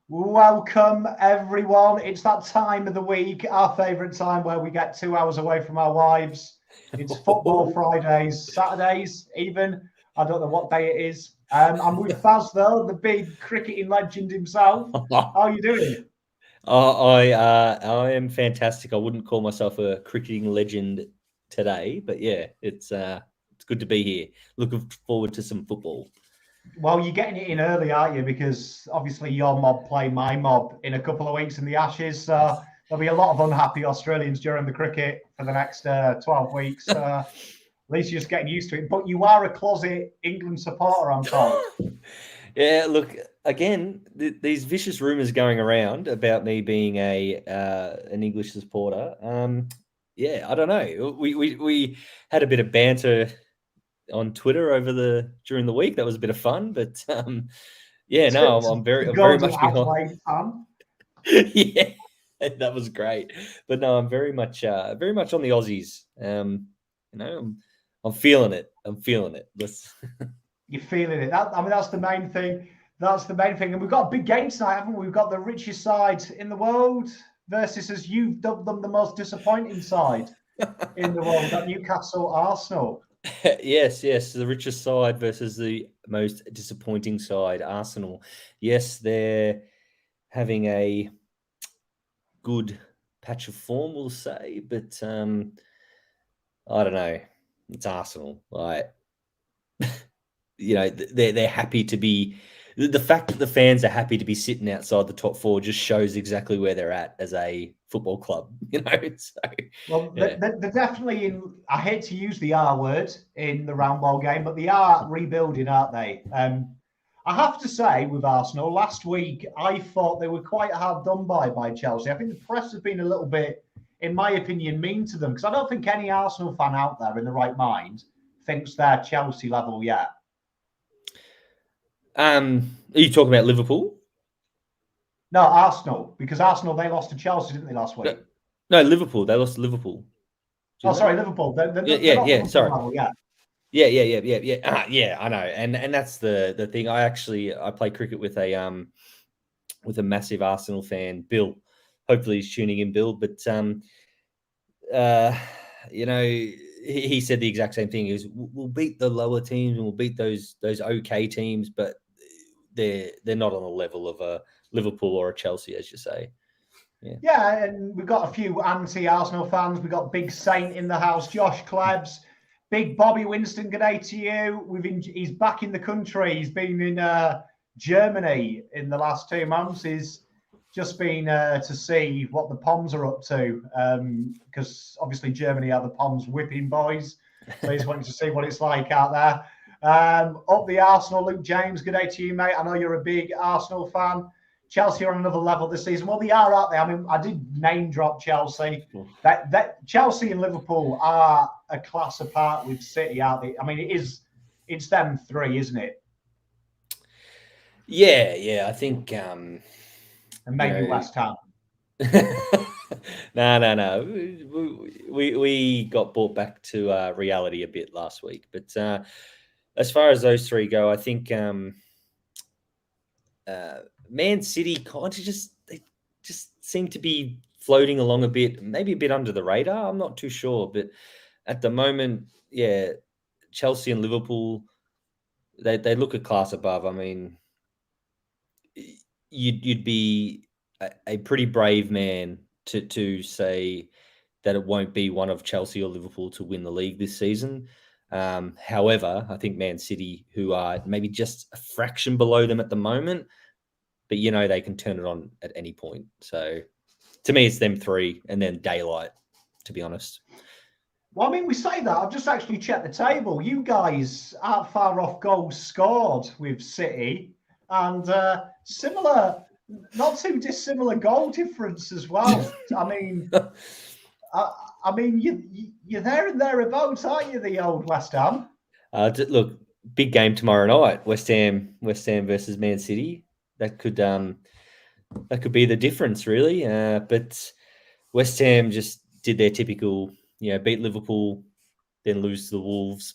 Welcome, everyone. It's that time of the week, our favourite time where we get 2 hours away from our wives. It's Football Fridays, Saturdays, even. I don't know what day it is. I'm with Fazz, though, the big cricketing legend himself. How are you doing? I am fantastic. I wouldn't call myself a cricketing legend today, but yeah, it's good to be here. Looking forward to some football. Well, you're getting it in early, aren't you? Because obviously your mob play my mob in a couple of weeks in the Ashes. So there'll be a lot of unhappy Australians during the cricket for the next 12 weeks. At least you're just getting used to it. But you are a closet England supporter, I'm told. Yeah, look, again, these vicious rumours going around about me being a an English supporter. Yeah, I don't know. We had a bit of banter on Twitter during the week. That was a bit of fun, but yeah, no, To I'm go very to much behind. Adelaide fan. Yeah, that was great. But no, I'm very much on the Aussies. I'm feeling it. I'm feeling it. You're feeling it. That's the main thing. That's the main thing. And we've got a big game tonight, haven't we? We've got the richest side in the world versus, as you've dubbed them, the most disappointing side in the world. We've got Newcastle, Arsenal. Yes, the richest side versus the most disappointing side, Arsenal. Yes, they're having a good patch of form, we'll say, but I don't know. It's Arsenal. Like, they're happy to be. The fact that the fans are happy to be sitting outside the top four just shows exactly where they're at as a football club. So Well, yeah. they're definitely in. I hate to use the R word in the round ball game, but they are rebuilding, aren't they? I have to say, with Arsenal, last week I thought they were quite hard done by Chelsea. I think the press has been a little bit, in my opinion, mean to them because I don't think any Arsenal fan out there in the right mind thinks they're Chelsea level yet. Are you talking about Liverpool? No, Arsenal, because Arsenal they lost to Chelsea, didn't they, last No, week? no, Liverpool. They lost to Liverpool, Oh, didn't they? sorry, Liverpool. Yeah, They're yeah, not yeah. Liverpool Sorry. level yet. Yeah. Yeah, I know, and that's the thing. I play cricket with a massive Arsenal fan, Bill. Hopefully he's tuning in, Bill. But uh, he said the exact same thing. He was, we'll beat the lower teams and we'll beat those okay teams, but they're not on the level of a Liverpool or a Chelsea, as you say. Yeah, and we've got a few anti-Arsenal fans. We've got Big Saint in the house, Josh Klebs, Big Bobby Winston. Good day to you. He's back in the country. He's been in Germany in the last 2 months. He's just been to see what the Poms are up to because obviously Germany are the Poms whipping boys. So he's wanting to see what it's like out there. Up the Arsenal, Luke James. Good day to you, mate. I know you're a big Arsenal fan. Chelsea are on another level this season. Well, they are out there. I mean, I did name drop Chelsea. That Chelsea and Liverpool are a class apart with City, aren't they? I mean, it's them three, isn't it? Yeah. I think And maybe West Ham. No. We got brought back to reality a bit last week, but as far as those three go, I think Man City kind of just seem to be floating along a bit, maybe a bit under the radar. I'm not too sure, but at the moment, yeah, Chelsea and Liverpool, they look a class above. I mean, you'd be a pretty brave man to say that it won't be one of Chelsea or Liverpool to win the league this season. However, I think Man City, who are maybe just a fraction below them at the moment, but they can turn it on at any point. So to me, it's them three and then daylight, to be honest. Well, I mean, we say that. I've just actually checked the table. You guys aren't far off goals scored with City and similar, not too dissimilar goal difference as well. I mean, you're there and thereabouts, aren't you, the old West Ham? Look, big game tomorrow night. West Ham versus Man City. That could be the difference, really. But West Ham just did their typical, beat Liverpool, then lose to the Wolves.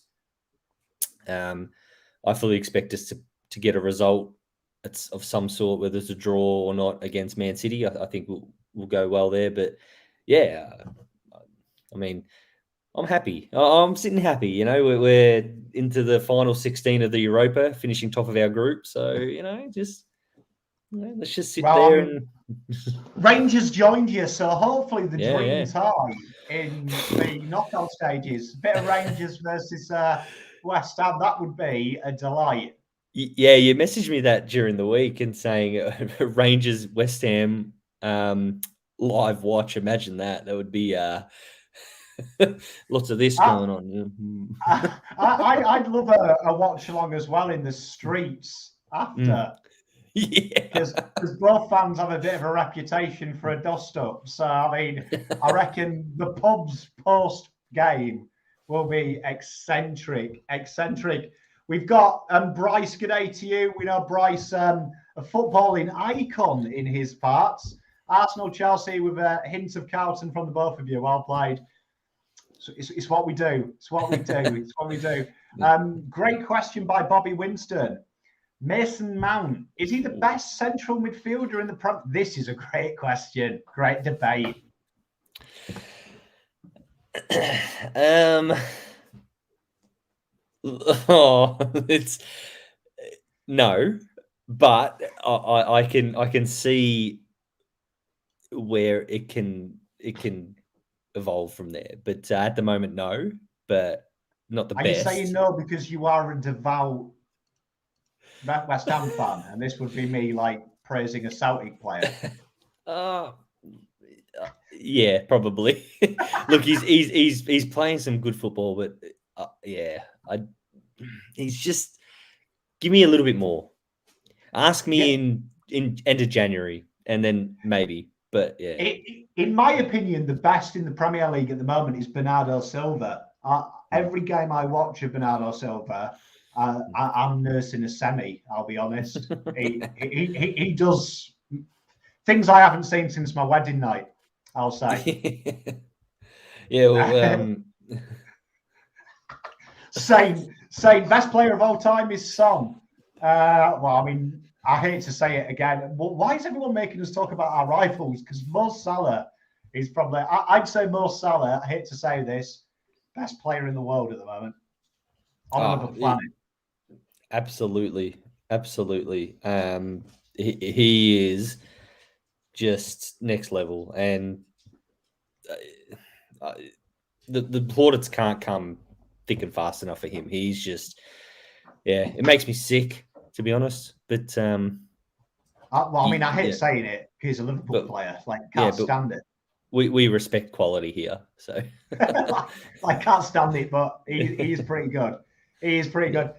I fully expect us to get a result of some sort, whether it's a draw or not against Man City. I think we'll go well there. But yeah, I mean, I'm happy. I'm sitting happy. You know, we're into the final 16 of the Europa, finishing top of our group. So let's just sit there and. Rangers joined you, so hopefully the Yeah. tie in the knockout stages. A bit of Rangers versus West Ham, that would be a delight. Yeah, you messaged me that during the week and saying Rangers West Ham live watch. Imagine that. That would be lots of this going on. I'd love a watch along as well in the streets after. Yeah, because both fans have a bit of a reputation for a dust up. So I mean, I reckon the pubs post game will be eccentric. We've got Bryce. Good day to you. We know Bryce, a footballing icon in his parts. Arsenal, Chelsea, with a hint of Carlton from the both of you. Well played. So it's what we do. It's what we do. Great question by Bobby Winston. Mason Mount, is he the best central midfielder in the Prem? This is a great question. Great debate. It's no, but I can see where it can evolve from there. But at the moment, no. But not the best. Are you saying no because you are a devout West Ham fan, and this would be me like praising a Celtic player? Yeah, probably. Look, he's playing some good football, but he's just give me a little bit more. Ask me in end of January, and then maybe. But yeah, in my opinion, the best in the Premier League at the moment is Bernardo Silva. Every game I watch of Bernardo Silva, I'm nursing a semi. I'll be honest. He does things I haven't seen since my wedding night, I'll say. Yeah. Well, Saying best player of all time is Son. Well, I mean, I hate to say it again. Well, why is everyone making us talk about our rivals? Because Mo Salah is probably, I'd say Mo Salah, I hate to say this, best player in the world at the moment on another planet. Absolutely. He is just next level, and the plaudits can't come thick and fast enough for him. He's just, it makes me sick, to be honest. But well, I mean, I hate saying it. He's a Liverpool player. Like, can't stand it. We respect quality here, so I can't stand it, but he is pretty good. He is pretty good.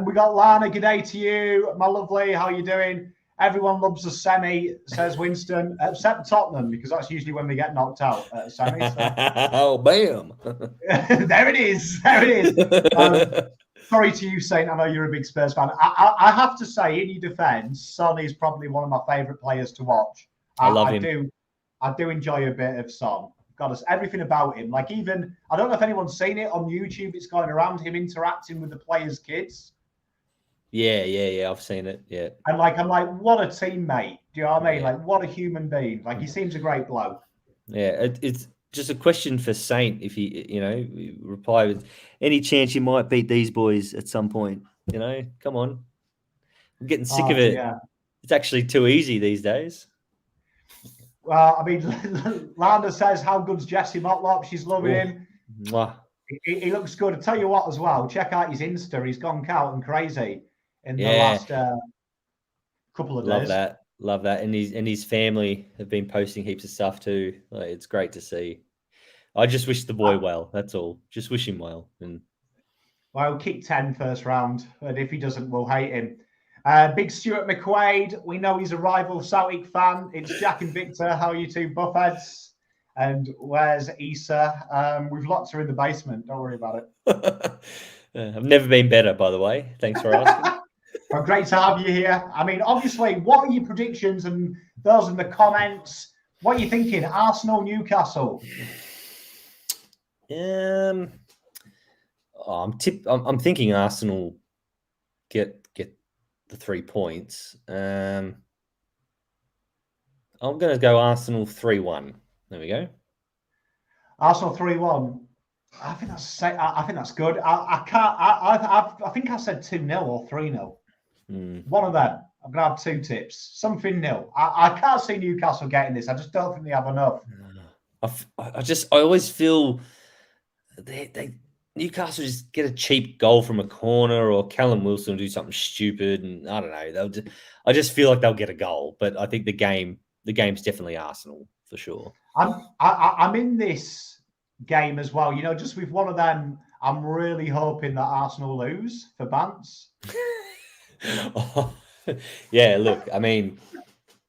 We got Lana. Good day to you, my lovely. How you doing? Everyone loves a semi, says Winston, except Tottenham, because that's usually when we get knocked out at a semi. So. Oh, bam! There it is. Sorry to you, Saint. I know you're a big Spurs fan. I have to say, in your defence, Son is probably one of my favourite players to watch. I love him. I do enjoy a bit of Son. Got us everything about him. Like, even I don't know if anyone's seen it on YouTube. It's going around him interacting with the players' kids. Yeah. I've seen it. Yeah. And like, I'm like, what a teammate. Do you know what I mean? Like, what a human being. Like, he seems a great bloke. Yeah, it's just a question for Saint. If he, reply with any chance you might beat these boys at some point. Come on. I'm getting sick of it. Yeah. It's actually too easy these days. Well, I mean, Landa says, how good's Jesse Motlop? She's loving him. Mwah. He looks good. I'll tell you what as well. Check out his Insta. He's gone out and crazy in the last couple of days. Love that. And his family have been posting heaps of stuff too. Like, it's great to see. I just wish the boy well. That's all. Just wish him well. And well, kick 10 first round. And if he doesn't, we'll hate him. Big Stuart McQuaid. We know he's a rival Celtic fan. It's Jack and Victor. How are you two buffheads? And where's Issa? We've locked her in the basement. Don't worry about it. I've never been better, by the way. Thanks for asking. Well, great to have you here. I mean, obviously, what are your predictions and those in the comments? What are you thinking? Arsenal, Newcastle? I'm thinking Arsenal get the 3 points. I'm going to go Arsenal 3-1. There we go. Arsenal 3-1. I think that's good. I think I said 2-0 or 3-0. One of them. I'm gonna have 2 tips. Something nil. I can't see Newcastle getting this. I just don't think they have enough. I always feel they Newcastle just get a cheap goal from a corner, or Callum Wilson will do something stupid, and I don't know. I just feel like they'll get a goal, but I think the game's definitely Arsenal for sure. I'm in this game as well. You know, just with one of them, I'm really hoping that Arsenal lose for Bants. Yeah, look, I mean,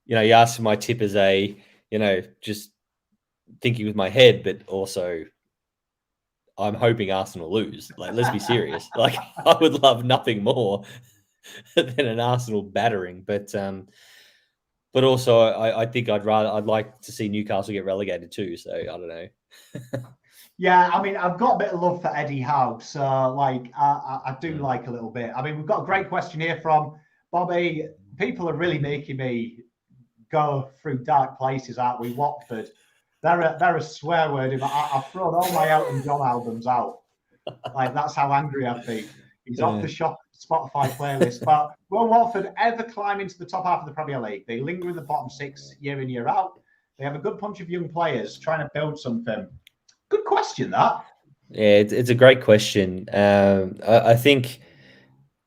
you know, you asked for my tip as a, you know, just thinking with my head, but also I'm hoping Arsenal lose. Like, let's be serious. Like, I would love nothing more than an Arsenal battering, but also I think I'd like to see Newcastle get relegated too. So I don't know. Yeah, I mean, I've got a bit of love for Eddie Howe, so like I do like a little bit. I mean, we've got a great question here from Bobby. People are really making me go through dark places, aren't we? Watford, they're a swear word. I've thrown all my Elton John albums out. Like, that's how angry I've been. He's off the Spotify playlist. But will Watford ever climb into the top half of the Premier League? They linger in the bottom 6 year in, year out. They have a good bunch of young players trying to build something. Good question, that. Yeah, it's a great question. I think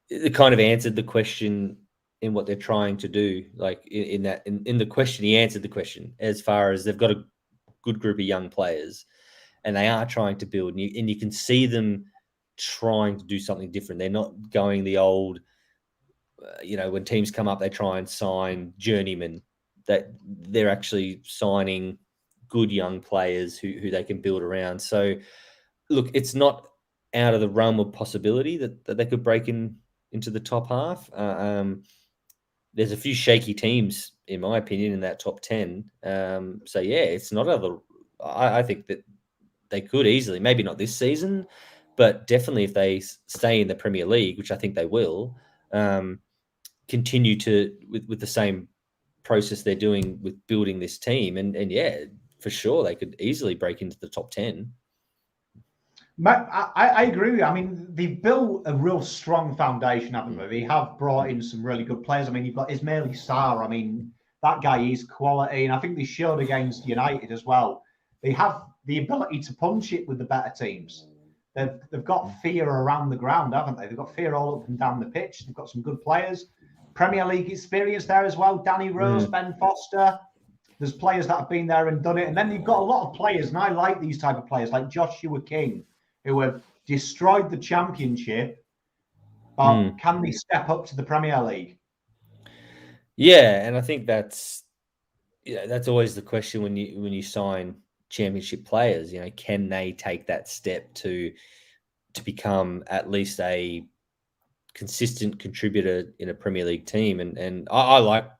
it kind of answered the question in what they're trying to do. Like in the question, he answered the question as far as they've got a good group of young players, and they are trying to build. And you can see them trying to do something different. They're not going the old, you know, when teams come up, they try and sign journeymen. That they're actually signing good young players who they can build around. So, look, it's not out of the realm of possibility that they could break into the top half. There's a few shaky teams, in my opinion, in that top 10. So, yeah, it's not other. I think that they could easily, maybe not this season, but definitely if they stay in the Premier League, which I think they will, continue to with the same process they're doing with building this team, and yeah, for sure they could easily break into the top 10. I agree with you. I mean, they've built a real strong foundation, haven't they? They have brought in some really good players. I mean, you've got Ismail Sarr. I mean, that guy is quality, and I think they showed against United as well. They have the ability to punch it with the better teams. They've got fear around the ground, haven't they? They've got fear all up and down the pitch. They've got some good players. Premier League experience there as well. Danny Rose, Ben Foster. There's players that have been there and done it. And then you've got a lot of players, and I like these type of players, like Joshua King, who have destroyed the Championship, but can they step up to the Premier League? Yeah, and I think that's always the question when you sign Championship players. You know, can they take that step to become at least a consistent contributor in a Premier League team? And I like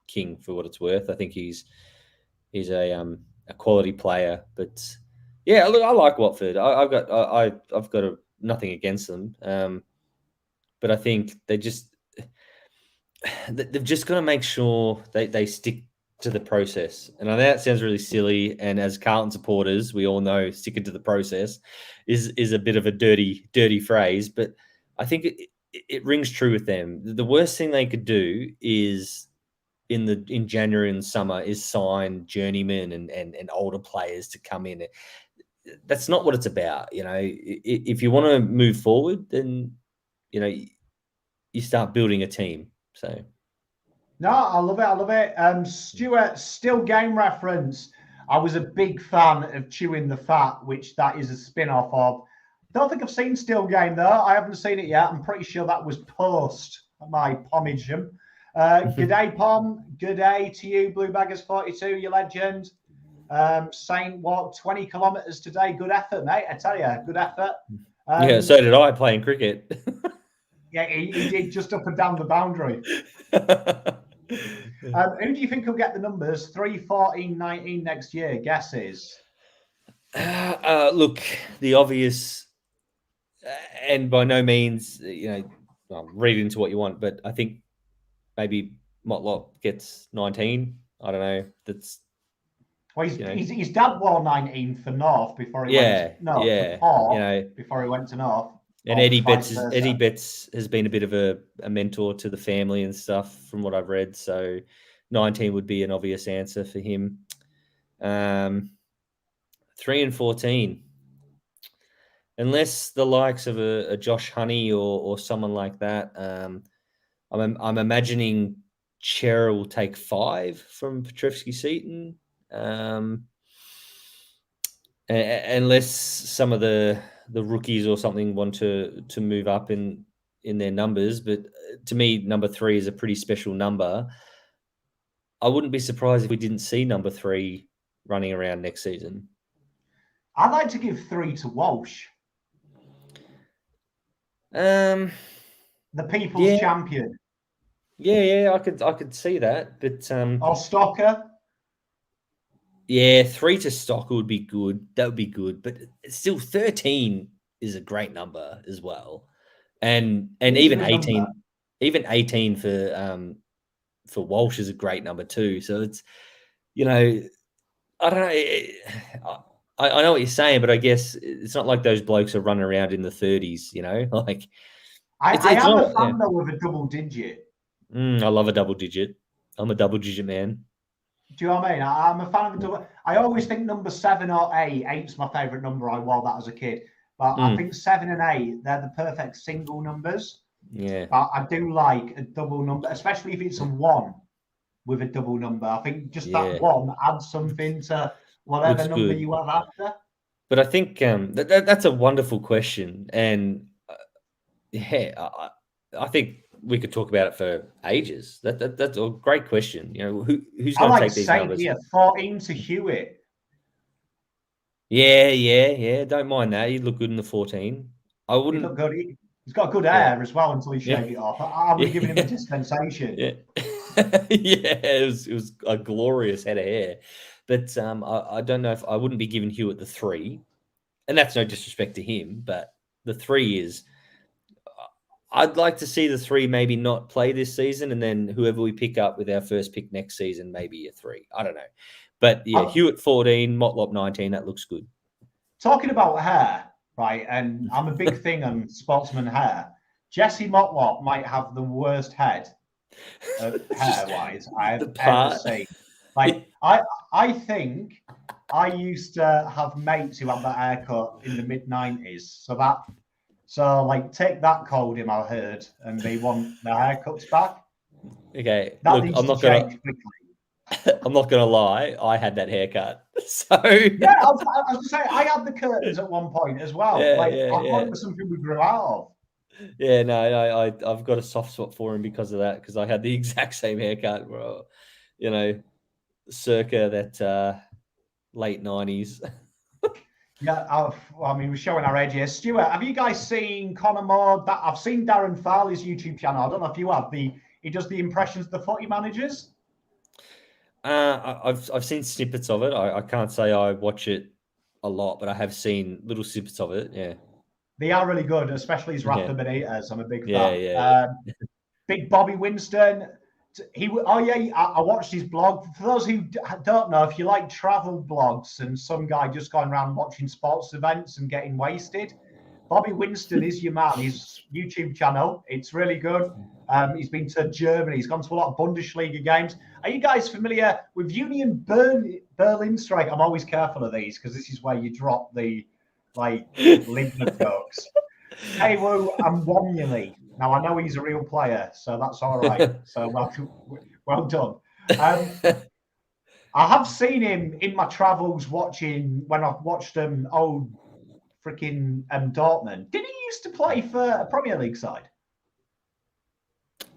King for what it's worth. I think he's a quality player, but yeah, look, I like Watford. I've got nothing against them, but I think they've just got to make sure they stick to the process. And I know that sounds really silly, and as Carlton supporters, we all know sticking to the process is a bit of a dirty phrase, but I think it rings true with them. The worst thing they could do is in January and summer is sign journeymen and older players to come in. That's not what it's about. You know, if you want to move forward, then, you know, you start building a team. So. No, I love it. Stuart, still game reference. I was a big fan of Chewing the Fat, which that is a spin-off of. Don't think I've seen Still Game, though. I haven't seen it yet. I'm pretty sure that was post my Pomagem. Good day, Pom. Good day to you, Blue Baggers 42, you legend. Saint walked 20 kilometres today. Good effort, mate. I tell you, good effort. Yeah, so did I playing cricket. Yeah, he did, just up and down the boundary. Who do you think will get the numbers 3, 14, 19 next year? Guesses? Look, the obvious, and by no means, you know, read into what you want, but I think maybe Motlop gets 19. I don't know. That's Well, his dad wore 19 for North before he went. For Port before he went to North. And Eddie Betts has been a bit of a mentor to the family and stuff, from what I've read. So 19 would be an obvious answer for him. 3 and 14. Unless the likes of a Josh Honey or someone like that, I'm imagining Chera will take 5 from Petrevski-Seton, unless some of the rookies or something want to move up in their numbers. But to me, number 3 is a pretty special number. I wouldn't be surprised if we didn't see number 3 running around next season. I'd like to give 3 to Walsh. The people's champion. Yeah, I could see that, but or Stocker. Yeah, 3 to Stocker would be good. That would be good, but still, 13 is a great number as well, and even 18, even 18 for Walsh is a great number too. So it's, I don't know. I know what you're saying, but I guess it's not like those blokes are running around in the 30s, like. I am a fan though of a double digit. I love a double digit. I'm a double digit man. Do you know what I mean? I'm a fan of a double. I always think number 7 or 8. 8's my favourite number. I wore that as a kid. But I think 7 and 8, they're the perfect single numbers. Yeah. But I do like a double number, especially if it's a 1 with a double number. I think just that 1 adds something to whatever Looks number good. you have after. But I think that's a wonderful question. And I think we could talk about it for ages. That's a great question. Who's going to take these numbers? Yeah, 14 to Hewitt. Yeah. Don't mind that. He'd look good in the 14. I wouldn't. He'd look good. He's got good hair as well until he shaved it off. I would have given him a dispensation. Yeah, it was a glorious head of hair. But I don't know if I wouldn't be giving Hewitt the 3, and that's no disrespect to him, but the 3 is. I'd like to see the 3 maybe not play this season, and then whoever we pick up with our first pick next season, maybe a 3. I don't know. But yeah, Hewitt 14, Motlop 19, that looks good. Talking about hair, right, and I'm a big thing on sportsman hair. Jesse Motlop might have the worst head, hair-wise, I've ever seen. Like, I think I used to have mates who had that haircut in the mid-90s, So, like, take that, Coldim, I heard, and they want their haircuts back. Okay, look, I'm not gonna lie. I had that haircut, so yeah. I was gonna say I had the curtains at one point as well. I thought it was something we grew out of. Yeah, no, I've got a soft spot for him because of that. Because I had the exact same haircut, circa that late 90s. Yeah, we're showing our age here. Stuart, have you guys seen Connor Moore? I've seen Darren Farley's YouTube channel. I don't know if you have. He does the impressions of the footy managers. I've seen snippets of it. I can't say I watch it a lot, but I have seen little snippets of it. Yeah, they are really good, especially his Rafa Benitez. I'm a big fan. Yeah. Big Bobby Winston. I watched his blog. For those who don't know, if you like travel blogs and some guy just going around watching sports events and getting wasted, Bobby Winston is your man. His YouTube channel, it's really good. He's been to Germany. He's gone to a lot of Bundesliga games. Are you guys familiar with Union Berlin strike? I'm always careful of these because this is where you drop the lymph jokes. Hey-woo and Womuli. Now, I know he's a real player, so that's all right. So, well done. I have seen him in my travels when I've watched old freaking Dortmund. Did he used to play for a Premier League side?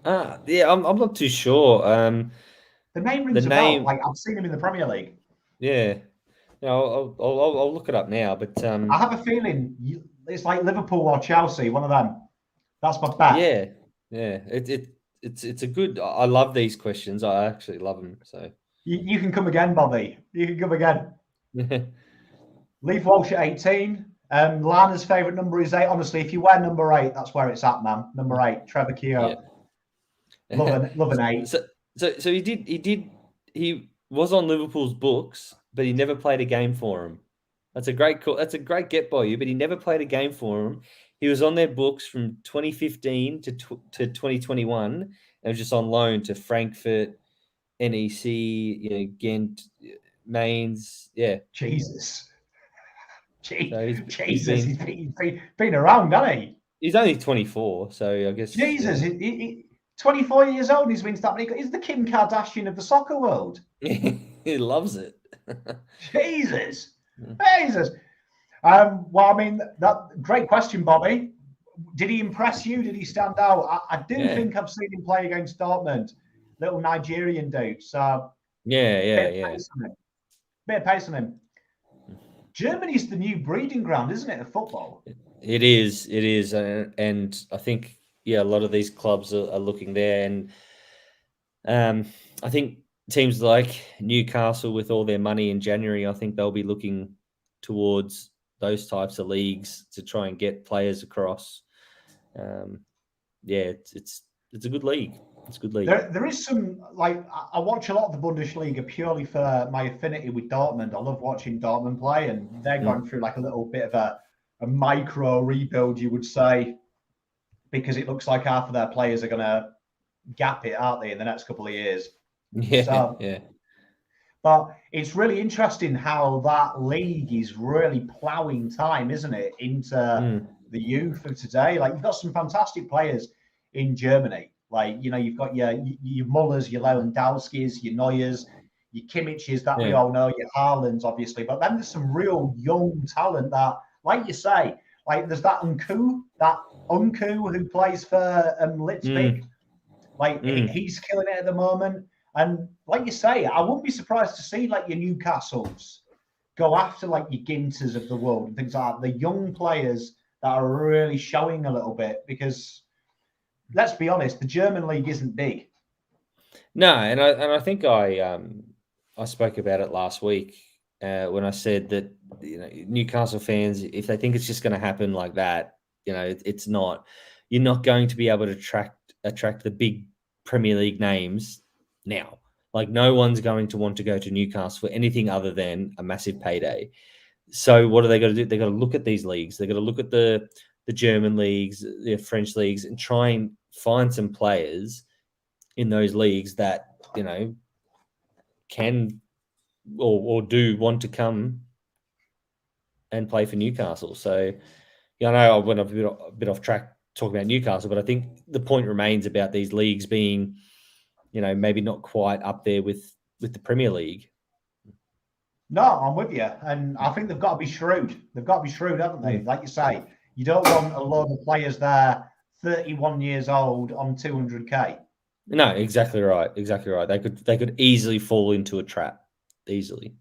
Yeah, I'm not too sure. The name rings a bell. Like, I've seen him in the Premier League. Yeah. I'll look it up now, but I have a feeling it's like Liverpool or Chelsea, one of them. That's my bet. Yeah. It's a good. I love these questions. I actually love them. So you can come again, Bobby. You can come again. Leave Walsh at 18. Lana's favourite number is 8. Honestly, if you wear number 8, that's where it's at, man. Number 8, Trevor Keogh. Yeah. Love an 8. So he was on Liverpool's books, but he never played a game for him. That's a great call. That's a great get by you, but he never played a game for him. He was on their books from 2015 to 2021, and was just on loan to Frankfurt, NEC, Ghent, Mainz. Yeah. Jesus. So He's been around, hasn't he? He's only 24, so I guess. Jesus, 24 years old. He's been that many. He's the Kim Kardashian of the soccer world. He loves it. Jesus. Well, I mean, that great question, Bobby. Did he impress you? Did he stand out? I do think I've seen him play against Dortmund, little Nigerian dude. So bit of pace on him. Germany's the new breeding ground, isn't it, of football? It is, and I think a lot of these clubs are looking there, and I think teams like Newcastle, with all their money in January, I think they'll be looking towards those types of leagues to try and get players across. It's a good league. It's a good league. There is some, like, I watch a lot of the Bundesliga purely for my affinity with Dortmund. I love watching Dortmund play, and they're going through like a little bit of a micro rebuild, you would say, because it looks like half of their players are going to gap it, aren't they, in the next couple of years? But it's really interesting how that league is really ploughing time, isn't it, into the youth of today. Like, you've got some fantastic players in Germany. Like, you've got your Mullers, your Lewandowskis, your Neuers, your Kimmiches that we all know, your Haalands, obviously. But then there's some real young talent that, like you say, like there's that Unku who plays for Leipzig. He's killing it at the moment. And like you say, I wouldn't be surprised to see like your Newcastles go after like your Ginters of the world and things like that. The young players that are really showing a little bit, because let's be honest, the German league isn't big. No, and I think I spoke about it last week when I said that Newcastle fans, if they think it's just going to happen like that, it's not. You're not going to be able to attract the big Premier League names now. Like, no one's going to want to go to Newcastle for anything other than a massive payday. So what are they going to do? They've got to look at these leagues. They've got to look at the German leagues, the French leagues, and try and find some players in those leagues that, can or do want to come and play for Newcastle. So, I know I went a bit off track talking about Newcastle, but I think the point remains about these leagues being, maybe not quite up there with the Premier League. No, I'm with you. And I think they've got to be shrewd. They've got to be shrewd, haven't they? Like you say, you don't want a load of players there, 31 years old, on 200K. No, exactly right. Exactly right. They could easily fall into a trap. Easily.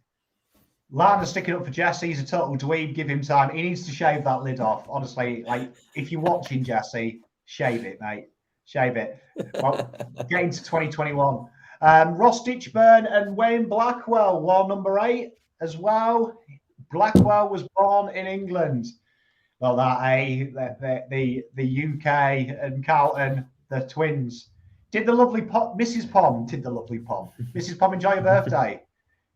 Lana's sticking up for Jesse. He's a total dweeb. Give him time. He needs to shave that lid off. Honestly, like, if you're watching Jesse, shave it, mate. Shave it. Well, getting to 2021. Ross Ditchburn and Wayne Blackwell wore number 8 as well. Blackwell was born in England. Well, the UK and Carlton, the twins. Did the lovely Mrs. Pom Mrs. Pom enjoy your birthday?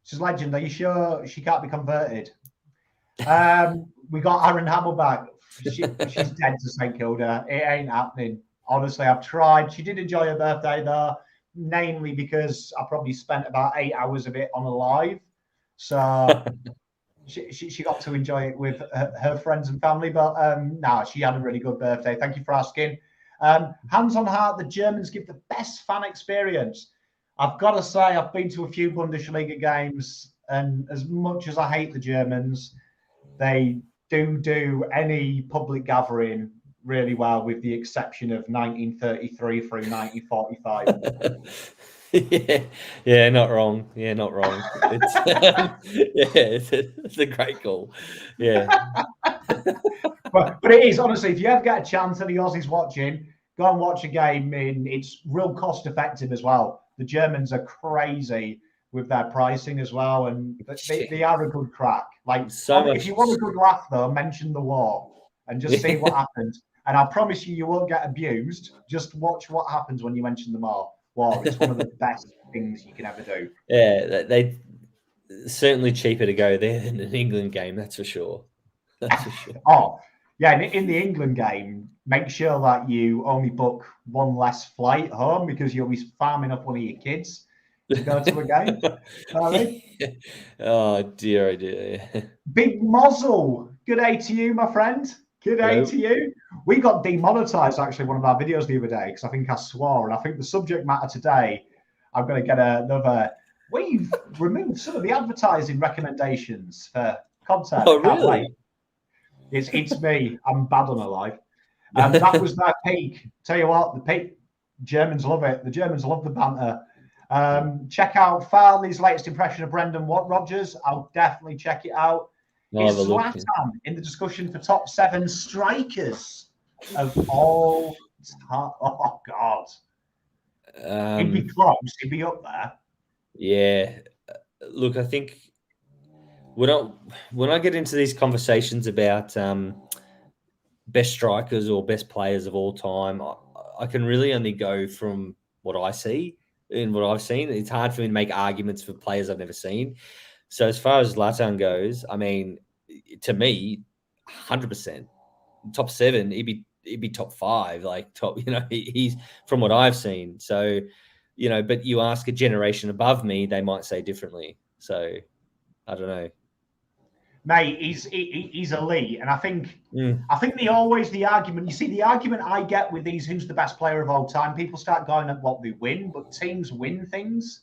She's a legend. Are you sure she can't be converted? We got Aaron Hammelback. She's dead to St Kilda. It ain't happening. Honestly, I've tried. She did enjoy her birthday, though, namely because I probably spent about 8 hours of it on a live. So she got to enjoy it with her friends and family. But she had a really good birthday. Thank you for asking. Hands on heart, the Germans give the best fan experience. I've got to say, I've been to a few Bundesliga games, and as much as I hate the Germans, they do any public gathering really well, with the exception of 1933 through 1945. Yeah, not wrong. Yeah, not wrong. It's a great goal. Yeah. but it is, honestly, if you ever get a chance, and the Aussies watching, go and watch a game. It's real cost effective as well. The Germans are crazy. with their pricing as well, and they are a good crack. Like, So much. if you want a good laugh, though, mention the war and just see what happens. And I promise you won't get abused. Just watch what happens when you mention the war. It's one of the best things you can ever do. Yeah, they certainly cheaper to go there than an England game. That's for sure. That's for sure. Oh, yeah. In the England game, make sure that you only book one less flight home because you'll be farming up one of your kids to go to a game. Oh dear, oh dear. Big Mozzle, good day to you, my friend. Good day to you. We got demonetized, actually, one of our videos the other day because I think I swore. And I think the subject matter today, I'm going to get another. We've removed some of the advertising recommendations for content. Oh, really? It's me. I'm bad on a live. That was their peak. Tell you what, the peak. Germans love it. The Germans love the banter. Check out Farley's latest impression of Brendan Rodgers. I'll definitely check it out. Is Zlatan in the discussion for top 7 strikers of all time? Oh, God. He'd be close. He'd be up there. Yeah. Look, I think when I get into these conversations about best strikers or best players of all time, I can really only go from what I see and what I've seen. It's hard for me to make arguments for players I've never seen. So as far as Zlatan goes, I mean, to me, 100% top 7. He'd be top 5, like top. He's from what I've seen. So, but you ask a generation above me, they might say differently. So, I don't know. Mate, he's elite, and I think the argument. You see, the argument I get with these, who's the best player of all time? People start going at what they win, but teams win things.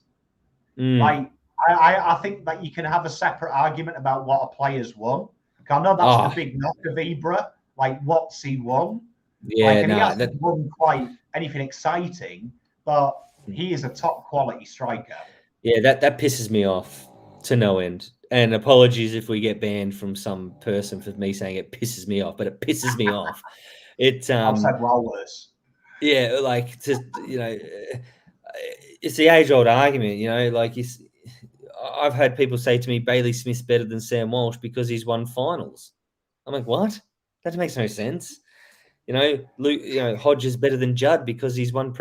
Like I think that you can have a separate argument about what a player's won. I know that's the big knock of Ibra. Like, what's he won? Yeah, he hasn't won quite anything exciting, but he is a top quality striker. Yeah, that pisses me off to no end. And apologies if we get banned from some person for me saying it pisses me off, but it pisses me off. I've said well worse. Yeah, like it's the age-old argument, like I've had people say to me, Bailey Smith's better than Sam Walsh because he's won finals. I'm like, what? That makes no sense. Hodge is better than Judd because he's won more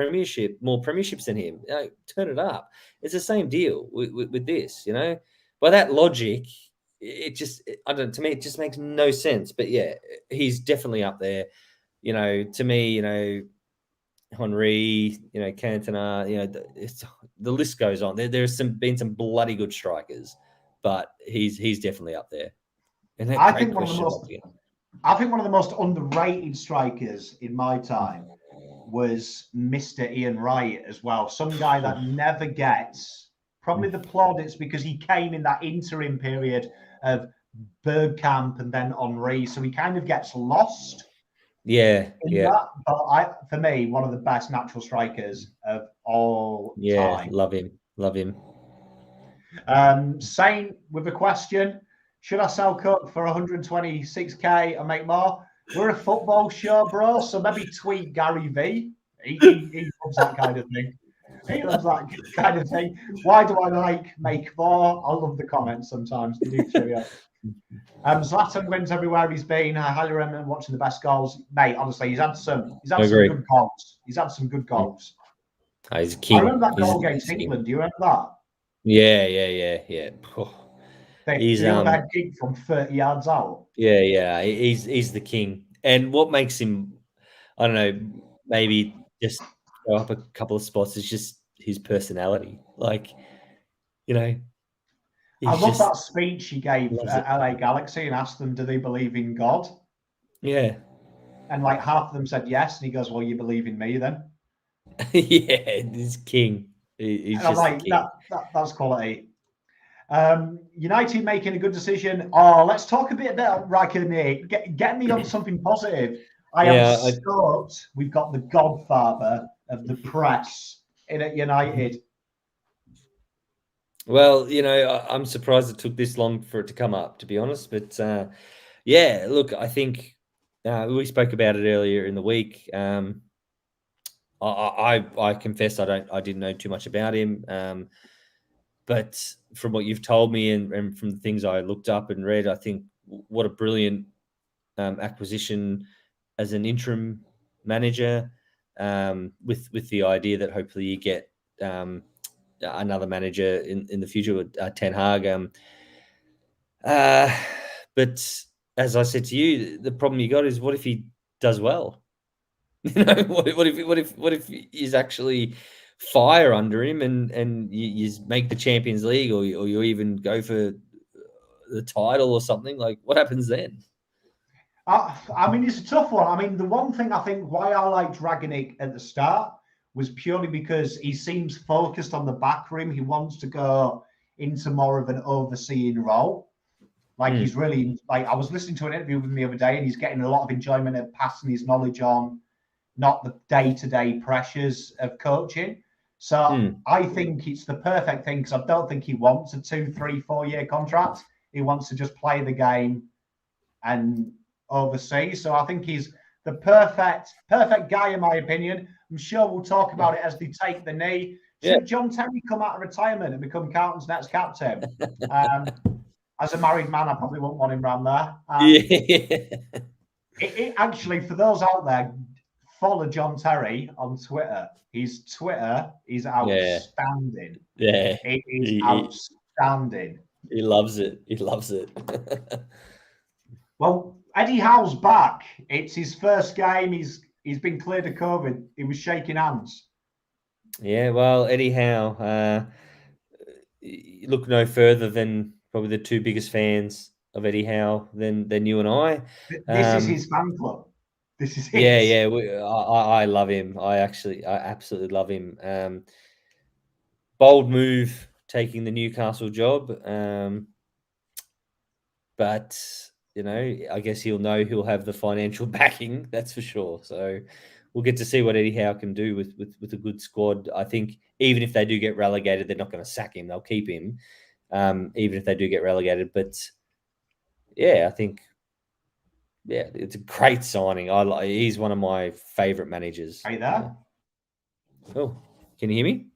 premierships than him. Turn it up. It's the same deal with this, By that logic, to me, it just makes no sense. But yeah, he's definitely up there. To me, Henry, Cantona, the list goes on. There's been some bloody good strikers, but he's definitely up there. And I think one of the most underrated strikers in my time was Mr. Ian Wright as well. Some guy that never gets probably the plaudits because he came in that interim period of Bergkamp and then Henry, so he kind of gets lost. Yeah. That, but for me, one of the best natural strikers of all time. Love him. Saint with a question. Should I sell Cook for 126k and make more? We're a football show, bro, so maybe tweet Gary V. He loves that kind of thing. He loves that kind of thing. Why do I make more? I love the comments sometimes. They do cheerio. Zlatan wins everywhere he's been. I highly recommend watching the best goals. Mate, honestly, he's had some good goals. He's had some good goals. He's a king. I remember that goal against England. Do you remember that? Yeah. He's overhead kick from 30 yards out. Yeah. He's the king. And what makes him, I don't know, maybe just go up a couple of spots is just his personality. Like, I love that speech he gave at LA Galaxy and asked them, do they believe in God? Yeah. And like half of them said yes. And he goes, well, you believe in me then? Yeah, he's king. He's just like, king. That's quality. United making a good decision. Let's talk a bit about Raikkonen. Get me on something positive. I am stoked. We've got the godfather of the press in at United. Well, I'm surprised it took this long for it to come up, to be honest. But yeah, look, I think we spoke about it earlier in the week. I confess I didn't know too much about him. But from what you've told me and from the things I looked up and read, I think what a brilliant acquisition as an interim manager, with the idea that hopefully you get another manager in the future with Ten Hag. But as I said to you, the problem you got is what if he does well? What if he's actually fire under him and you make the Champions League or you even go for the title or something? Like, what happens then? I mean, it's a tough one. I mean, the one thing I think why I liked Ragnick at the start was purely because he seems focused on the back room. He wants to go into more of an overseeing role. Like he's really like I was listening to an interview with him the other day, and he's getting a lot of enjoyment of passing his knowledge on, not the day-to-day pressures of coaching. So I think it's the perfect thing because I don't think he wants a 2, 3, 4 year contract. He wants to just play the game and oversee. So I think he's the perfect guy, in my opinion. I'm sure we'll talk about it as they take the knee. Should John Terry come out of retirement and become Carlton's next captain? As a married man, I probably wouldn't want him around there. Actually, for those out there, follow John Terry on Twitter. His Twitter is outstanding. Yeah. It is outstanding. He loves it. He loves it. Well, Eddie Howe's back. It's his first game. He's been cleared of COVID. He was shaking hands. Yeah, well, Eddie Howe, look no further than probably the two biggest fans of Eddie Howe than you and I. This is his fan club. This is his. Yeah. I love him. I absolutely love him. Bold move taking the Newcastle job. But I guess he'll have the financial backing. That's for sure. So we'll get to see what Eddie Howe can do with a good squad. I think even if they do get relegated, they're not going to sack him. They'll keep him, even if they do get relegated. But I think it's a great signing. He's one of my favourite managers. Are you there? Oh, can you hear me?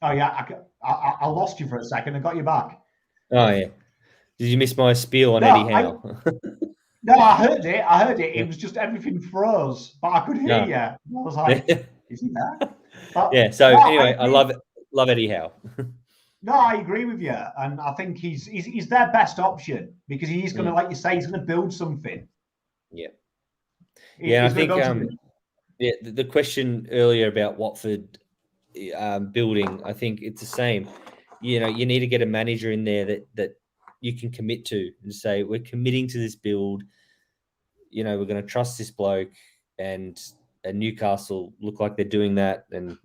Oh yeah, I lost you for a second. I got you back. Oh yeah. Did you miss my spiel on Eddie Howe? No, I heard it. It was just everything froze, but I could hear you. I was like, is he there? But, so anyway, I love Eddie Howe. No, I agree with you. And I think he's their best option because he's going to, like you say, he's going to build something. Yeah. I think the question earlier about Watford building, I think it's the same. You need to get a manager in there that you can commit to and say, we're committing to this build. We're going to trust this bloke, and Newcastle look like they're doing that. And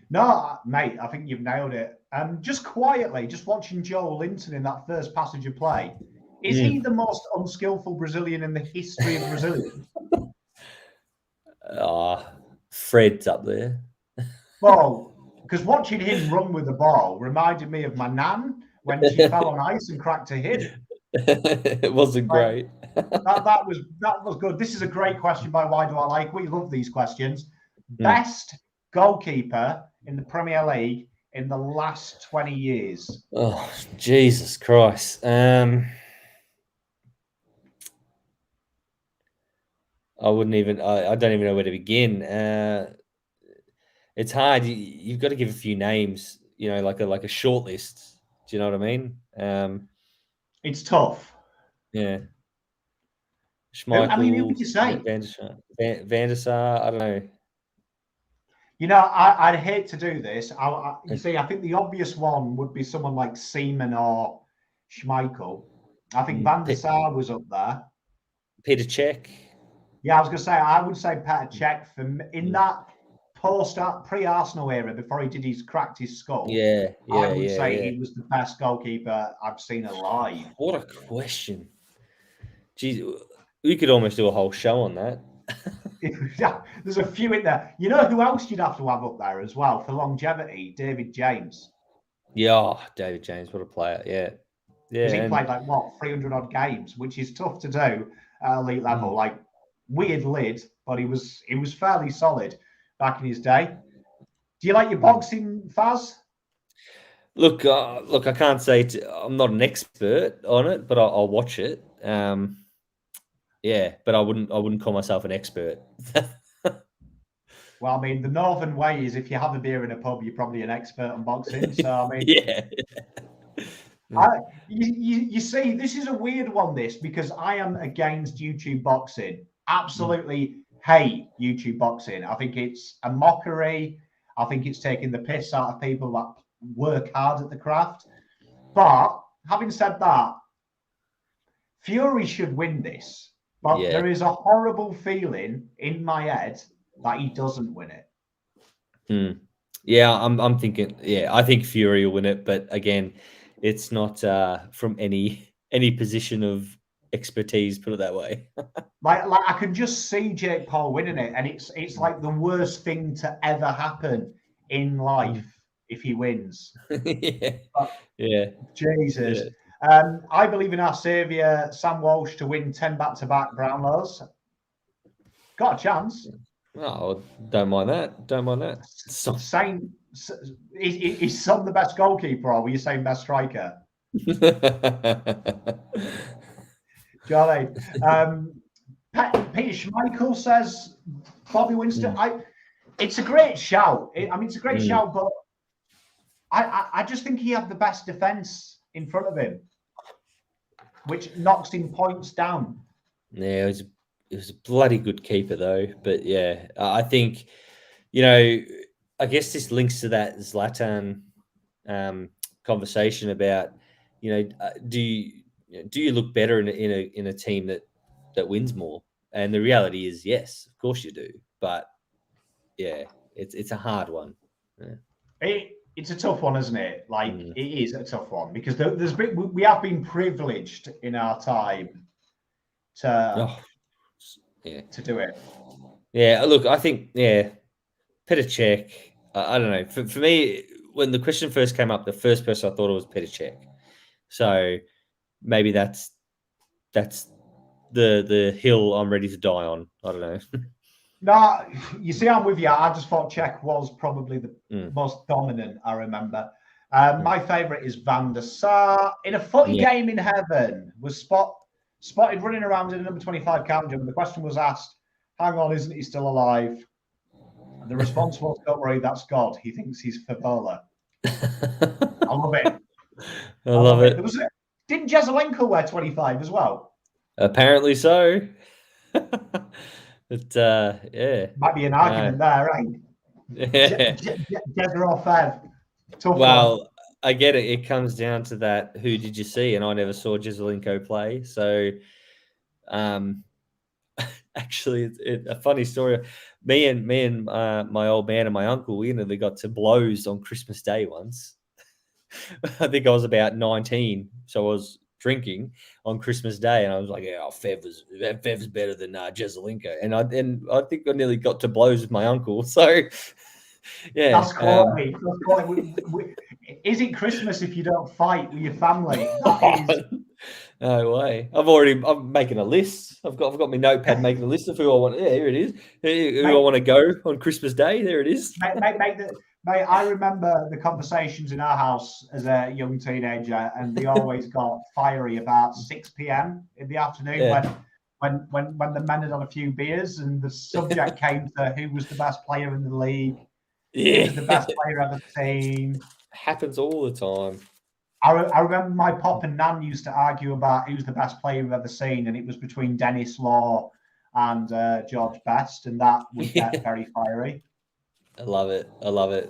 No, mate, I think you've nailed it. Just quietly, just watching Joel Linton in that first passage of play. Is he the most unskillful Brazilian in the history of Brazilians? Fred's up there. Well, because watching him run with the ball reminded me of my nan when she fell on ice and cracked her hip. It wasn't great. that was good. This is a great question by Why Do I Like? We love these questions. Best goalkeeper in the Premier League in the last 20 years. Oh, Jesus Christ. I don't even know where to begin. It's hard. You've got to give a few names, like a short list. Do you know what I mean? It's tough. Yeah. Schmeichel, I mean, who would you say? Van der Sar, I don't know. I'd hate to do this. You see, I think the obvious one would be someone like Seaman or Schmeichel. I think Van der Sar was up there. Peter Cech. Yeah, I was going to say, I would say Petr Cech in that pre-Arsenal era before he cracked his skull. I would say he was the best goalkeeper I've seen alive. What a question. Jeez, we could almost do a whole show on that. Yeah, there's a few in there. You know who else you'd have to have up there as well for longevity? David James. Yeah, David James, what a player. Yeah. Because he played 300 odd games, which is tough to do at elite level. Like weird lid, but he was fairly solid back in his day. Do you like your boxing, Fazz? Look, I can't say I'm not an expert on it, but I'll watch it. Yeah, but I wouldn't call myself an expert. Well, I mean, the Northern way is if you have a beer in a pub, you're probably an expert on boxing. So, I mean, Yeah. you see, this is a weird one, this, because I am against YouTube boxing. Absolutely hate YouTube boxing. I think it's a mockery. I think it's taking the piss out of people that work hard at the craft. But having said that, Fury should win this. But Yeah. there is a horrible feeling in my head that he doesn't win it. Yeah, I'm thinking. Yeah, I think Fury will win it, but again, it's not from any position of expertise. Put it that way. Like I can just see Jake Paul winning it, and it's like the worst thing to ever happen in life if he wins. Yeah. But Yeah. Jesus. Yeah. I believe in our saviour, Sam Walsh, to win 10 back-to-back Brownlows. Got a chance. Oh, don't mind that. Don't mind that. Saying, is Son the best goalkeeper, or were you saying best striker? Do you know what I mean? Peter Schmeichel says Bobby Winston. It's a great shout. It's a great shout, but I just think he had the best defence in front of him, which knocks him points down. Yeah, it was a bloody good keeper though. But yeah, I think, I guess this links to that Zlatan conversation about, do you look better in a team that wins more? And the reality is, yes, of course you do. But yeah, it's a hard one. Yeah. It's a tough one, isn't it? Like it is a tough one because we have been privileged in our time to do it. Yeah, look, I think Petr Cech. I don't know. For me, when the question first came up, the first person I thought it was Petr Cech. So maybe that's the hill I'm ready to die on. I don't know. No, you see, I'm with you. I just thought Cech was probably the most dominant. I remember. My favourite is Van der Sar in a footy game in heaven. Was spotted running around in a number 25 count jump. The question was asked, "Hang on, isn't he still alive?" And the response was, "Don't worry, that's God. He thinks he's Favola." I love it. I love it. Didn't Jezelenko wear 25 as well? Apparently so. But yeah, might be an argument there, right? Yeah. Jezza or Fev. Well, I get it. It comes down to that. Who did you see? And I never saw Jezelenko play. So, actually, a funny story. Me and my old man and my uncle, we nearly got to blows on Christmas Day once. I think I was about 19, so I was drinking on Christmas Day, and I was like, "Yeah, Fev's better than Jezelenko," and I think I nearly got to blows with my uncle. So, yeah, that's quality. Is it Christmas if you don't fight with your family? No way. I'm making a list. I've got my notepad making a list of who I want. Yeah, here it is. Who I want to go on Christmas Day. There it is. Mate, I remember the conversations in our house as a young teenager, and they always got fiery about 6 p.m. in the afternoon when the men had had a few beers, and the subject came to who was the best player in the league, who was the best player ever seen. Happens all the time. I remember my pop and nan used to argue about who's the best player we've ever seen, and it was between Dennis Law and George Best, and that would get very fiery. I love it.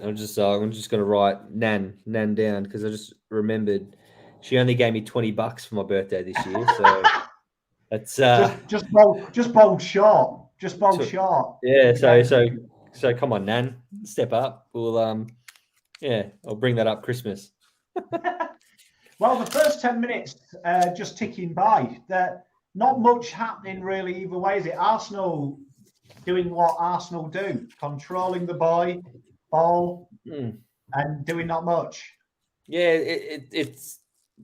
I'm just going to write Nan down because I just remembered she only gave me $20 for my birthday this year, so that's just bold short. Yeah, so come on, Nan, step up. We'll I'll bring that up Christmas. Well, the first 10 minutes just ticking by. Not much happening really either way. Is it Arsenal doing what Arsenal do, controlling the ball, and doing not much? Yeah, it's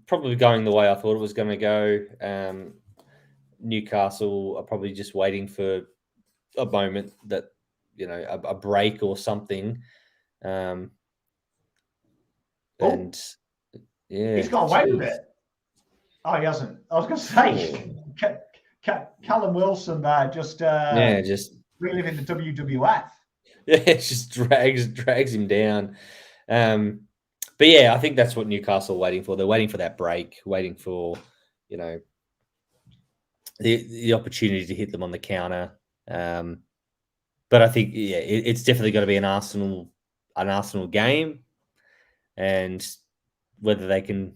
probably going the way I thought it was going to go. Newcastle are probably just waiting for a moment that, a break or something. And yeah, he's got away with it. Oh, he hasn't. I was going to say, Callum Wilson there just reliving the WWF. Yeah, it just drags him down. But yeah, I think that's what Newcastle are waiting for. They're waiting for that break, waiting for, you know, the opportunity to hit them on the counter. But I think it's definitely going to be an Arsenal game, and whether they can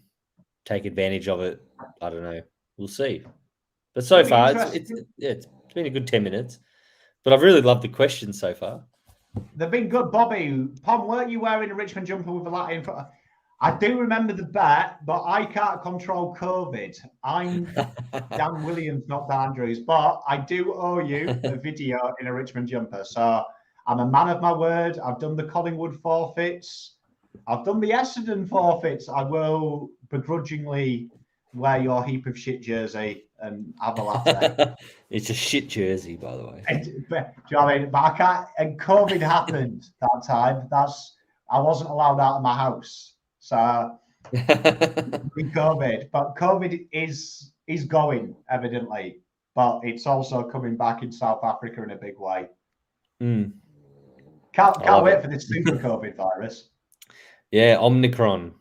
take advantage of it, I don't know. We'll see. But so far, it's been a good 10 minutes. But I've really loved the questions so far. They've been good, Bobby. Pom, weren't you wearing a Richmond jumper with a Latin? I do remember the bet, but I can't control COVID. I'm Dan Williams, not Dan Andrews, but I do owe you a video in a Richmond jumper. So I'm a man of my word. I've done the Collingwood forfeits. I've done the Essendon forfeits. I will begrudgingly wear your heap of shit jersey and have a latte. It's a shit jersey, by the way. Do you know what I mean? But I can't. And COVID happened that time. I wasn't allowed out of my house. So COVID, but COVID is going evidently, but it's also coming back in South Africa in a big way. Can't wait for this super COVID virus. Yeah, Omicron,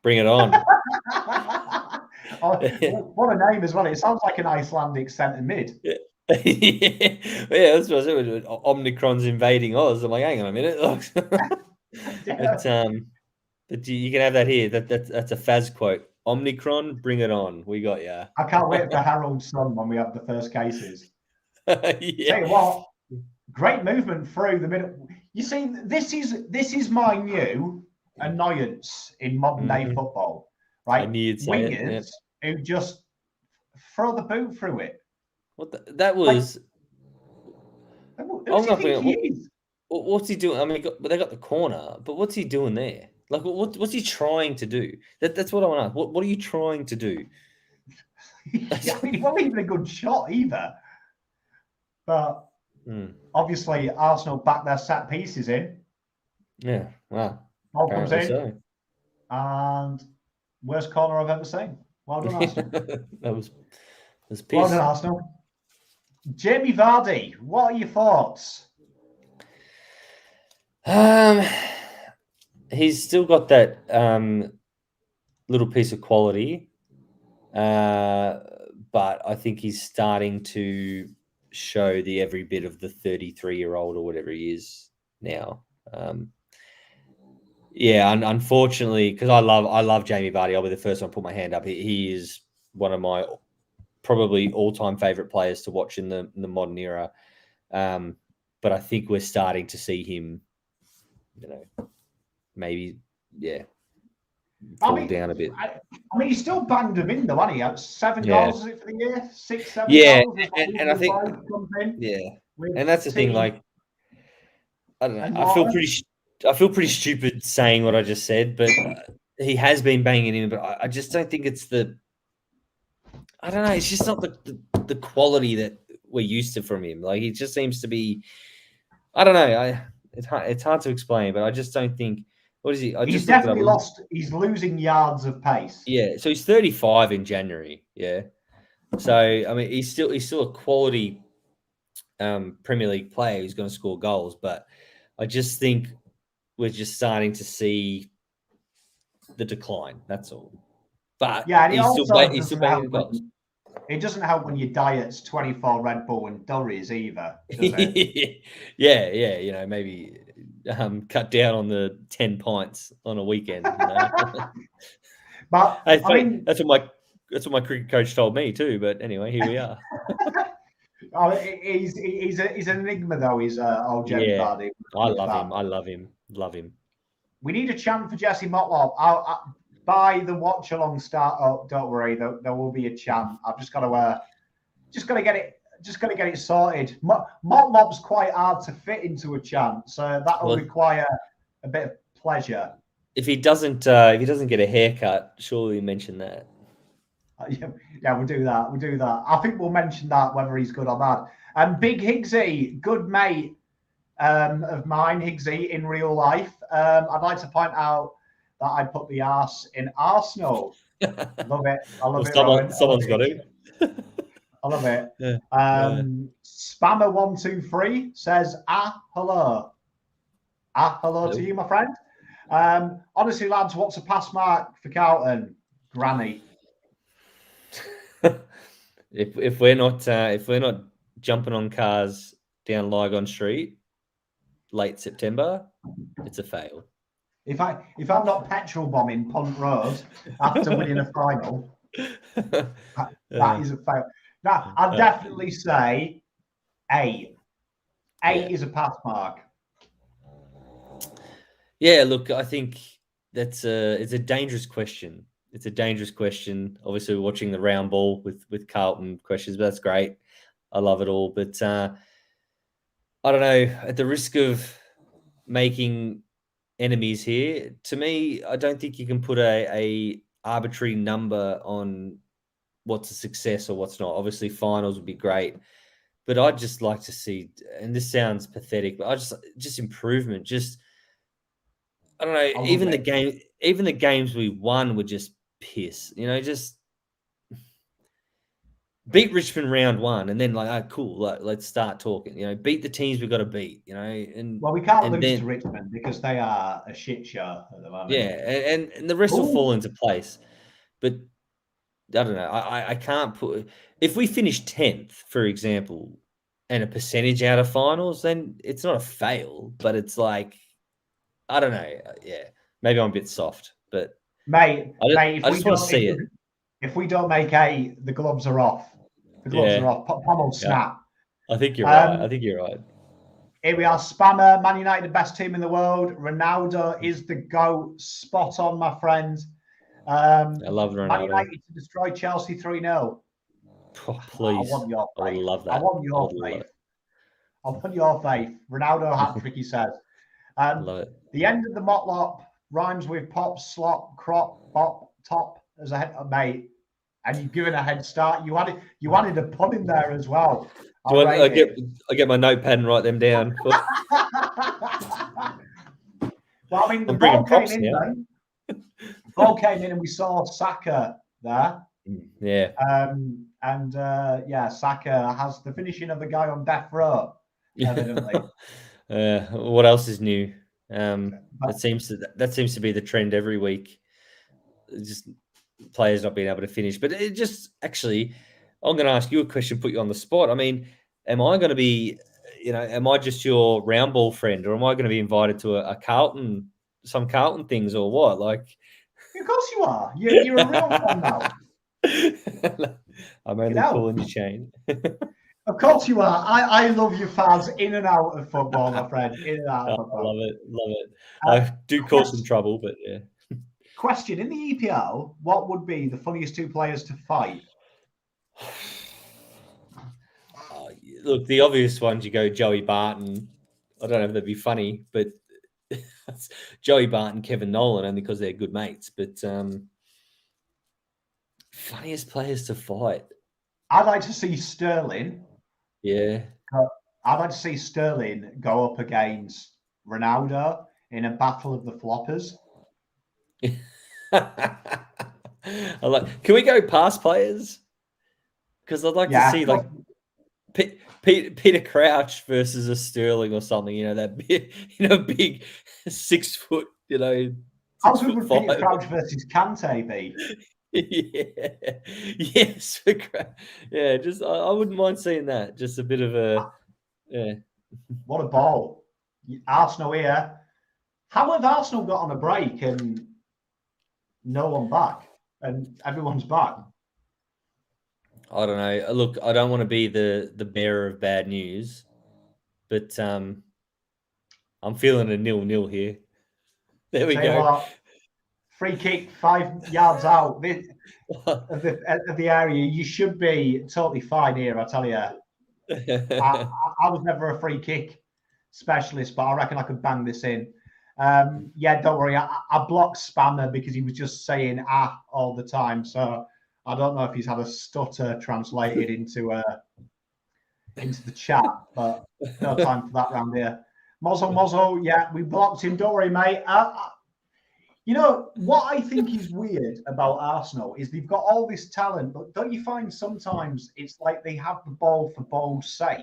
bring it on. What a name as well! It sounds like an Icelandic centre mid. Yeah, that's what I said. Omicron's invading Oz. I'm like, hang on a minute. But you can have that here. That's a Fazz quote. Omicron, bring it on. We got you. I can't wait for Harold's son when we have the first cases. Yeah. Tell you what, great movement through the middle. You see, this is my new annoyance in modern day football, right? Wingers who just throw the boot through it. That was. Like, what's he doing? I mean, they got the corner, but what's he doing there? Like, what's he trying to do? That's what I want to ask. What are you trying to do? I mean, it wasn't even a good shot either. But obviously, Arsenal back their set pieces in. Yeah, wow. Ball comes in. And worst corner I've ever seen. Well done, Arsenal. that was piss. Well done, Arsenal. Jamie Vardy, what are your thoughts? He's still got that little piece of quality, but I think he's starting to show the every bit of the 33-year-old or whatever he is now. Unfortunately, because I love Jamie Vardy. I'll be the first one to put my hand up. He is one of my probably all-time favorite players to watch in the modern era. But I think we're starting to see him, maybe, fall down a bit. I mean, he still banged them in, though, hasn't he? 7 goals, is it, for the year? 6, 7 goals? And I think, and that's the thing, like, I don't know, I feel pretty stupid saying what I just said, but he has been banging in, but I just don't think it's I don't know, it's just not the quality that we're used to from him. Like, he just seems to be, I don't know, it's hard to explain, but I just don't think, what is he? He's definitely lost. He's losing yards of pace. Yeah, so he's 35 in January. Yeah, so I mean, he's still a quality Premier League player who's going to score goals, but I just think we're just starting to see the decline. That's all. But yeah, and he's still banging goals. It doesn't help when your diet's 24 Red Bull and Durries either, does it? yeah, maybe cut down on the 10 pints on a weekend. But hey, I mean, that's what my cricket coach told me too. But anyway, here we are. He's an enigma though. He's old Jamie Vardy. I love him. We need a chant for Jesse Motlop. By the Watchalong start up, don't worry, there will be a chant. I've just got to get it sorted. Motlop's quite hard to fit into a chant, so that will require a bit of pleasure. If he doesn't get a haircut, surely mention that. Yeah, we'll do that. I think we'll mention that whether he's good or bad. And Big Higgsy, good mate of mine, Higgsy in real life. I'd like to point out that I put the arse in Arsenal. Love it. I love Well, it, Rowan. someone's got to. I love it. Yeah. Spammer123 says, hello. Hello to you, my friend. Honestly, lads, what's a pass mark for Carlton? Granny. if we're not jumping on cars down Lygon Street late September, it's a fail. If I'm not petrol bombing Punt Road after winning a final, that is a fail. Now, I'd definitely say A. A is a pass mark. Yeah, look, I think it's a dangerous question. It's a dangerous question. Obviously, we're watching the round ball with Carlton questions, but that's great. I love it all. But I don't know, at the risk of making enemies here, to me, I don't think you can put a arbitrary number on what's a success or what's not. Obviously, finals would be great. But I'd just like to see, and this sounds pathetic, but I just improvement. Just I don't know. Even the games we won were just piss. Just beat Richmond round one, and then cool. Let's start talking. Beat the teams we've got to beat. And we can't lose to Richmond because they are a shit show at the moment. Yeah, and the rest will fall into place. But I don't know. I can't put. If we finish 10th, for example, and a percentage out of finals, then it's not a fail, but it's like, I don't know. Yeah, maybe I'm a bit soft, but mate, I just want to see it. If we don't make A, the gloves are off. The gloves are off. Pommel snap. I think you're right. Here we are. Spammer, Man United, the best team in the world. Ronaldo is the GOAT. Spot on, my friend. I love Ronaldo. Man United to destroy Chelsea 3-0. Oh, please. I want your faith. I would love that. I want your faith. I want your faith. Ronaldo hat-trick, he says. Love it. The end of the motlop rhymes with pop, slop, crop, bop, top as a head, mate. And you've given a head start. You added a pun in there as well. I get my notepad and write them down. Well, I mean, the ball came in, then. Ball came in, and we saw Saka there. Yeah. Saka has the finishing of the guy on death row, evidently. What else is new? That seems to be the trend every week. Just players not being able to finish. But it just actually, I'm going to ask you a question, put you on the spot. I mean, am I going to be, am I just your round ball friend, or am I going to be invited to some Carlton things, or what? Like, of course you are. You're a real fan now. I'm only pulling your chain. Of course you are. I love your fans in and out of football, my friend. In and out of football. Love it. I do cause some trouble, but yeah. Question: in the EPL, what would be the funniest two players to fight? Look, the obvious ones, you go Joey Barton. I don't know if that'd be funny, but Joey Barton, Kevin Nolan, only because they're good mates. But funniest players to fight. I'd like to see Sterling. Yeah. I'd like to see Sterling go up against Ronaldo in a battle of the floppers. Can we go past players? Because I'd like to see like Peter Crouch versus a Sterling or something. That big 6 foot. How good would Peter Crouch versus Kante be? Yeah. Yes. Yeah. Just I wouldn't mind seeing that. Just a bit of a What a ball! Arsenal here. How have Arsenal got on a break and no one back and everyone's back? I don't know. Look, I don't want to be the bearer of bad news, but I'm feeling a 0-0 here. There we go. What, free kick 5 yards out of the area. You should be totally fine here, I tell you. I was never a free kick specialist, but I reckon I could bang this in. Don't worry. I blocked Spammer because he was just saying all the time. So I don't know if he's had a stutter translated into the chat, but no time for that round here. Mozzle, yeah, we blocked him. Don't worry, mate. You know, what I think is weird about Arsenal is they've got all this talent, but don't you find sometimes it's like they have the ball for ball's sake?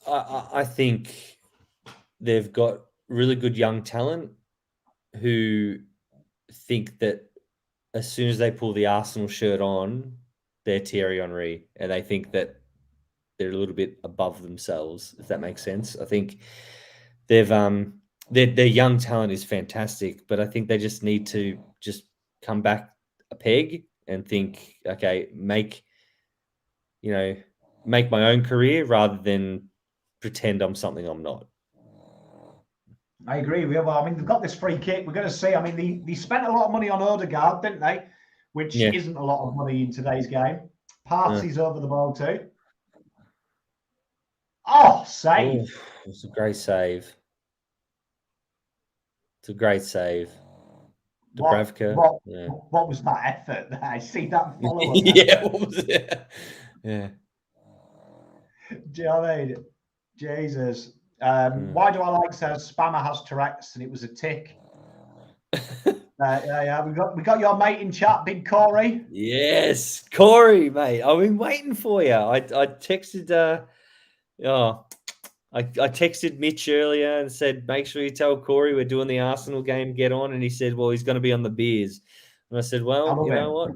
I think they've got really good young talent who think that as soon as they pull the Arsenal shirt on, they're Thierry Henry, and they think that they're a little bit above themselves, if that makes sense. I think they've their young talent is fantastic, but I think they just need to just come back a peg and think, okay, make my own career rather than pretend I'm something I'm not. I agree with you. Well, I mean, they've got this free kick. We're going to see. I mean, they spent a lot of money on Odegaard, didn't they? Which isn't a lot of money in today's game. Partey's over the ball too. Oh, save. Oh, it's a great save. It's a great save. Dubravka. What was that effort? I see that follow-up. Yeah, what was it? Yeah. Do you know what I mean? Jesus. Why do I like says Spammer has Tourette's and it was a tick? Yeah. We got your mate in chat, Big Corey. Yes, Corey, mate. I've been waiting for you. I texted. I texted Mitch earlier and said, make sure you tell Corey we're doing the Arsenal game. Get on, and he said, well, he's going to be on the beers. And I said, well, you know what?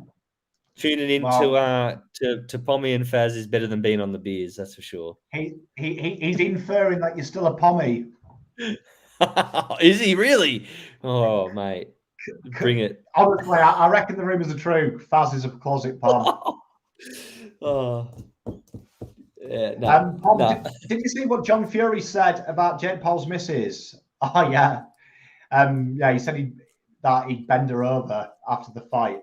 Tuning in to Pommy and Fazz is better than being on the beers, that's for sure. He's inferring that you're still a Pommy. Is he really? Oh, mate. Bring it. Honestly, I reckon the rumours are true. Fazz is a closet Pom. Yeah, no. Did you see what John Fury said about Jake Paul's missus? Oh, yeah. He said he'd bend her over after the fight.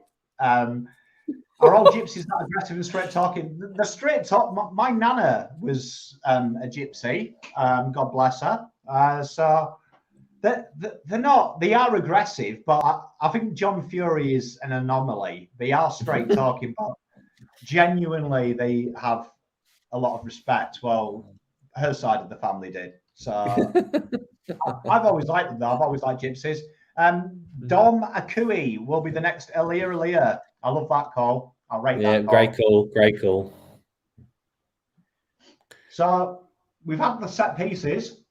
Are all gypsies that aggressive and straight talking? The straight talk. My nana was a gypsy. God bless her. So they're not. They are aggressive, but I think John Fury is an anomaly. They are straight talking, but genuinely they have a lot of respect. Well, her side of the family did. So I've always liked them, though. I've always liked gypsies. Dom Akui will be the next Elia. I love that call. I'll rate that call. Great call. So we've had the set pieces.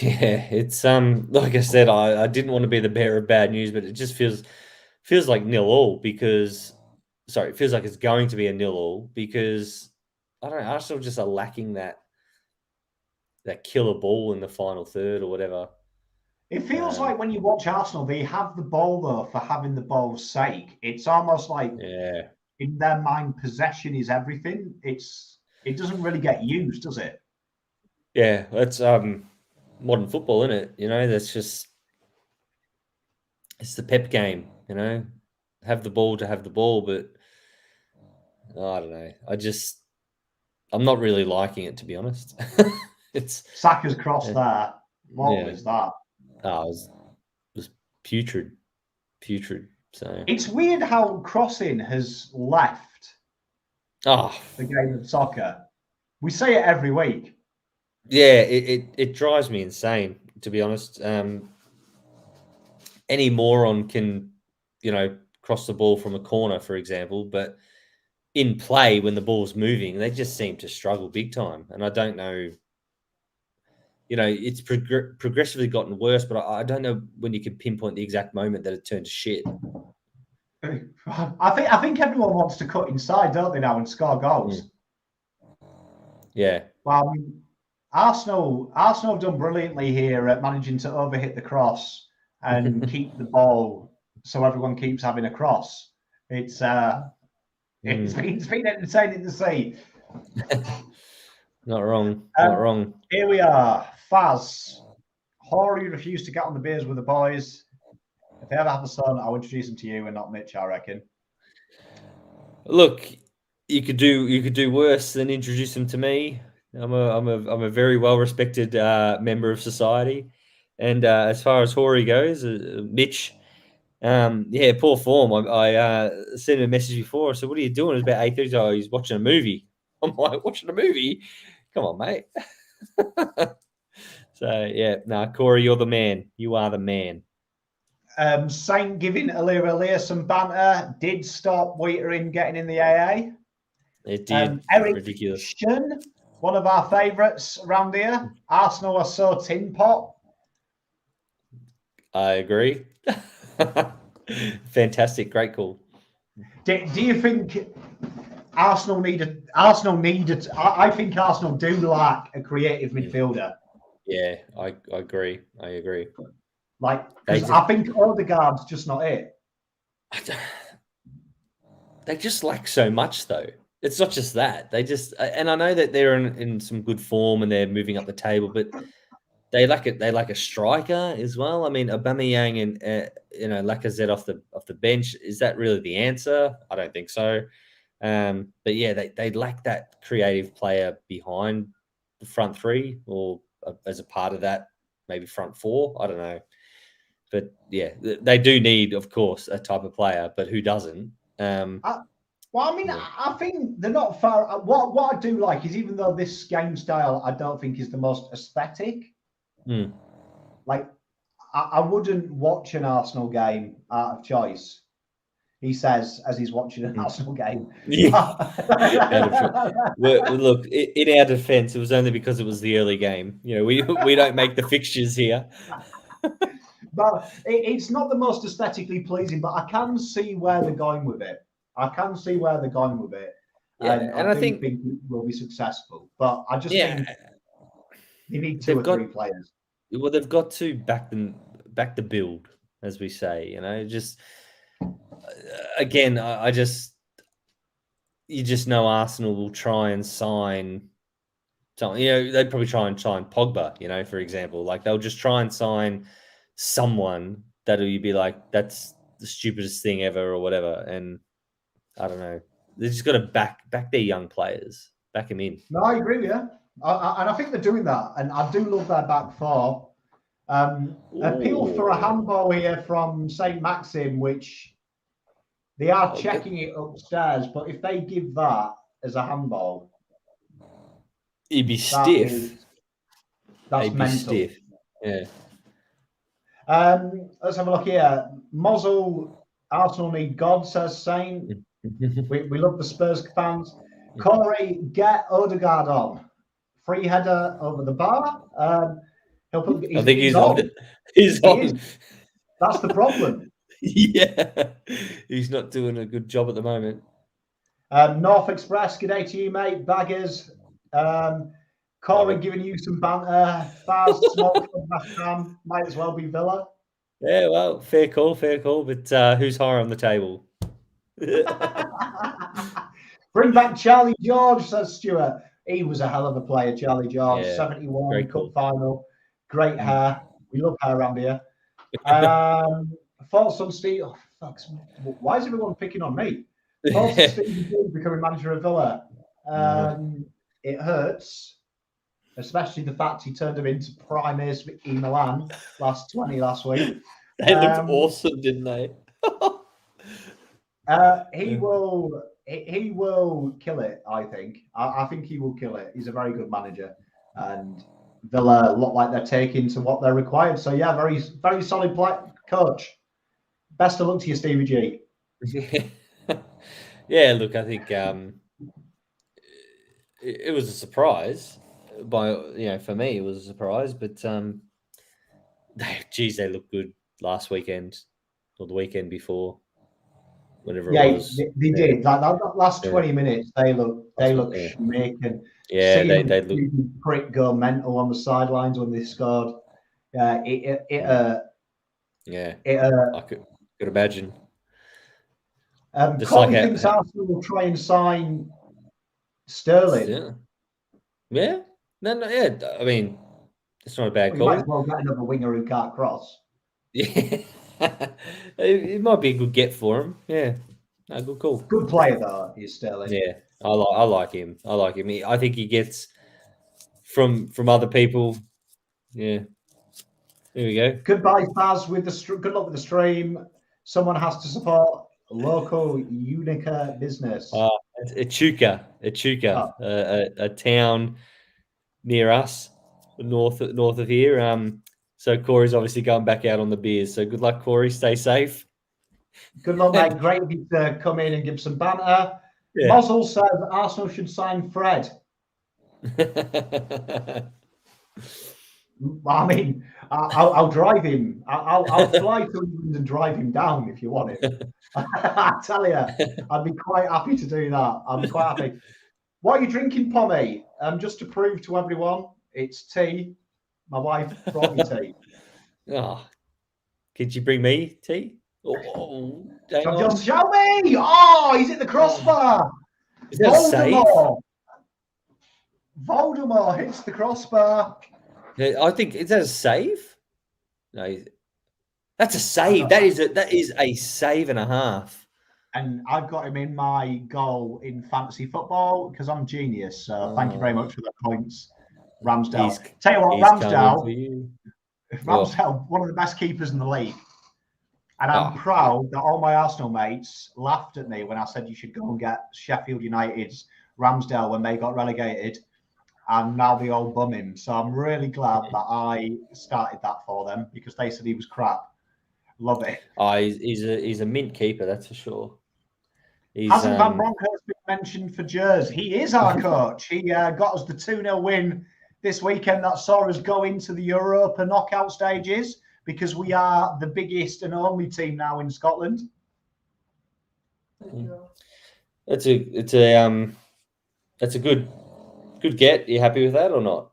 Yeah, it's like I said, I didn't want to be the bearer of bad news, but it just feels like 0-0 because it feels like it's going to be a 0-0 because I don't know, Arsenal just are lacking that killer ball in the final third or whatever. It feels like when you watch Arsenal, they have the ball, though, for having the ball's sake. It's almost like in their mind, possession is everything. It doesn't really get used, does it? Yeah, that's modern football, isn't it? You know, that's just it's the Pep game, you know. Have the ball to have the ball, but I don't know. I'm not really liking it, to be honest. It's Saka's cross there. What was that? Oh, it was putrid. So it's weird how crossing has left the game of soccer. We say it every week. Yeah, it drives me insane, to be honest. Any moron can, cross the ball from a corner, for example, but in play when the ball's moving, they just seem to struggle big time. And I don't know. It's progressively gotten worse, but I don't know when you can pinpoint the exact moment that it turned to shit. I think everyone wants to cut inside, don't they, now, and score goals? Yeah. Well, I mean, Arsenal have done brilliantly here at managing to overhit the cross and keep the ball so everyone keeps having a cross. It's been entertaining to see. Not wrong. Here we are. Fazz. Horry refused to get on the beers with the boys. If they ever have a son, I'll introduce him to you and not Mitch, I reckon. Look, you could do worse than introduce him to me. I'm a very well respected member of society, and as far as Horry goes, Mitch, poor form. I sent him a message before. So what are you doing? It's about 8:30. Oh, he's watching a movie. I'm like, watching a movie? Come on, mate. So yeah, no, Corey, you're the man. You are the man. Saint giving Alir some banter did stop Waitering getting in the AA. It did. Eric Ridiculous. Shun, one of our favourites around here. Arsenal are so tin pot. I agree. Fantastic. Great call. Do you think Arsenal needed? I think Arsenal do lack a creative midfielder. Yeah, I agree. I agree. Like, because I think Odegaard's just not it. They just lack so much, though. It's not just that. They just, and I know that they're in some good form and they're moving up the table, but they lack it. They lack a striker as well. I mean, Aubameyang and Lacazette off the bench, is that really the answer? I don't think so. But yeah, they lack that creative player behind the front three, or as a part of that, maybe front four. I don't know. But yeah, they do need, of course, a type of player, but who doesn't? I think they're not far. What I do like is, even though this game style I don't think is the most aesthetic, like I wouldn't watch an Arsenal game out of choice. He says as he's watching an Arsenal game. Yeah. Look, in our defence, it was only because it was the early game. You know, we don't make the fixtures here. But it's not the most aesthetically pleasing, but I can see where they're going with it. Yeah, and I think it will be successful. But I just think they need two or three players. Well, they've got to back the build, as we say. You know, just again, you just know Arsenal will try and sign. You know, they'd probably try and sign Pogba. You know, for example, like they'll just try and sign someone that'll you be like, that's the stupidest thing ever or whatever. And I don't know. They just got to back their young players, back them in. No, I agree with you. And I think they're doing that. And I do love their back four. Appeal for a handball here from St. Maxim, which they are checking it upstairs. But if they give that as a handball, he'd be stiff. That's mental. Stiff. Yeah. Let's have a look here. Mozzle, Arsenal need God, says Saint. We love the Spurs fans. Corey, get Odegaard on. Free header over the bar. I think he's on. He's on. That's the problem. Yeah. He's not doing a good job at the moment. North Express, good day to you, mate. Baggers. Corey giving you some banter. Fazz, smoke from West Ham. Might as well be Villa. Yeah, well, fair call. But who's higher on the table? Bring back Charlie George, says Stuart. He was a hell of a player, Charlie George. 71 Cup final. Great hair. We love hair around here. Thoughts on Steve? Oh, fuck. Why is everyone picking on me? Thoughts on Steve becoming manager of Villa? It hurts. Especially the fact he turned him into prime minister in Milan last week. They looked awesome, didn't they? He will kill it, I think. I think he will kill it. He's a very good manager. And Villa look like they're taking to what they're required. So, yeah, very, very solid coach. Best of luck to you, Stevie G. Yeah, look, I think it was a surprise. For me, it was a surprise, but they looked good last weekend or the weekend before, whatever it was. They did. Like that last 20 minutes, they look schmaking. Yeah, they look. Prick go mental on the sidelines when they scored. It I could imagine. Colin thinks Arsenal will try and sign Sterling. Yeah. No, yeah. I mean, it's not a bad call. Might as well get another winger who can't cross. Yeah, it might be a good get for him. Yeah, no, good call. Good player though, is Sterling. Yeah, I like him. I think he gets from other people. Yeah. There we go. Goodbye, Fazz. Good luck with the stream. Someone has to support local Unica business. Echuca, a town near us. north of here. So Corey's obviously going back out on the beers. So good luck, Corey. Stay safe. Good luck, mate. Great of you to come in and give some banter. Yeah. Mozzle says Arsenal should sign Fred. I mean, I'll drive him. I'll fly to England and drive him down if you want it. I tell you, I'd be quite happy to do that. I'd be quite happy. What are you drinking, Pommy? Just to prove to everyone, it's tea. My wife brought me tea. Oh, could you bring me tea? Oh, Just show me! Oh, he's hit the crossbar. Is that Voldemort. Voldemort hits the crossbar. I think is that a save? No, that's a save. That is a save and a half. And I've got him in my goal in fantasy football because I'm genius. So thank you very much for the points, Ramsdale. Tell you what, Ramsdale, one of the best keepers in the league. And I'm proud that all my Arsenal mates laughed at me when I said you should go and get Sheffield United's Ramsdale when they got relegated. And now they all bum him. So I'm really glad that I started that for them because they said he was crap. Love it. Oh, he's a mint keeper, that's for sure. Hasn't Van Bronckhorst been mentioned for Jersey? He is our coach. He got us the 2-0 win this weekend that saw us go into the Europa knockout stages because we are the biggest and only team now in Scotland. That's a good get. Are you happy with that or not?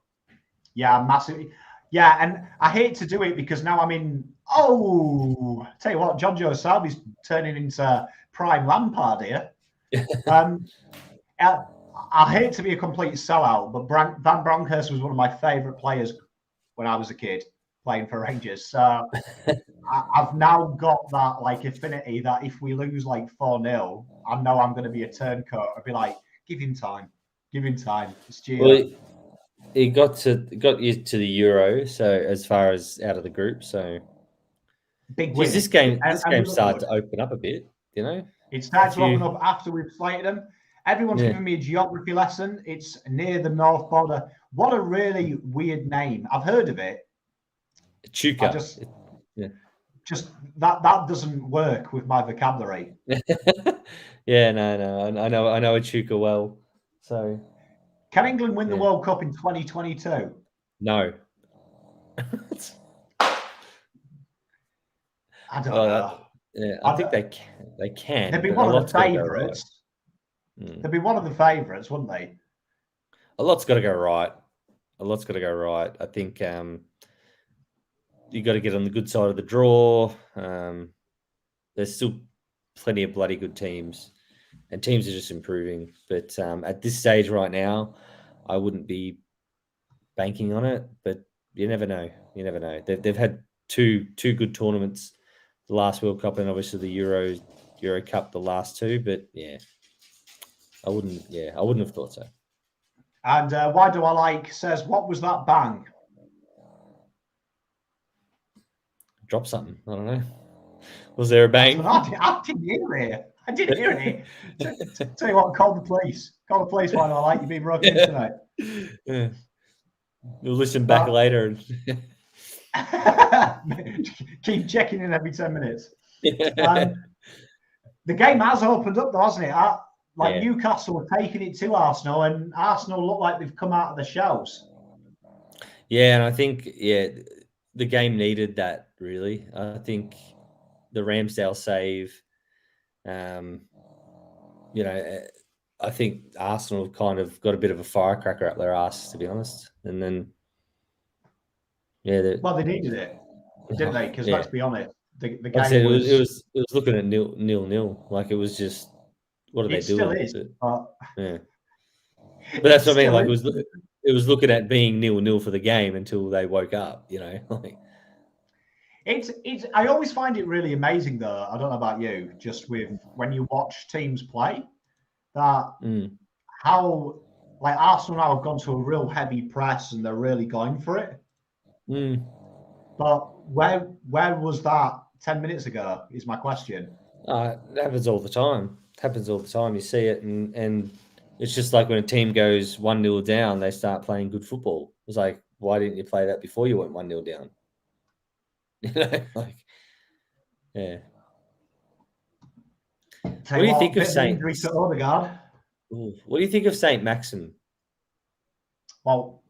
Yeah, massively. Yeah, and I hate to do it because now I'm in. Oh, tell you what, John Joe Sarbi's turning into prime Lampard here. I hate to be a complete sellout, but Van Bronckhorst was one of my favourite players when I was a kid playing for Rangers. So I've now got that like affinity that if we lose like 4-0, I know I'm going to be a turncoat. I'd be like, give him time. Give him time. It's well, he got you to the Euro, so as far as out of the group, so big win. This game started to open up a bit, you know. It started to open up after we've slated them. Everyone's giving me a geography lesson. It's near the north border. What a really weird name. I've heard of it. Chuka. Just that doesn't work with my vocabulary. Yeah, no. I know a Chuka well. So, can England win the World Cup in 2022? No. I don't know. Yeah, I think they can. They'd be one of the favourites. They'd be one of the favourites, wouldn't they? A lot's got to go right. I think you got to get on the good side of the draw. There's still plenty of bloody good teams, and teams are just improving. But at this stage right now, I wouldn't be banking on it. But you never know. They've had two good tournaments, the last World Cup and obviously the Euro Cup, the last two. But I wouldn't have thought so. And Why Do I Like says, what was that bang? Drop something. I don't know. Was there a bang? I didn't hear it. Tell you what, call the police. Why do I like you being broken in tonight? Yeah. You'll listen back later. Keep checking in every 10 minutes. The game has opened up, though, hasn't it? Newcastle were taking it to Arsenal, and Arsenal look like they've come out of the shells. Yeah, and I think the game needed that, really. I think the Ramsdale save, I think Arsenal kind of got a bit of a firecracker up their ass, to be honest. And then, they needed it, didn't they? Because let's be honest, the game it was looking at nil. Like it was just, what are they doing? Still is, but that's what I mean. Like it was looking at being 0-0 for the game until they woke up. It's. I always find it really amazing, though. I don't know about you, just with when you watch teams play, that how like Arsenal now have gone to a real heavy press and they're really going for it. But where was that 10 minutes ago? Is my question. It happens all the time. You see it, and it's just like when a team goes 1-0 down, they start playing good football. It's like, why didn't you play that before you went 1-0 down? Yeah. What do you think of Saint? Injury to Odegaard. What do you think of Saint Maxim? Well,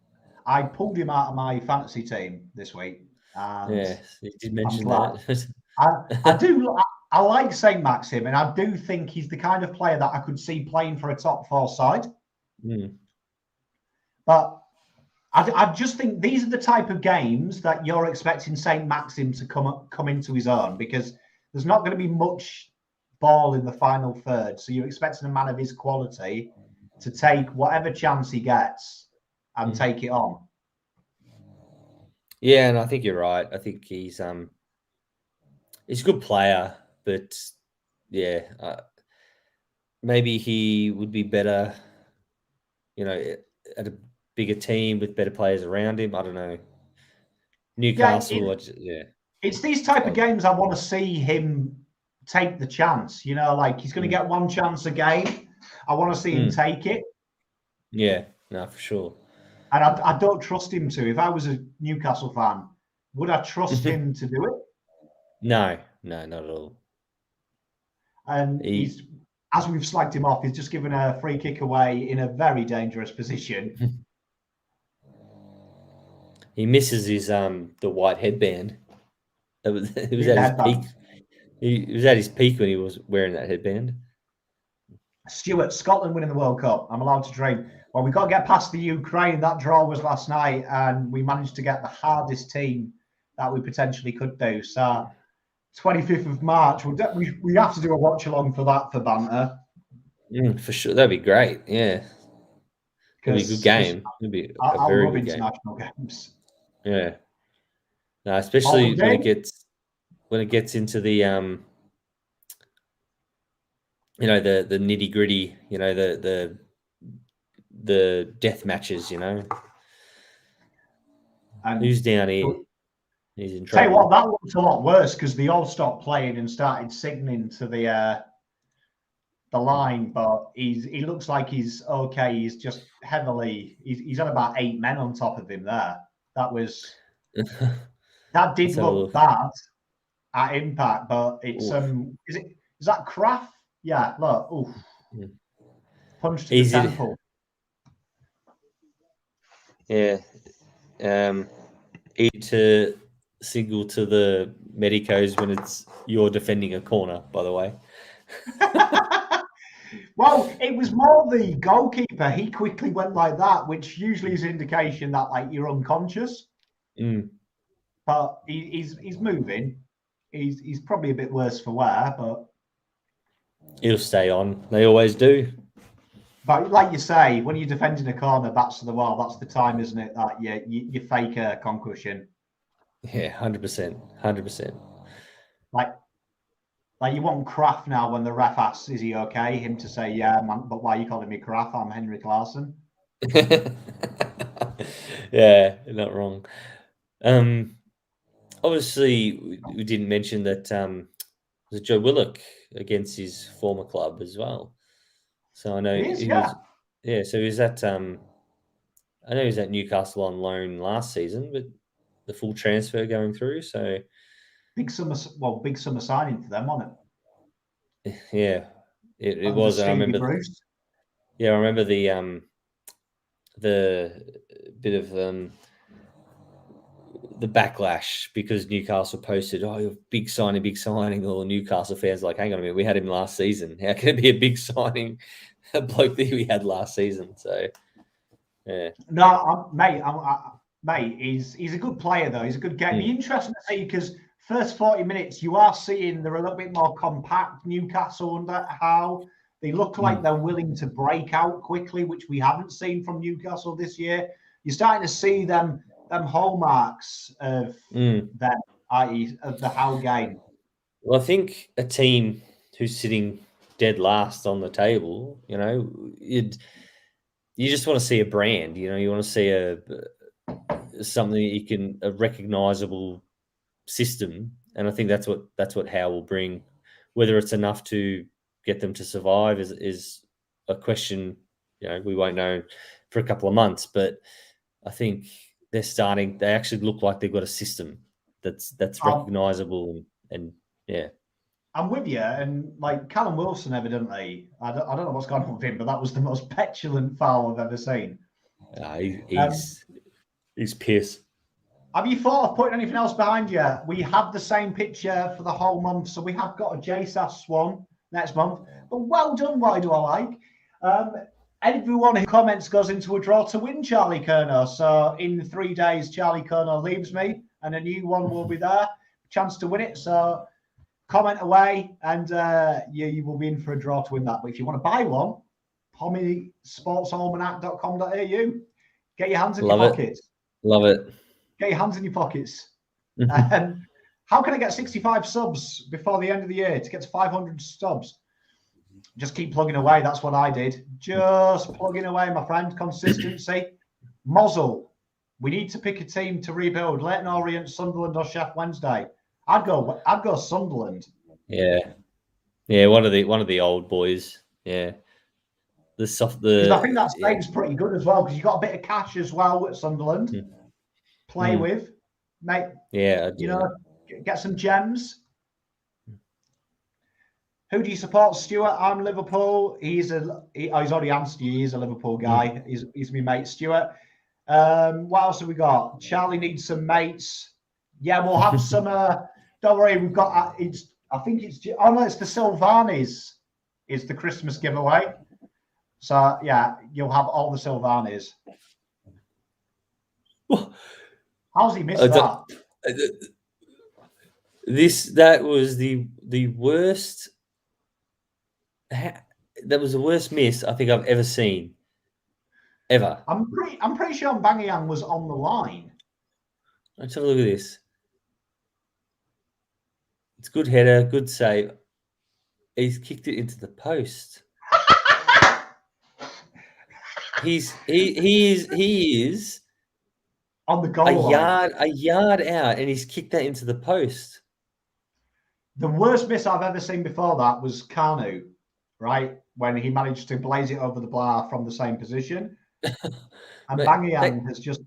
I pulled him out of my fantasy team this week. And yeah, you did mention that. I do. I like Saint Maxim, and I do think he's the kind of player that I could see playing for a top 4 side. But I just think these are the type of games that you're expecting Saint Maxim to come into his own, because there's not going to be much ball in the final third. So you're expecting a man of his quality to take whatever chance he gets and take it on. Yeah, and I think you're right. I think he's a good player, but yeah, maybe he would be better, at a bigger team with better players around him. I don't know. Newcastle, It's these type of games I want to see him take the chance. Like he's going to get one chance a game. I want to see him take it. Yeah, no, for sure. And I don't trust him to. If I was a Newcastle fan, would I trust him to do it? No, not at all. And he's, as we've slagged him off, he's just given a free kick away in a very dangerous position. He misses his the white headband. It was at his peak. He was at his peak when he was wearing that headband. Stuart, Scotland winning the World Cup. I'm allowed to dream. Well, we've got to get past the Ukraine. That draw was last night, and we managed to get the hardest team that we potentially could do. So, 25th of March, we have to do a watch-along for that for banter. For sure. That'd be great. Yeah. It'd be a good game. It'd be a very good game. International games. Yeah. No, especially when it gets into the the nitty-gritty, the death matches, And who's down here? He's in trouble. Tell you what, that looked a lot worse because they all stopped playing and started signaling to the line. But he looks like he's okay. He's just he's had about 8 men on top of him there. That did look bad at impact, but it's is that Kraft? Yeah, look, punch to the temple. Yeah, to signal to the medicos when you're defending a corner. By the way. Well, it was more the goalkeeper. He quickly went like that, which usually is an indication that you're unconscious. But he's moving. He's probably a bit worse for wear, but he'll stay on. They always do. But like you say, when you're defending a corner, backs to the wall, that's the time, isn't it? That you fake a concussion. Yeah, 100%, 100%. Like you want Kraft now when the ref asks, "Is he okay?" Him to say, "Yeah, man, but why are you calling me Kraft? I'm Henry Claassen." Yeah, not wrong. Obviously, we didn't mention that was Joe Willock against his former club as well. So I know he was. Yeah, so he's at. I know he was at Newcastle on loan last season, but the full transfer going through. So big summer signing for them, wasn't it? Yeah, it was. I remember. I remember the bit of the backlash because Newcastle posted, "Oh, big signing," or Newcastle fans like, "Hang on a minute, we had him last season. How can it be a big signing? A bloke that we had last season." So, yeah. No, mate, he's a good player though. He's a good game. Be interesting to see because first 40 minutes you are seeing they're a little bit more compact. Newcastle under how they look like they're willing to break out quickly, which we haven't seen from Newcastle this year. You're starting to see them hallmarks of them, i.e., of the Howe game. Well, I think a team who's sitting dead last on the table, you just want to see a brand. You want to see something a recognizable system, and I think that's what Howe will bring. Whether it's enough to get them to survive is a question. We won't know for a couple of months, but I think They actually look like they've got a system that's recognisable and yeah. I'm with you, and like Callum Wilson, evidently, I don't know what's going on with him, but that was the most petulant foul I've ever seen. He's pissed. Have you thought of putting anything else behind you? We have the same picture for the whole month, so we have got a JSAS one next month. But well done, why do I like? Everyone who comments goes into a draw to win Charlie Kerno. So in 3 days, Charlie Kerno leaves me, and a new one will be there, chance to win it. So comment away, and you will be in for a draw to win that. But if you want to buy one, pommysportsalmanac.com.au. Get your hands in your pockets. Love it. Get your hands in your pockets. How can I get 65 subs before the end of the year to get to 500 subs? Just keep plugging away. That's what I did. Just plugging away, my friend. Consistency. Mozzle. We need to pick a team to rebuild. Leyton Orient, Sunderland, or Sheffield Wednesday. I'd go Sunderland. Yeah. One of the old boys. Yeah. I think that state's pretty good as well because you got a bit of cash as well at Sunderland. Play with, mate. Yeah, get some gems. Who do you support, Stuart? I'm Liverpool. He's already answered you. He's a Liverpool guy. He's my mate, Stuart. What else have we got? Charlie needs some mates. Yeah, we'll have some. Don't worry, we've got. I think it's the Silvanis. Is the Christmas giveaway? So yeah, you'll have all the Silvanis. How's he missed that? That was the worst. That was the worst miss I think I've ever seen. Ever. I'm pretty sure Mbangiyang was on the line. Let's have a look at this. It's good header, good save. He's kicked it into the post. He is on the goal line. A yard out, and he's kicked that into the post. The worst miss I've ever seen before that was Kanu, right? When he managed to blaze it over the bar from the same position. And Mbangiyang has just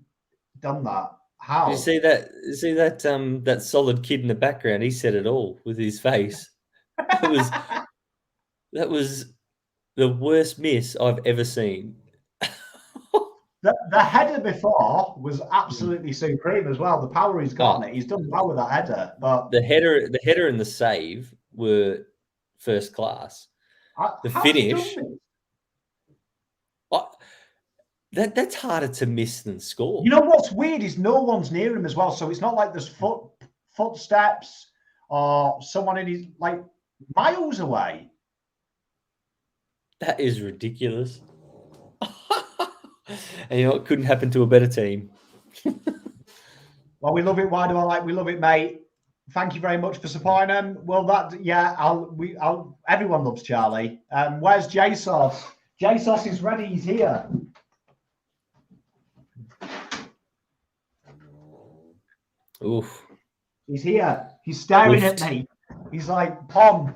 done that. How? You see that? That solid kid in the background. He said it all with his face. That was the worst miss I've ever seen. The header before was absolutely supreme as well. The power he's got on it, he's done well with that header. But the header and the save were first class. The finish, that's harder to miss than score. You know what's weird is no one's near him as well, so it's not like there's footsteps or someone in his miles away. That is ridiculous. And you know, it couldn't happen to a better team. Well, we love it. Why do I like? We love it, mate. Thank you very much for supporting them. Well, everyone loves Charlie. Where's JSauce? JSauce is ready. He's here. Oof. He's here. He's staring at me. He's like, Pom,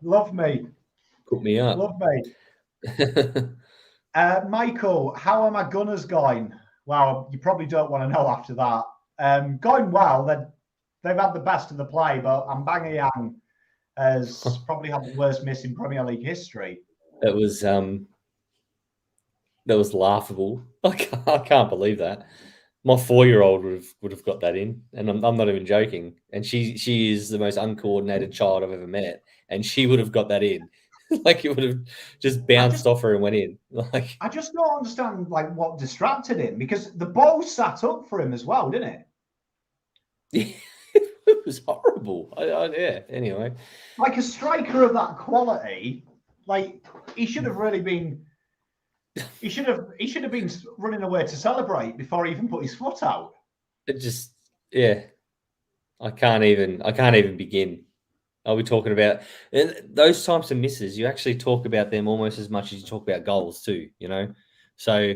love me. Put me up. Love me. Michael, how are my Gunners going? Well, you probably don't want to know after that. Going well. They've had the best of the play, but Mbangiyang has probably had the worst miss in Premier League history. That was laughable. I can't believe that. My 4-year-old would have got that in, and I'm not even joking. And she is the most uncoordinated child I've ever met, and she would have got that in. Like it would have just bounced off her and went in. I just don't understand what distracted him, because the ball sat up for him as well, didn't it? It was horrible. Yeah. Anyway, like a striker of that quality, he should have really been. He should have been running away to celebrate before he even put his foot out. It just, yeah. I can't even begin. Are we talking about those types of misses? You actually talk about them almost as much as you talk about goals too, you know? So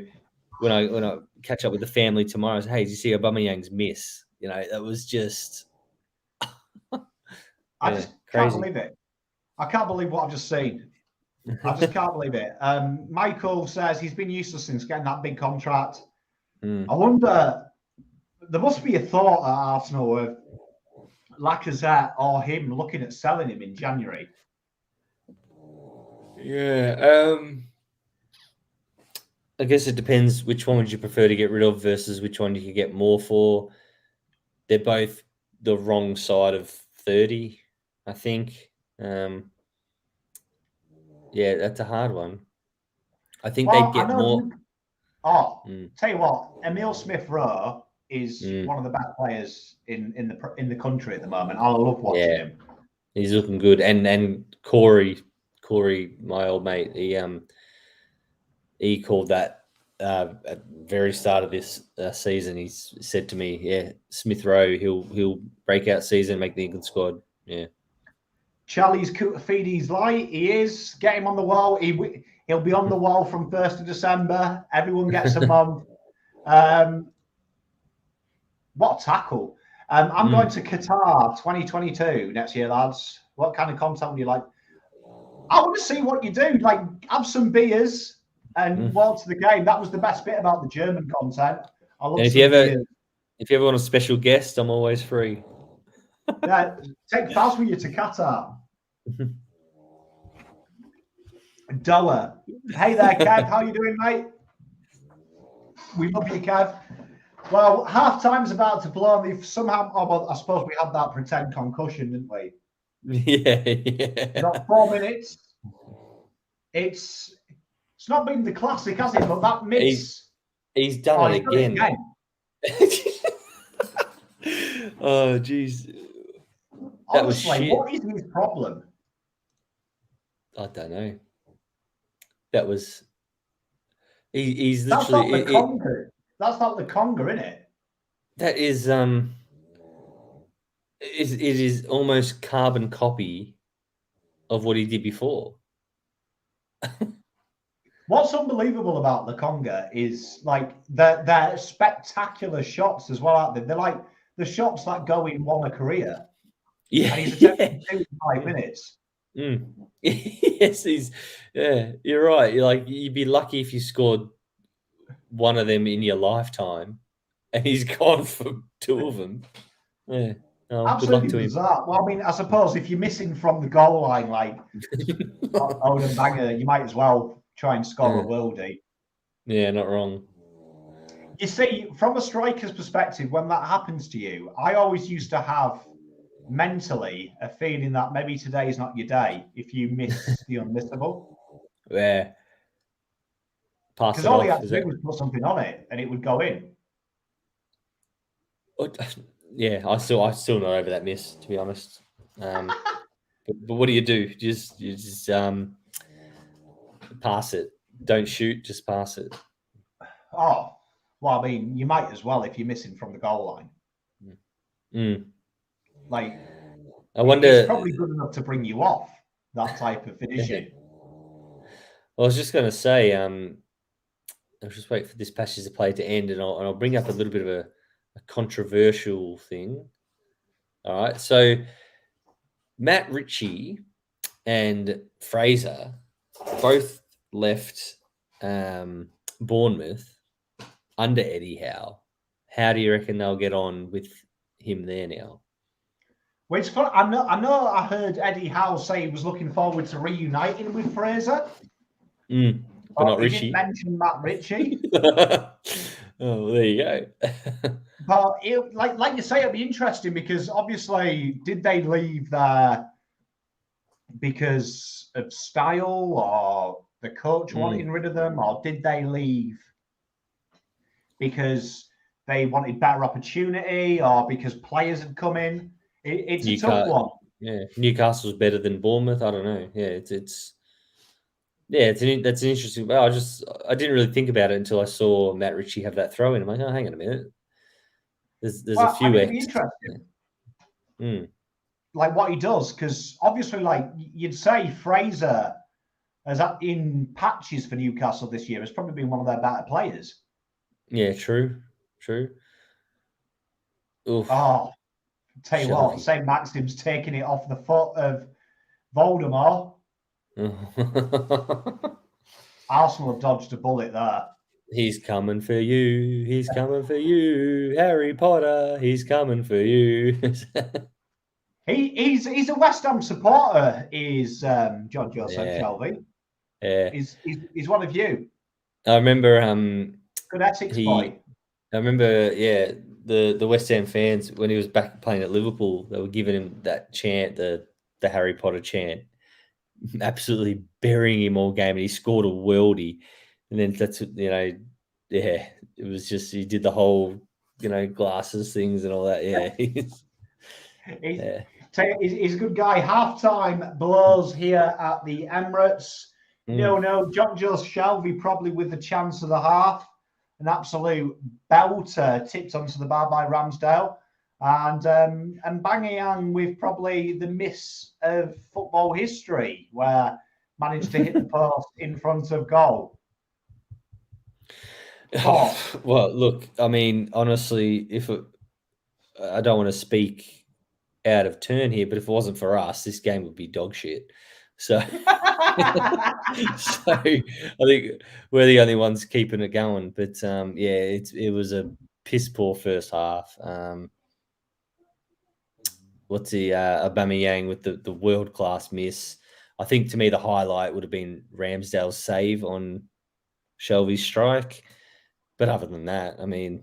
when I catch up with the family tomorrow, I say, hey, did you see Aubameyang's miss? You know, that was just I just can't believe it. I can't believe what I've just seen. I just can't believe it. Michael says he's been useless since getting that big contract. I wonder There must be a thought at Arsenal of Lacazette or him looking at selling him in January. Yeah. I guess it depends which one would you prefer to get rid of versus which one you could get more for. They're both the wrong side of 30, I think. Yeah, that's a hard one. I think they'd get more. Tell you what, Emile Smith-Rowe is one of the best players in the country at the moment. I love watching him. He's looking good, and Corey, my old mate, he called that at the very start of this season. He's said to me, "Yeah, Smith-Rowe, he'll break out season, make the England squad." Yeah. Charlie's Feedy's light. He is. Get him on the wall. He'll be on the wall from 1st of December. Everyone gets a month. What a tackle. I'm going to Qatar 2022 next year, lads. What kind of content would you like? I want to see what you do. Like, have some beers and walk to the game. That was the best bit about the German content. I love. And if you ever want a special guest, I'm always free. Yeah, take Fazz with you to Qatar. Doa. Hey there, Kev. How you doing, mate? We love you, Kev. Well, half time's about to blow. They've somehow, well, I suppose we had that pretend concussion, didn't we? Yeah. Got 4 minutes. It's not been the classic, has it? But that miss. He's done it again. Oh, jeez. Honestly, what is his problem? I don't know. That was. He's literally. That's not the conga, isn't it? That is. It is almost carbon copy of what he did before. What's unbelievable about the conga is like they're spectacular shots as well, aren't they? They're like the shots that go in one a career. Yeah, and he's attempted 2 in 5 minutes. Yes, you're right. You'd be lucky if you scored one of them in your lifetime, and he's gone for 2 of them. Yeah. Oh, absolutely bizarre. Well, I mean, I suppose if you're missing from the goal line, like Odin Banger, you might as well try and score a worldie. Yeah, not wrong. You see, from a striker's perspective, when that happens to you, I always used to have mentally a feeling that maybe today's not your day if you miss the unmissable. Yeah. Because all he had to do was put something on it and it would go in. Yeah, I still not over that miss, to be honest. But what do? You just pass it. Don't shoot, just pass it. Oh, well, I mean, you might as well if you're missing from the goal line. Like, I wonder. It's probably good enough to bring you off that type of finishing. I was just going to say, I'll just wait for this passage of play to end, and I'll bring up a little bit of a controversial thing. All right, so Matt Ritchie and Fraser both left Bournemouth under Eddie Howe. How do you reckon they'll get on with him there now? Well, it's fun. I know. I heard Eddie Howe say he was looking forward to reuniting with Fraser. But not Ritchie. He didn't mention Matt Ritchie. Oh, there you go. But like you say, it'll be interesting because obviously, did they leave there because of style or the coach wanting rid of them, or did they leave because they wanted better opportunity or because players had come in? It's a tough one. Yeah, Newcastle's better than Bournemouth. I don't know. Yeah, that's an interesting. I didn't really think about it until I saw Matt Ritchie have that throw in. I'm like, oh, hang on a minute. There's a few. It'd be interesting. Like what he does, because obviously, like you'd say, Fraser has in patches for Newcastle this year has probably been one of their better players. Yeah, true. Oof. Oh, tell you what, St. Maxim's taking it off the foot of Voldemort. Arsenal have dodged a bullet there. He's coming for you. He's coming for you. Harry Potter. He's coming for you. He's a West Ham supporter. Is John Joseph Yeah. Shelby? Yeah. He's one of you. I remember Good ethics boy. I remember, the West Ham fans when he was back playing at Liverpool, they were giving him that chant, the Harry Potter chant, absolutely burying him all game, and he scored a worldie. And then it was just he did the whole glasses things and all that. Yeah, yeah. He's a good guy. Halftime blows here at the Emirates. No, John Joe Shelby probably with the chance of the half. An absolute belter tipped onto the bar by Ramsdale. And Bangayang with probably the miss of football history, where managed to hit the post in front of goal. Well, look, I mean, honestly, I don't want to speak out of turn here, but if it wasn't for us, this game would be dog shit. So, so I think we're the only ones keeping it going. But it was a piss poor first half. What's the Aubameyang with the world class miss? I think to me the highlight would have been Ramsdale's save on Shelby's strike. But other than that, I mean,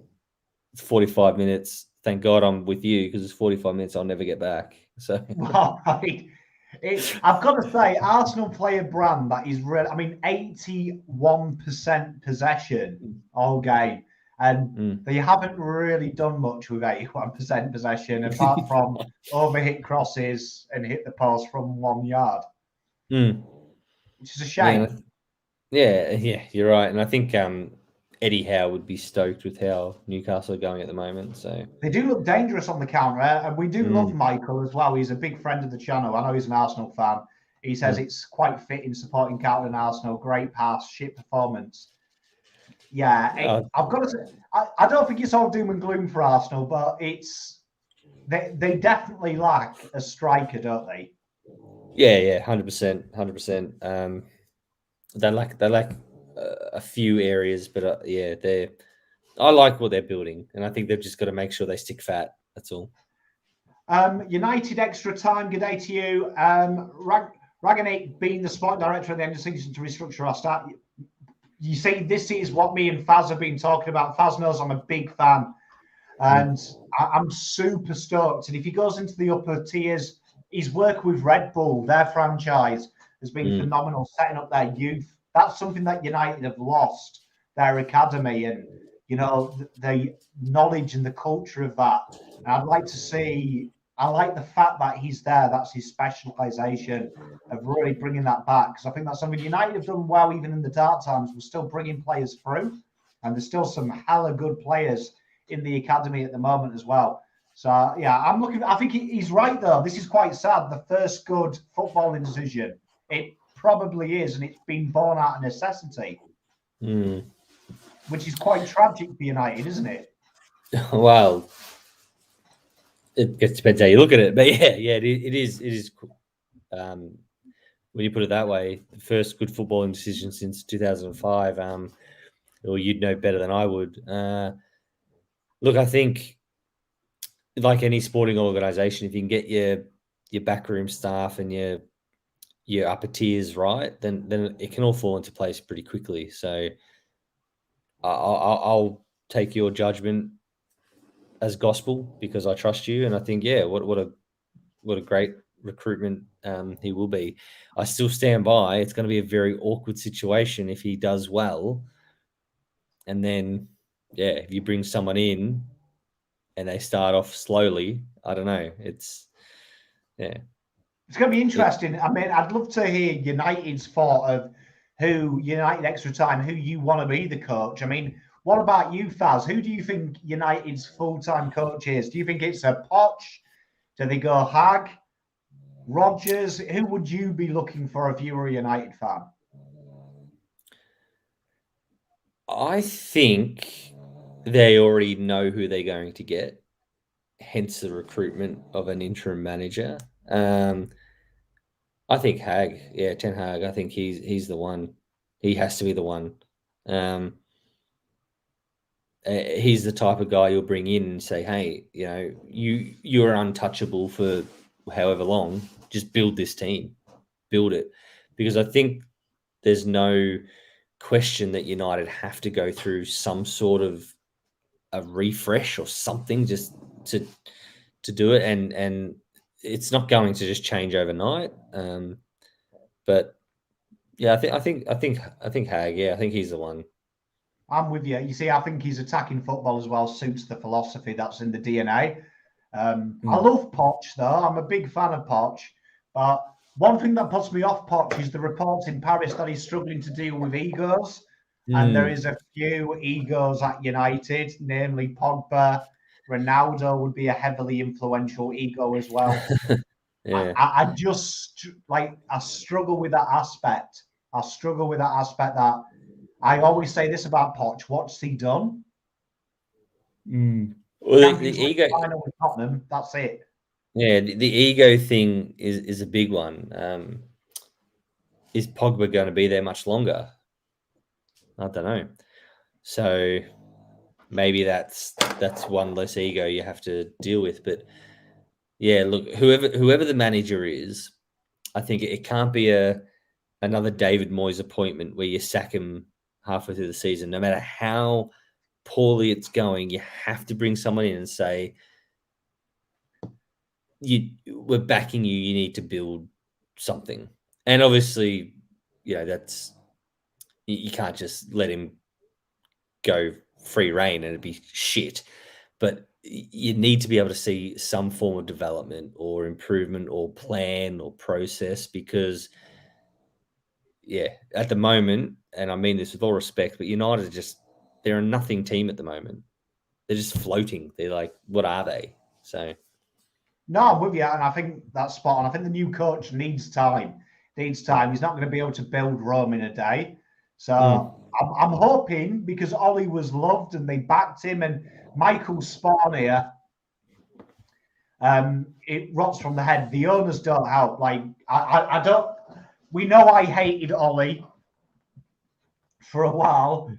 it's 45 minutes. Thank God I'm with you because it's 45 minutes I'll never get back. So, well, I've got to say, Arsenal play a brand that is really, 81% possession all game. And they haven't really done much with 81% possession apart from overhit crosses and hit the post from 1 yard, which is a shame. Yeah, you're right. And I think Eddie Howe would be stoked with how Newcastle are going at the moment. So they do look dangerous on the counter, and we do love Michael as well. He's a big friend of the channel. I know he's an Arsenal fan. He says it's quite fit in supporting counter and Arsenal. Great pass, shit performance. Yeah, I've got to say, I don't think it's all doom and gloom for Arsenal, but they definitely lack a striker, don't they? Yeah, 100%. They lack a few areas, but I like what they're building, and I think they've just got to make sure they stick fat. That's all. United extra time. Good day to you. Raganik being the sport director at the end of the season to restructure our start. You see, this is what me and Fazz have been talking about. Fazz knows I'm a big fan, and I'm super stoked. And if he goes into the upper tiers, his work with Red Bull, their franchise, has been phenomenal, setting up their youth. That's something that United have lost, their academy, and the knowledge and the culture of that. And I'd like to see. I like the fact that he's there. That's his specialisation of really bringing that back, because I think that's something United have done well, even in the dark times. We're still bringing players through, and there's still some hella good players in the academy at the moment as well. So I'm looking. I think he's right though. This is quite sad. The first good footballing decision. It probably is, and it's been born out of necessity, which is quite tragic for United, isn't it? Well, it depends how you look at it, but it is. When you put it that way, the first good footballing decision since 2005. Or you'd know better than I would. Look, I think, like any sporting organisation, if you can get your backroom staff and your upper tiers right, then it can all fall into place pretty quickly. So I'll take your judgment as gospel because I trust you, and I think what a great recruitment he will be. I still stand by. It's going to be a very awkward situation if he does well, and then if you bring someone in and they start off slowly, I don't know. It's going to be interesting. I'd love to hear United's thought of who United extra time, who you want to be the coach. What about you, Faz? Who do you think United's full-time coach is? Do you think it's a Poch? Do they go Hag? Rodgers? Who would you be looking for if you were a United fan? I think they already know who they're going to get, hence the recruitment of an interim manager. I think Ten Hag. I think he's the one. He has to be the one. he's the type of guy you'll bring in and say, hey, you're untouchable for however long. Just build this team, build it, because I think there's no question that United have to go through some sort of a refresh or something just to do it, and it's not going to just change overnight. But yeah, I think Hag. Yeah, I think he's the one. I'm with you. You see, I think his attacking football as well suits the philosophy that's in the DNA. I love Poch, though. I'm a big fan of Poch. But one thing that puts me off Poch is the reports in Paris that he's struggling to deal with egos. And there is a few egos at United, namely Pogba. Ronaldo would be a heavily influential ego as well. Yeah. I just, I struggle with that aspect. I struggle with that aspect that I always say this about Poch. What's he done? Well, the ego final with Tottenham. That's it. Yeah, the ego thing is a big one. Is Pogba going to be there much longer? I don't know. So maybe that's one less ego you have to deal with. But yeah, look, whoever the manager is, I think it can't be another David Moyes appointment where you sack him halfway through the season. No matter how poorly it's going, you have to bring someone in and say, we're backing you. You need to build something. And obviously, that's you can't just let him go free reign and it'd be shit. But you need to be able to see some form of development or improvement or plan or process, because at the moment, and I mean this with all respect, but United they're a nothing team at the moment. They're just floating. They're like, what are they? So no, I'm with you, and I think that's spot on. I think the new coach needs time. He's not going to be able to build Rome in a day. So I'm hoping, because Ollie was loved and they backed him, and Michael's spawn here, it rots from the head. The owners don't help. I don't. We know I hated Ollie for a while,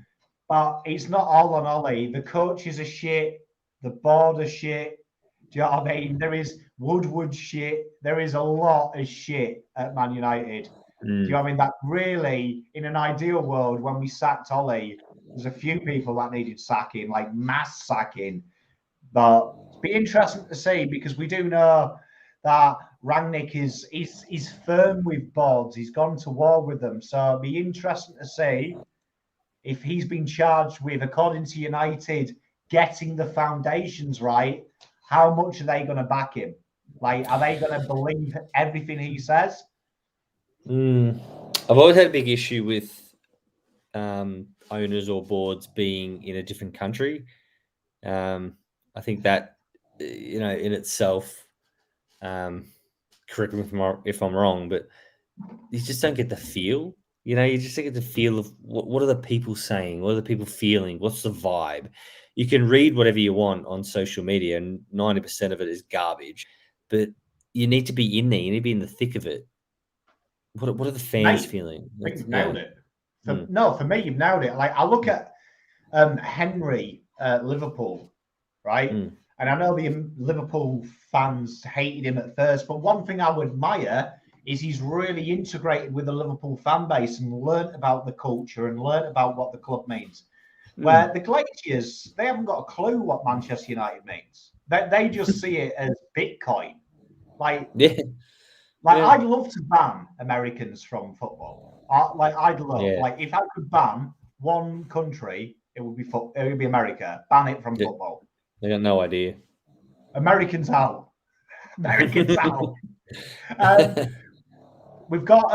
but it's not all on Ollie. The coaches are shit. The board are shit. Do you know what I mean? There is Woodward shit. There is a lot of shit at Man United. Do you know what I mean? That really, in an ideal world, when we sacked Ollie, there's a few people that needed sacking, like mass sacking. But it'd be interesting to see, because we do know that Rangnick is firm with boards. He's gone to war with them. So it'd be interesting to see if he's been charged with, according to United, getting the foundations right. How much are they going to back him? Are they going to believe everything he says? I've always had a big issue with owners or boards being in a different country. I think that, in itself, correct me if I'm wrong, but you just don't get the feel. You just don't get the feel of what are the people saying? What are the people feeling? What's the vibe? You can read whatever you want on social media, and 90% of it is garbage. But you need to be in there. You need to be in the thick of it. What are the fans feeling? I think you've nailed it. For me, you've nailed it. I look at Henry at Liverpool, right? And I know the Liverpool fans hated him at first, but one thing I would admire is he's really integrated with the Liverpool fan base and learnt about the culture and learnt about what the club means. Where the Glaciers, they haven't got a clue what Manchester United means. They just see it as Bitcoin. I'd love to ban Americans from football. I'd love, if I could ban one country, it would be America. Ban it from football. They got no idea. Americans out. Americans out. We've got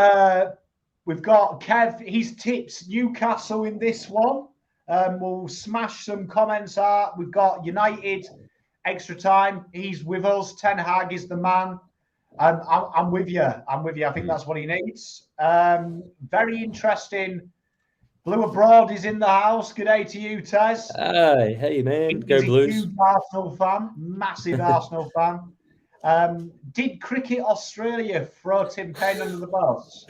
Kev. He's tips Newcastle in this one. We'll smash some comments out. We've got United extra time. He's with us. Ten Hag is the man. I'm with you. I think that's what he needs. Very interesting. Blue Abroad is in the house. Good day to you, Tez. Hey, man. Go Blues. He's a huge Arsenal fan. Massive Arsenal fan. Did Cricket Australia throw Tim Payne under the bus?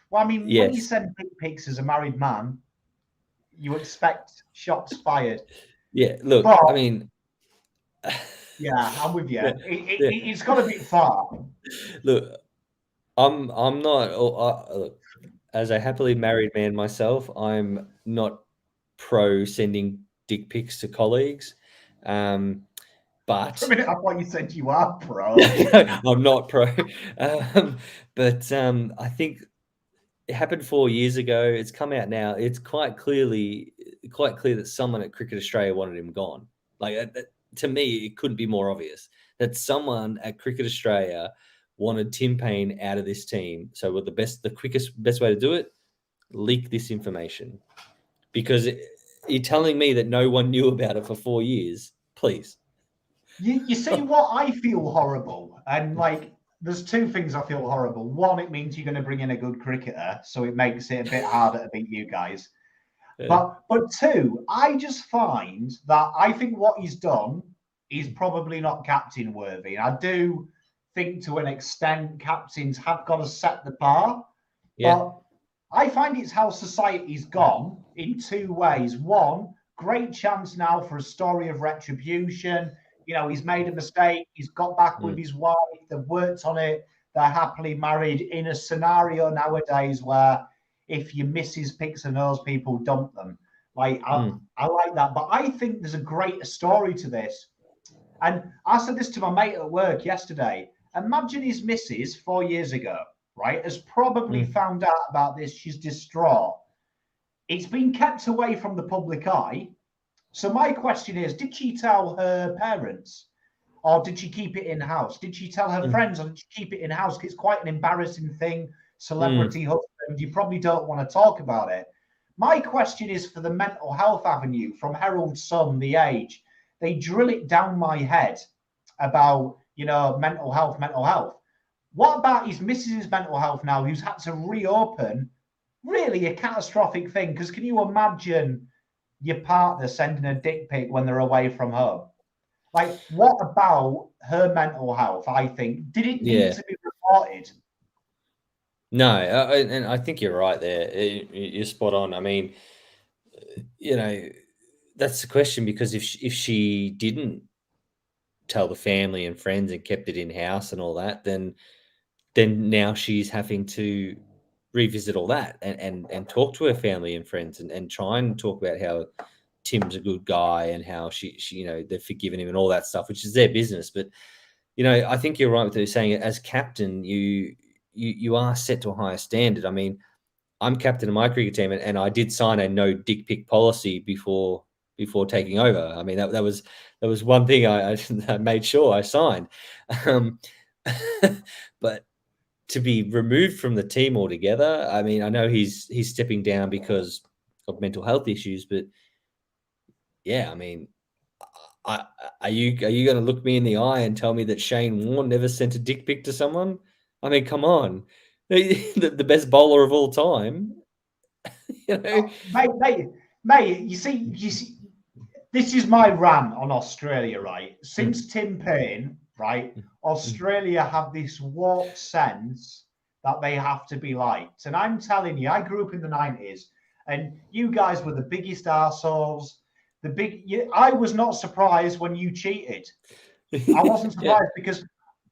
Well, I mean, when you send dick pics as a married man, you expect shots fired. Yeah, look, But, I mean, yeah, I'm with you. yeah, It's got a bit far. look, I'm not. Look, as a happily married man myself, I'm not pro sending dick pics to colleagues. For a But minute, I thought you said you are pro. I'm not pro. But I think it happened 4 years ago. It's come out now. It's quite clear that someone at Cricket Australia wanted him gone. Like to me, it couldn't be more obvious that someone at Cricket Australia wanted Tim Payne out of this team. So, what the quickest, best way to do it? Leak this information, because you're telling me that no one knew about it for 4 years. Please. You see what I feel horrible, and like there's two things I feel horrible. One, it means you're going to bring in a good cricketer, so it makes it a bit harder to beat you guys. But two, I just find that I think what he's done is probably not captain worthy. I do think to an extent captains have got to set the bar. Yeah. But I find it's how society's gone in two ways. One, great chance now for a story of retribution. You know, he's made a mistake. He's got back with his wife. They've worked on it. They're happily married in a scenario nowadays where if your missus picks a nose, people dump them. Like, I like that. But I think there's a greater story to this. And I said this to my mate at work yesterday. Imagine his missus 4 years ago, right, has probably found out about this. She's distraught. It's been kept away from the public eye. So my question is, did she tell her parents, or did she keep it in-house? Did she tell her friends, or did she keep it in-house? It's quite an embarrassing thing. Celebrity husband, you probably don't want to talk about it. My question is for the mental health avenue from Herald Sun, The Age. They drill it down my head about, you know, mental health. What about his missus' mental health now, who's had to reopen? Really a catastrophic thing, because can you imagine your partner sending a dick pic when they're away from home? Like, what about her mental health? I think, did it need to be reported? No, and I think you're right there. You're spot on. I mean, you know, that's the question, because if she didn't tell the family and friends and kept it in house and all that, then now she's having to revisit all that and talk to her family and friends and try and talk about how Tim's a good guy and how she you know, they've forgiven him and all that stuff, which is their business. But you know, I think you're right with saying it. As captain, you are set to a higher standard. I mean, I'm captain of my cricket team, and I did sign a no dick pic policy before taking over. I mean, that was one thing I made sure I signed. But to be removed from the team altogether, I mean, I know he's stepping down because of mental health issues, but yeah, I mean, are you going to look me in the eye and tell me that Shane Warne never sent a dick pic to someone? I mean, come on, the best bowler of all time. You know? Mate, you see, this is my rant on Australia, right? Since Tim Payne, right, Australia have this warped sense that they have to be liked. And I'm telling you, I grew up in the 90s, and you guys were the biggest arseholes. I was not surprised when you cheated. I wasn't surprised because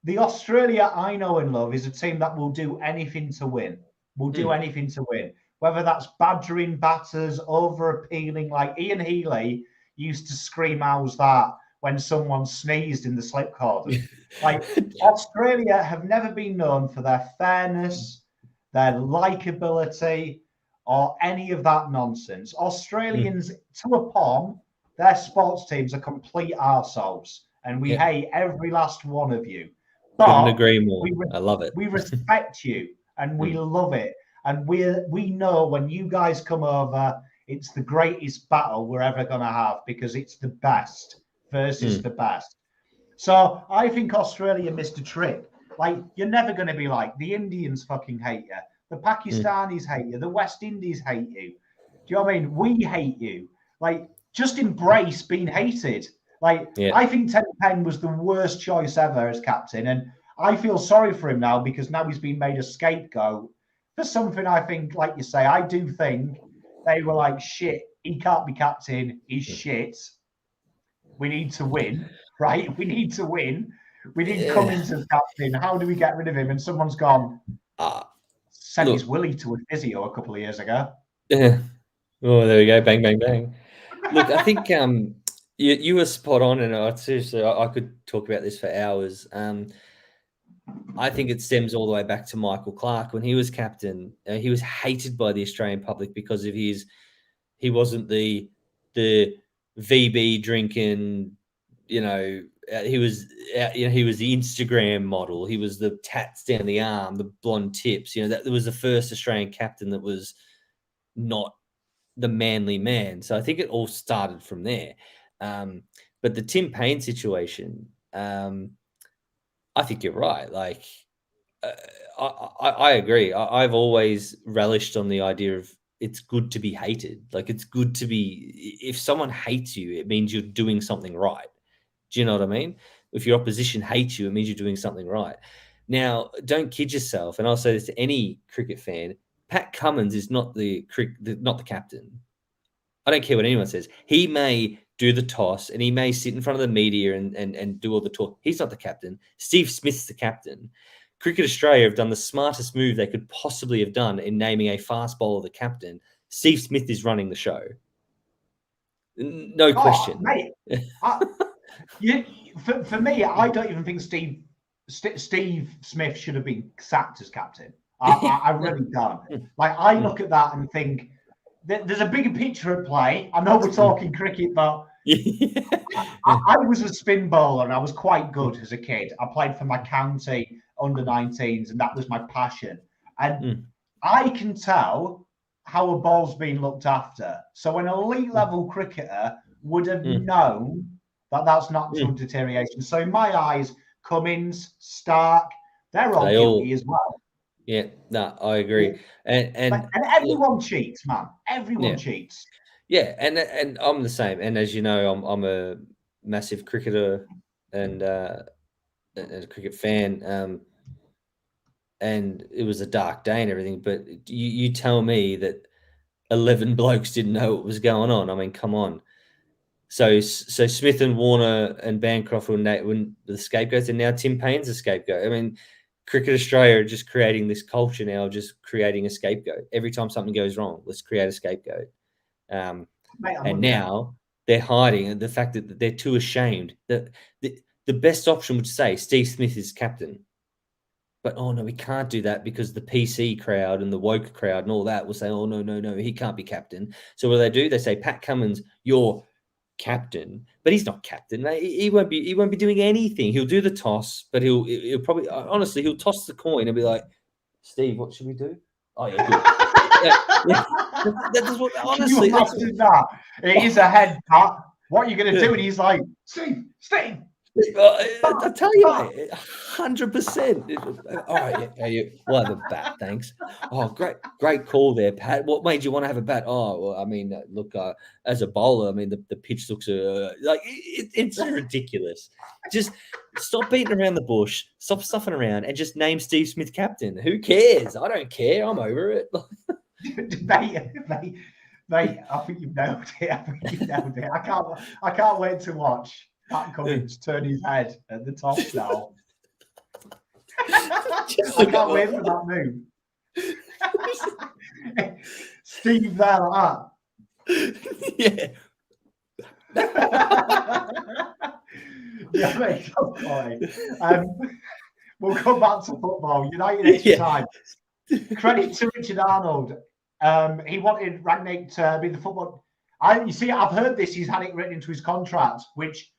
the Australia I know and love is a team that will do anything to win. Will do anything to win. Whether that's badgering batters, over appealing, like Ian Healy used to scream, "How's that?" when someone sneezed in the slip cordon. Like, Australia have never been known for their fairness, their likability, or any of that nonsense. Australians, to a pawn, their sports teams are complete arseholes, and we hate every last one of you. But couldn't agree more. I love it. We respect you, and we love it. And we know when you guys come over, it's the greatest battle we're ever going to have, because it's the best versus the best. So I think Australia missed a trick. Like, you're never going to be like, the Indians fucking hate you. The Pakistanis hate you. The West Indies hate you. Do you know what I mean? We hate you. Like, just embrace being hated. Like, I think Ted Penn was the worst choice ever as captain. And I feel sorry for him now, because now he's been made a scapegoat for something. I think, like you say, I do think they were like, shit, he can't be captain. He's shit. We need to win, right? We need to win. We need Cummins as captain. How do we get rid of him? And someone's gone, sent his Willie to a physio a couple of years ago. Yeah. Oh, there we go. Bang, bang, bang. Look, I think you were spot on, and seriously, I could talk about this for hours. I think it stems all the way back to Michael Clark when he was captain. He was hated by the Australian public because of he wasn't the VB drinking, he was the Instagram model. He was the tats down the arm, the blonde tips. That was the first Australian captain that was not the manly man. So I think it all started from there. But the Tim Payne situation, I think you're right. Like, I agree. I've always relished on the idea of it's good to be hated. Like, it's good to be, if someone hates you, it means you're doing something right. Do you know what I mean? If your opposition hates you, it means you're doing something right. Now, don't kid yourself. And I'll say this to any cricket fan: Pat Cummins is not the captain. I don't care what anyone says. He may do the toss and he may sit in front of the media and do all the talk. He's not the captain. Steve Smith's the captain. Cricket Australia have done the smartest move they could possibly have done in naming a fast bowler the captain. Steve Smith is running the show. No question. Mate, for me, I don't even think Steve Smith should have been sacked as captain. I really don't. Like, I look at that and think there's a bigger picture at play. I know we're talking cricket, but I was a spin bowler and I was quite good as a kid. I played for my county under 19s and that was my passion. And I can tell how a ball's been looked after. So an elite level cricketer would have known that that's natural deterioration. So in my eyes, Cummins, Stark, they're all guilty as well. Yeah, no, I agree. And everyone cheats, man. Everyone cheats. Yeah, and I'm the same. And as you know, I'm a massive cricketer and a cricket fan. And it was a dark day and everything. But you tell me that 11 blokes didn't know what was going on. I mean, come on. So Smith and Warner and Bancroft were the scapegoats, and now Tim Payne's a scapegoat. I mean, Cricket Australia are just creating this culture now of just creating a scapegoat. Every time something goes wrong, let's create a scapegoat. And now they're hiding the fact that they're too ashamed. That the best option would say Steve Smith is captain. But, oh, no, we can't do that because the PC crowd and the woke crowd and all that will say, oh, no, he can't be captain. So what do? They say, Pat Cummins, you're captain, but he's not captain. He won't be doing anything. He'll do the toss, but he'll probably, honestly, he'll toss the coin and be like, Steve, what should we do? Oh, yeah, good. That's what, honestly. It is a head cut. What are you going to do? And he's like, Steve. I tell you, 100%. All right, yeah, we'll have a bat, thanks. Oh, great call there, Pat. What made you want to have a bat? Oh, well, I mean, look, as a bowler, I mean, the pitch looks like it's ridiculous. Just stop beating around the bush, stop stuffing around, and just name Steve Smith captain. Who cares? I don't care. I'm over it. Mate, I think you've nailed it. I can't wait to watch Pat Cummins turn his head at the top now. I can't wait for that move. Steve there like that. Yeah, mate, that's funny. We'll come back to football. United extra time. Credit to Richard Arnold. He wanted Rangnick to be the football. I've heard this. He's had it written into his contract, which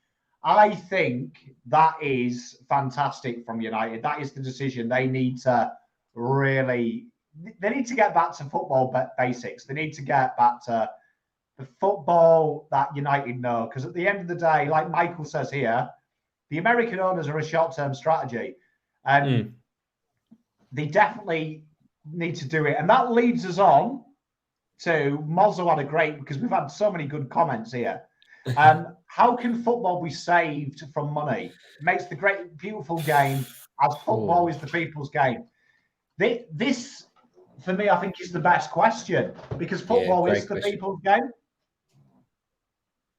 I think that is fantastic from United. That is the decision. They need to get back to football basics. They need to get back to the football that United know. Because at the end of the day, like Michael says here, the American owners are a short-term strategy. And they definitely need to do it. And that leads us on to Mozzo had a great, because we've had so many good comments here. How can football be saved from money? It makes the great, beautiful game as football is the people's game. This, for me, I think is the best question because football is the people's game.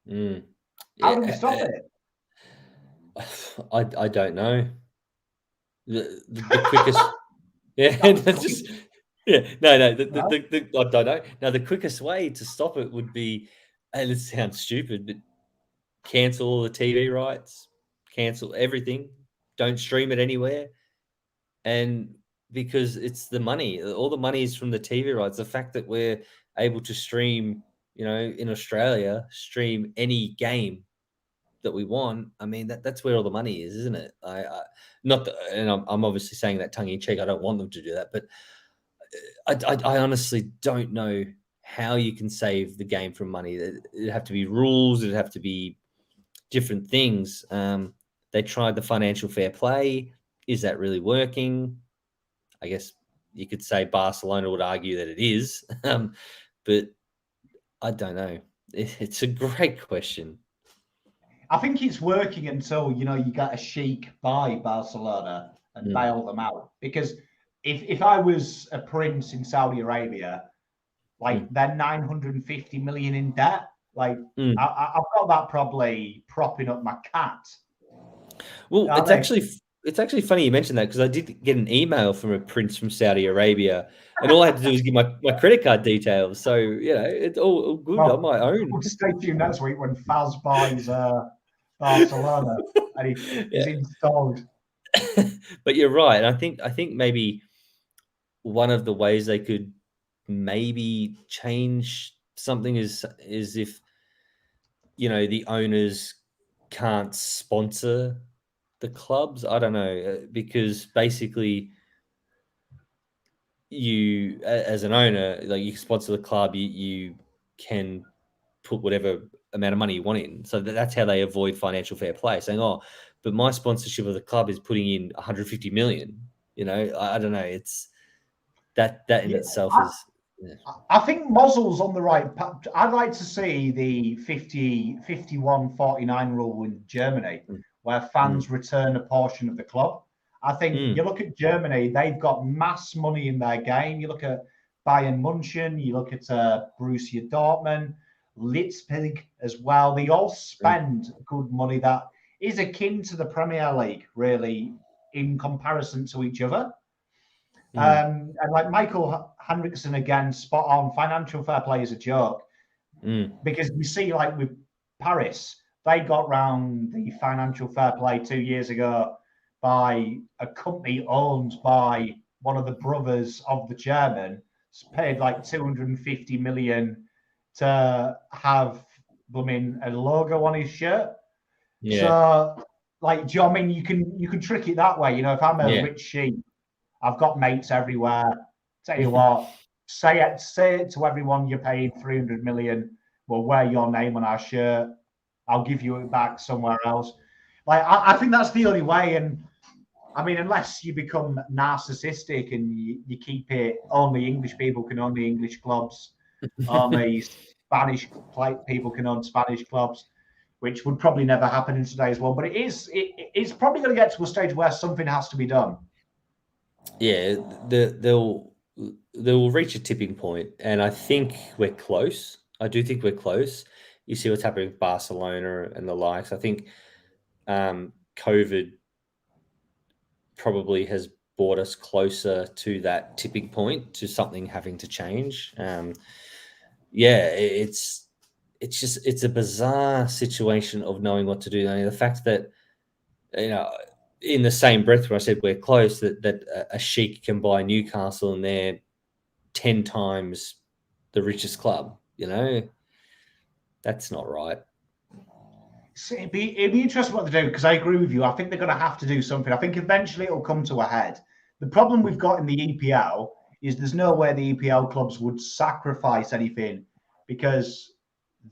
Mm. How do we stop Yeah, it? I don't know. The quickest, yeah, That was that's quick, just yeah, no, right? I don't know. Now the quickest way to stop it would be, and it sounds stupid, but cancel all the TV rights, cancel everything, don't stream it anywhere, and because it's the money, all the money is from the TV rights. The fact that we're able to stream, in Australia, stream any game that we want. I mean, that's where all the money is, isn't it? I not, that, and I'm obviously saying that tongue in cheek. I don't want them to do that, but I honestly don't know how you can save the game from money. It'd have to be rules. It'd have to be different things. They tried the financial fair play. Is that really working? I guess you could say Barcelona would argue that it is, but I don't know. It's a great question. I think it's working until you get a sheik buy Barcelona and Mm, bail them out. Because if I was a prince in Saudi Arabia, like mm, they're 950 million in debt. Like mm. I've got that probably propping up my cat. Well, Are they? it's actually funny you mentioned that because I did get an email from a prince from Saudi Arabia, and all I had to do was give my credit card details. So it's all good on Well, my own. we'll stay tuned next week when Fazz buys Barcelona and he's Yeah, installed. but you're right. I think maybe one of the ways they could maybe change something is if the owners can't sponsor the clubs. I don't know, because basically as an owner, like you sponsor the club, you can put whatever amount of money you want in. So that's how they avoid financial fair play, saying, "Oh, but my sponsorship of the club is putting in 150 million." I don't know. It's that in Yeah, itself is. Yeah. I think Mosel's on the right path. I'd like to see the 50-51-49 rule in Germany, Mm, where mm, fans return a portion of the club. I think you mm, look at Germany, they've got mass money in their game. You look at Bayern Munchen, you look at Borussia Dortmund, Leipzig as well. They all mm, spend good money that is akin to the Premier League, really, in comparison to each other. mm, And like Michael Henriksen again, spot on. Financial fair play is a joke mm, because we see like with Paris, they got round the financial fair play 2 years ago by a company owned by one of the brothers of the chairman. It's paid like 250 million to have a logo on his shirt. yeah, So, like, do you know what I mean? You can trick it that way. If I'm a yeah. rich sheep, I've got mates everywhere. Tell you what, say it to everyone you're paying 300 million. We'll wear your name on our shirt. I'll give you it back somewhere else. Like, I think that's the only way. And I mean, unless you become narcissistic and you keep it only English people can own the English clubs, only Spanish people can own Spanish clubs, which would probably never happen in today's world. But it's probably going to get to a stage where something has to be done. Yeah, they'll reach a tipping point, and I think we're close. I do think we're close. You see what's happening with Barcelona and the likes. I think COVID probably has brought us closer to that tipping point, to something having to change. Yeah, it's a bizarre situation of knowing what to do. I mean, the fact that you know, in the same breath where I said we're close, that a sheik can buy Newcastle and they're 10 times the richest club. That's not right. So it'd be interesting what they do because I agree with you. I think they're going to have to do something. I think eventually it'll come to a head. The problem we've got in the EPL is there's no way the EPL clubs would sacrifice anything because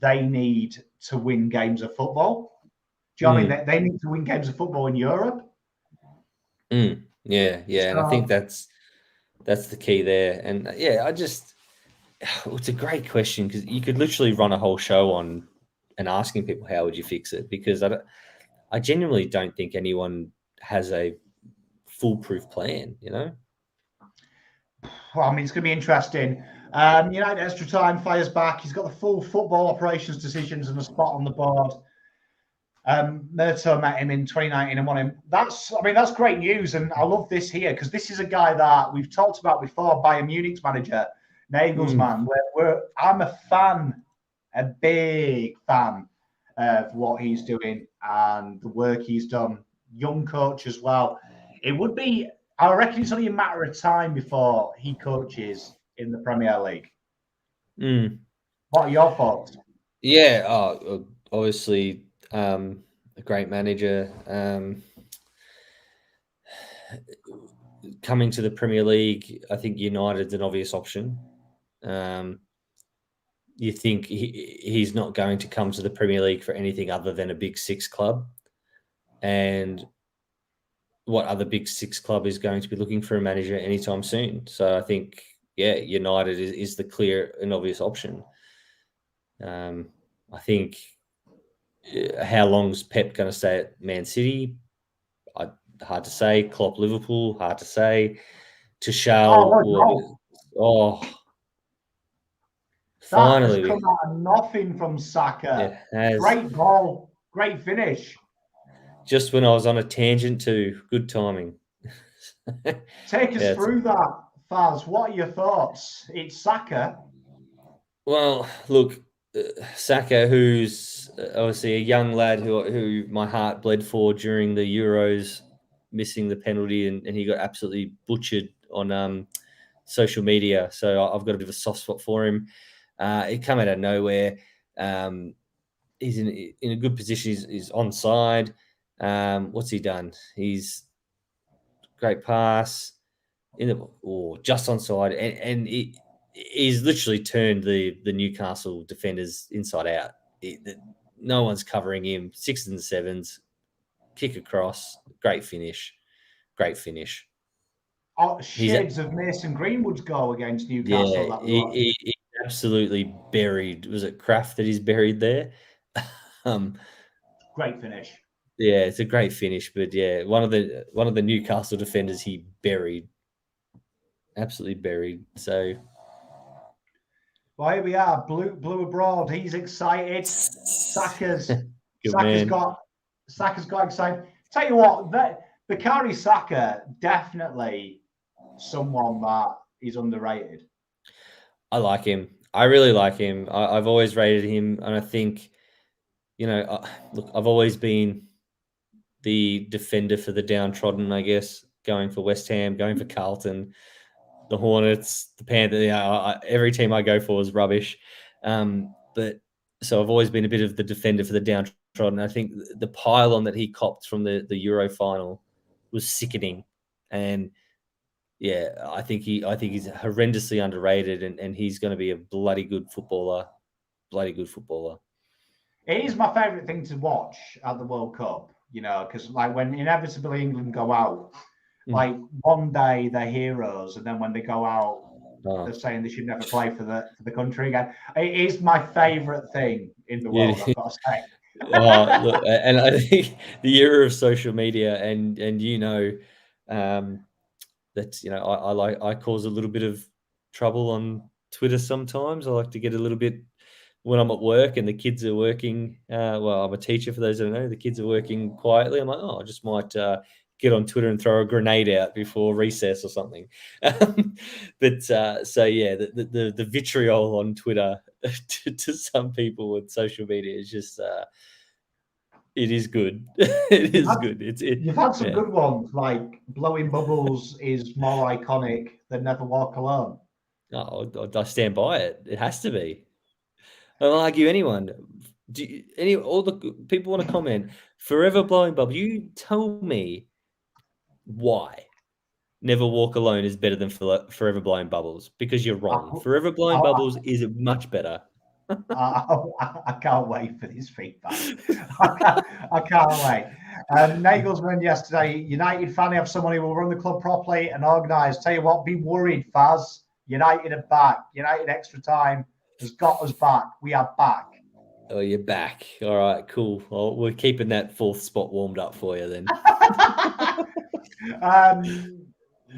they need to win games of football. Do you know what I mean? Mm, They need to win games of football in Europe. yeah, and I think So that's the key there. And yeah, it's a great question because you could literally run a whole show on and asking people how would you fix it, because I genuinely don't think anyone has a foolproof plan. well, I mean, it's going to be interesting. United extra time, fires back. He's got the full football operations decisions and a spot on the board. Murto met him in 2019 and won him. That's great news, and I love this here because this is a guy that we've talked about before, Bayern Munich's manager, Nagelsmann. I'm a fan, a big fan of what he's doing and the work he's done. Young coach as well. It would be, I reckon it's only a matter of time before he coaches in the Premier League. What are your thoughts? Yeah, obviously a great manager. Coming to the Premier League, I think United's an obvious option. You think he's not going to come to the Premier League for anything other than a Big Six club. And what other Big Six club is going to be looking for a manager anytime soon? So I think, United is the clear and obvious option. I think how long's Pep going to stay at Man City? Hard to say. Klopp, Liverpool, hard to say. Tuchel, finally, that has come out of nothing from Saka. Great goal, great finish. Just when I was on a tangent too. Good timing. Take us through that, Fazz. What are your thoughts? It's Saka. Well, look, Saka, who's obviously a young lad who my heart bled for during the Euros, missing the penalty, and he got absolutely butchered on social media. So I've got a bit of a soft spot for him. It came out of nowhere. He's in a good position. He's onside. What's he done? He's great pass just onside, and he's literally turned the Newcastle defenders inside out. No one's covering him. 6s and 7s, kick across, great finish. Shades of Mason Greenwood's goal against Newcastle. Yeah, he absolutely buried. Was it Kraft that he's buried there? Great finish. Yeah, it's a great finish, but one of the Newcastle defenders he buried, absolutely buried. So, well, here we are, blue abroad. He's excited. Saka's got excited. Tell you what, Bukayo Saka definitely someone that is underrated. I like him. I really like him. I've always rated him, and I think, look, I've always been the defender for the downtrodden, I guess, going for West Ham, going for Carlton, the Hornets, the Panthers. Every team I go for is rubbish. But so I've always been a bit of the defender for the downtrodden. I think the pile-on that he copped from the Euro final was sickening. And I think he's horrendously underrated, and he's going to be a bloody good footballer. It is my favourite thing to watch at the World Cup, because like when inevitably England go out, like one day they're heroes, and then when they go out, they're saying they should never play for the country again. It is my favourite thing in the world, I've got to say. Look, and I think the era of social media, and that I cause a little bit of trouble on Twitter sometimes. I like to get a little bit when I'm at work and the kids are working. Well, I'm a teacher, for those who don't know. The kids are working quietly. I'm like, I just might get on Twitter and throw a grenade out before recess or something. The vitriol on Twitter to some people with social media is just it is good. It is good. You've had some good ones, like blowing bubbles is more iconic than never walk alone. I stand by it. It has to be. I don't argue anyone. All the people want to comment? Forever blowing bubbles. You tell me why Never Walk Alone is better than Forever Blowing Bubbles, because you're wrong. Forever Blowing Bubbles is much better. I can't wait for this feedback. I can't wait. Nagelsmann yesterday, United fan, have someone who will run the club properly and organised. Tell you what, be worried, Fazz. United are back. United extra time has got us back. We are back. Oh, you're back. All right, cool. Well, we're keeping that 4th spot warmed up for you then.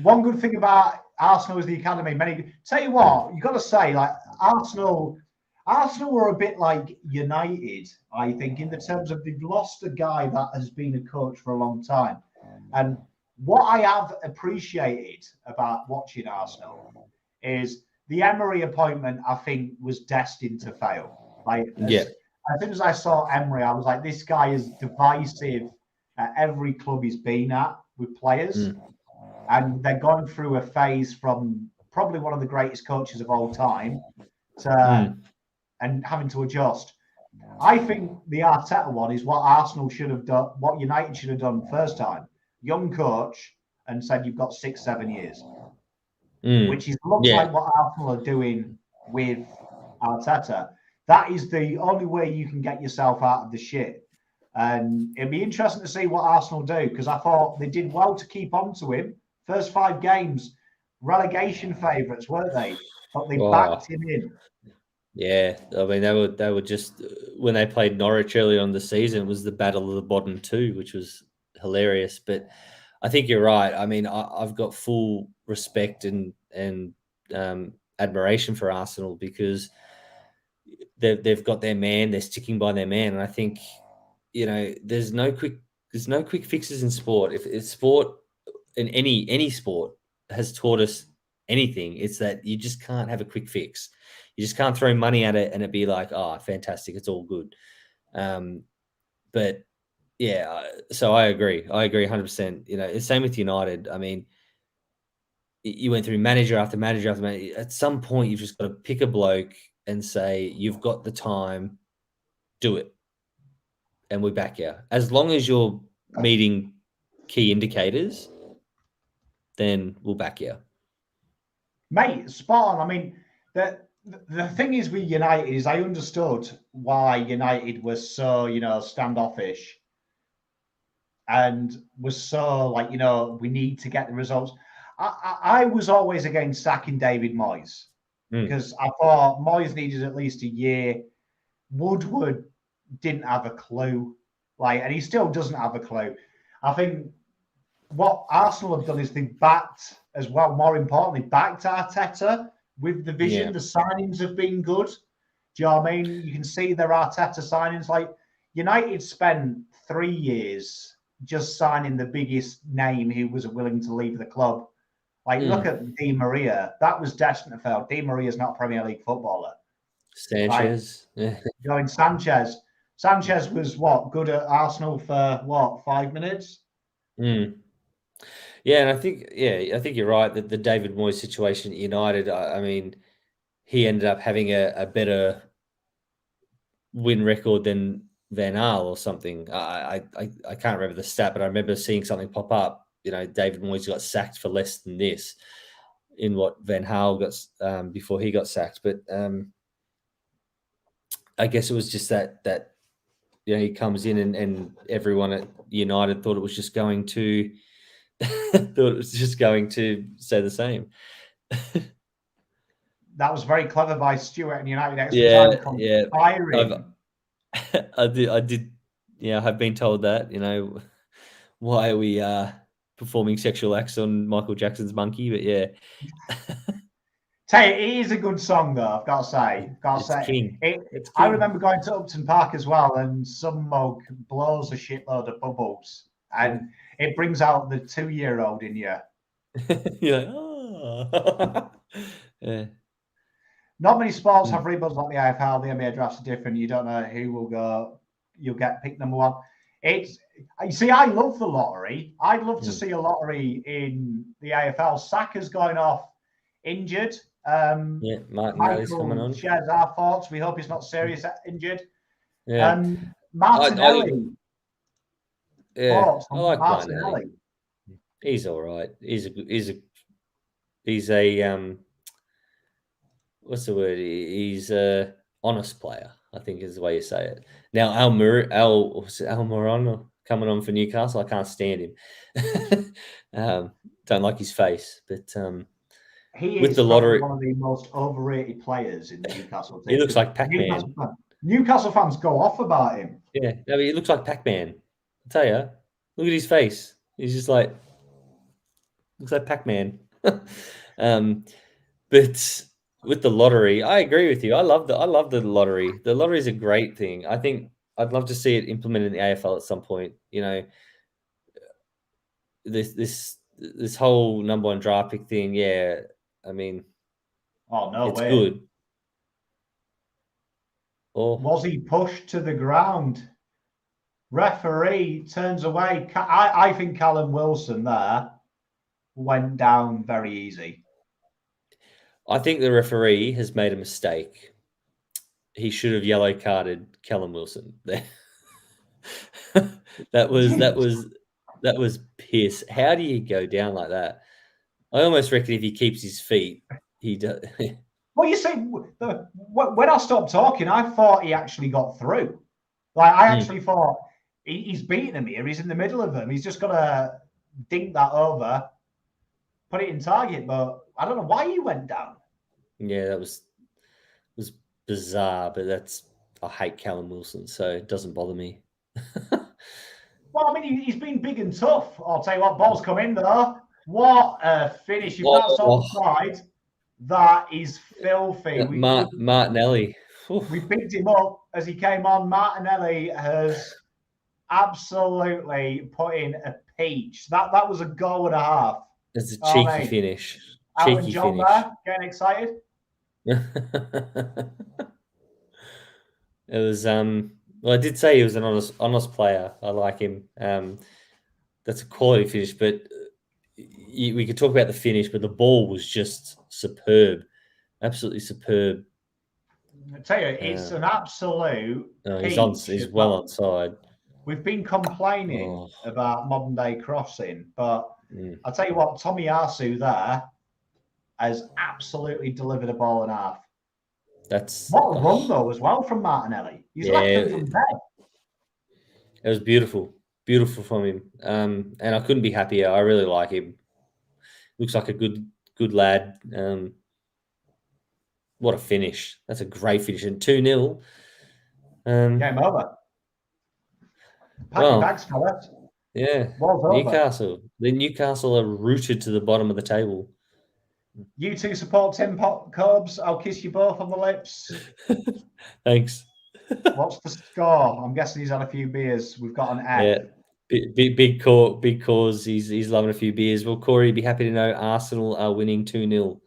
One good thing about Arsenal is the academy. Tell you what, you've got to say, like Arsenal were a bit like United, I think, in the terms of they've lost a guy that has been a coach for a long time. And what I have appreciated about watching Arsenal is the Emery appointment, I think, was destined to fail. Like, as soon as I saw Emery, I was like, this guy is divisive at every club he's been at with players. And they're going through a phase from probably one of the greatest coaches of all time to and having to adjust. I think the Arteta one is what Arsenal should have done, what United should have done first time. Young coach and said you've got 6-7 years, which is looks like what Arsenal are doing with Arteta. That is the only way you can get yourself out of the shit. And it'd be interesting to see what Arsenal do, because I thought they did well to keep on to him. First 5 games, relegation favourites, weren't they? But they backed him in. Yeah, I mean they were just when they played Norwich early on the season, it was the battle of the bottom 2, which was hilarious. But I think you're right. I mean, I've got full respect and admiration for Arsenal because they've got their man. They're sticking by their man, and I think there's no quick fixes in sport. If sport in any sport has taught us anything, it's that you just can't have a quick fix. You just can't throw money at it and it be like, oh, fantastic, it's all good. But yeah, so I agree 100%. Same with United. I mean, you went through manager after manager after manager. At some point, you've just got to pick a bloke and say, you've got the time, do it. And we back you. As long as you're meeting key indicators, then we'll back you. Mate, spot on. I mean, the thing is with United is I understood why United was so, standoffish and was so like, we need to get the results. I was always against sacking David Moyes because I thought Moyes needed at least a year. Woodward didn't have a clue, and he still doesn't have a clue. I think what Arsenal have done is they backed as well. More importantly, backed Arteta with the vision. Yeah. The signings have been good. Do you know what I mean? You can see their Arteta signings. Like United spent 3 years just signing the biggest name who was willing to leave the club. Look at Di Maria. That was destined to fail. Di Maria's not a Premier League footballer. Sanchez. Going Sanchez. Sanchez was good at Arsenal for 5 minutes? Yeah, and I think you're right that the David Moyes situation at United, I mean, he ended up having a better win record than Van Gaal or something. I can't remember the stat, but I remember seeing something pop up. David Moyes got sacked for less than this in what Van Gaal got before he got sacked. But I guess it was just that he comes in and everyone at United thought it was just going to say the same. That was very clever by Stuart and United. Yeah. I did. Yeah, I've been told that. Why are we performing sexual acts on Michael Jackson's Monkey? But yeah. Tell you, it is a good song though. I've got to say. King. I remember going to Upton Park as well, and some mug blows a shitload of bubbles, and it brings out the 2-year-old in you. You're like, oh. Yeah. Not many sports have rebuzz like the AFL. The NBA drafts are different. You don't know who will go. You'll get picked number 1. You see, I love the lottery. I'd love to see a lottery in the AFL. Saka's going off injured. Martinelli's coming on. Shares our thoughts. We hope he's not serious injured. Yeah. Martinelli. I like Martinelli. He's all right. He's a what's the word? He's a honest player, I think is the way you say it. Now Al Morano coming on for Newcastle. I can't stand him. Don't like his face, but he with is the lottery, one of the most overrated players in the Newcastle team. He looks like Pac-Man. Newcastle fans go off about him. Yeah, no, he looks like Pac-Man. I tell you, look at his face. He's just looks like Pac-Man. But with the lottery, I agree with you. I love the lottery. The lottery is a great thing. I think I'd love to see it implemented in the AFL at some point. You know, this whole number one draft pick thing. Yeah, I mean, Oh, no it's way. good. Or Was he pushed to the ground? Referee turns away. I think Callum Wilson there went down very easy. I think the referee has made a mistake. He should have yellow carded Callum Wilson. that was piss. How do you go down like that? I almost reckon if he keeps his feet, he does. Well, you see, when I stopped talking, I thought he actually got through. Like, I actually thought he's beating him here. He's in the middle of them. He's just got to dink that over, put it in target. But I don't know why he went down. Yeah, that was bizarre. But I hate Callum Wilson, so it doesn't bother me. Well, I mean, he's been big and tough. I'll tell you what, ball's come in though. What a finish! If that's offside, that is filthy. Martinelli. We picked him up as he came on. Martinelli has absolutely put in a peach. That was a goal and a half. It's a cheeky finish. Alan John there, getting excited. It was well, I did say he was an honest player. I like him. That's a quality finish, but we could talk about the finish, but the ball was just superb, absolutely superb. I tell you, it's an absolute. He's well onside. We've been complaining about modern day crossing, but I'll tell you what, Tommy Arsu there has absolutely delivered a ball and a half. What a run though as well from Martinelli. He's left him from there. It was beautiful from him, and I couldn't be happier. I really like him. Looks like a good lad. What a finish! That's a great finish, and 2-0. Game over. Pack your bags, fellas. Yeah, Newcastle. The Newcastle are rooted to the bottom of the table. You two support Tim Cobs. I'll kiss you both on the lips. Thanks. What's the score? I'm guessing he's had a few beers. We've got an F. Yeah, big cause. He's loving a few beers. Well, Corey, be happy to know Arsenal are winning 2-0.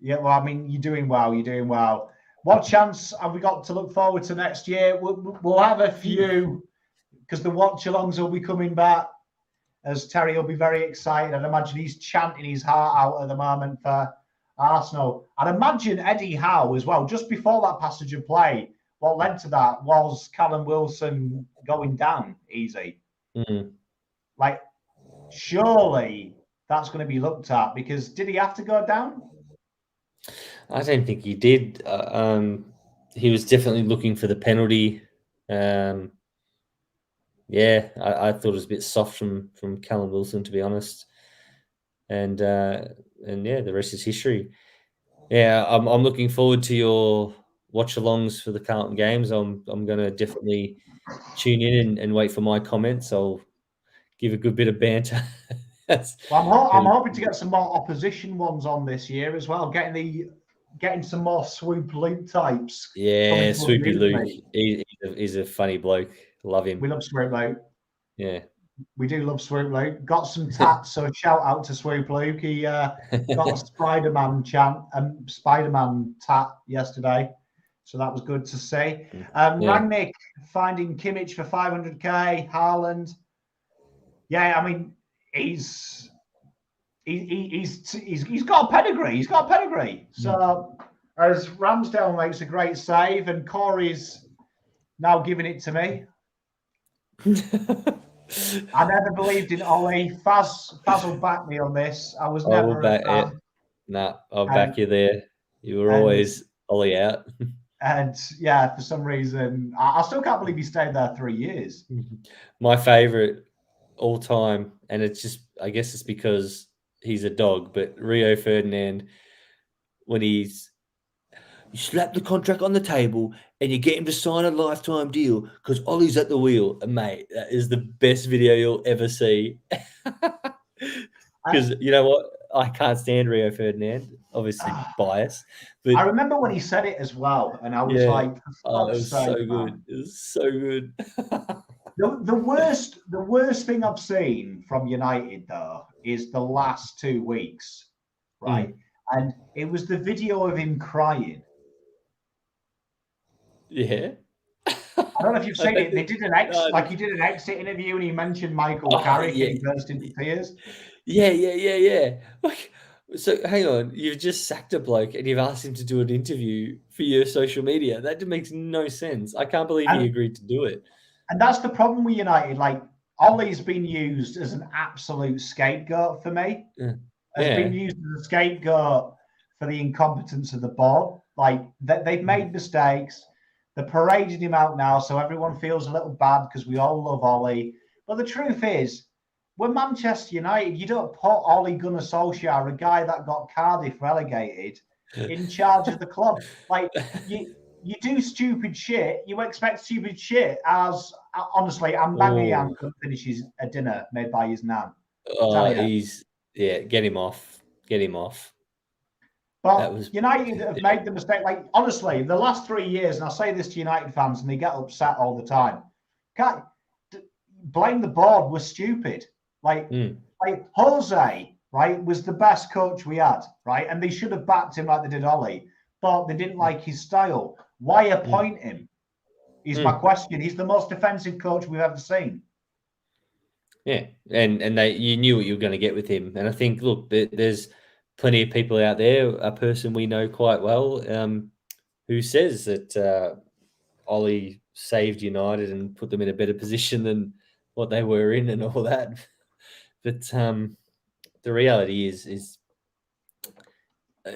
Yeah, well, I mean, you're doing well. You're doing well. What chance have we got to look forward to next year? We'll have a few because the Watchalongs will be coming back. As Terry will be very excited. I'd imagine he's chanting his heart out at the moment for Arsenal. I'd imagine Eddie Howe as well. Just before that passage of play, what led to that was Callum Wilson going down easy. Like, surely that's going to be looked at because did he have to go down? I don't think he did. He was definitely looking for the penalty. Yeah, I thought it was a bit soft from Callum Wilson, to be honest. And yeah, the rest is history. Yeah, I'm looking forward to your watch-alongs for the Carlton games. I'm going to definitely tune in and wait for my comments. I'll give a good bit of banter. Well, I'm hoping to get some more opposition ones on this year as well. Getting some more Swoop Luke types. Yeah, Swoopy Luke. He's a funny bloke. Love him. We love Swoop Luke. Yeah. We do love Swoop Luke. Got some tats, so shout out to Swoop Luke. He got a Spider-Man tat yesterday, so that was good to see. Rangnick finding Kimmich for 500k. Haaland. Yeah, I mean, he's got a pedigree. He's got a pedigree. So as Ramsdale makes a great save, and Corey's now giving it to me. I never believed in Ollie. Fazz will back me on this. I was never a fan. I'll back you there. You were always Ollie out. And yeah, for some reason, I still can't believe he stayed there 3 years. My favourite all time, and it's just, I guess it's because he's a dog, but Rio Ferdinand, when you slap the contract on the table and you get him to sign a lifetime deal because Ollie's at the wheel. And mate, that is the best video you'll ever see. Because you know what? I can't stand Rio Ferdinand. Obviously biased, but I remember when he said it as well, and I was yeah, like, oh, for it fuck's was so sake, good. man. It was so good. The worst thing I've seen from United though is the last 2 weeks, right? And it was the video of him crying. Yeah. I don't know if you've I seen don't it. They think, did no, he did an exit interview and he mentioned Michael oh, Carrick and yeah. he burst into tears. Yeah. Like, so hang on, you've just sacked a bloke and you've asked him to do an interview for your social media. That makes no sense. I can't believe he And agreed to do it. and that's the problem with United. Like Ollie's been used as an absolute scapegoat for me. Has been Yeah. used as a scapegoat for the incompetence of the board. Like they've made mistakes. They're parading him out now, so everyone feels a little bad because we all love Ollie. But the truth is, we're Manchester United. You don't put Ole Gunnar Solskjaer, a guy that got Cardiff relegated, in charge of the club. Like you do stupid shit. You expect stupid shit. As honestly, Mbangiyang Oh, couldn't finish a dinner made by his nan. Tell oh, you. get him off. Get him off. That But was, United have yeah. made the mistake. Like honestly, the last 3 years, and I say this to United fans, and they get upset all the time. Can't blame the board. We're stupid. Like Jose, right, was the best coach we had, right, and they should have backed him like they did Ollie, but they didn't like his style. Why appoint him? Is my question. He's the most defensive coach we've ever seen. Yeah, and you knew what you were going to get with him, and I think look, there's plenty of people out there. A person we know quite well, who says that Ollie saved United and put them in a better position than what they were in, and all that. But the reality is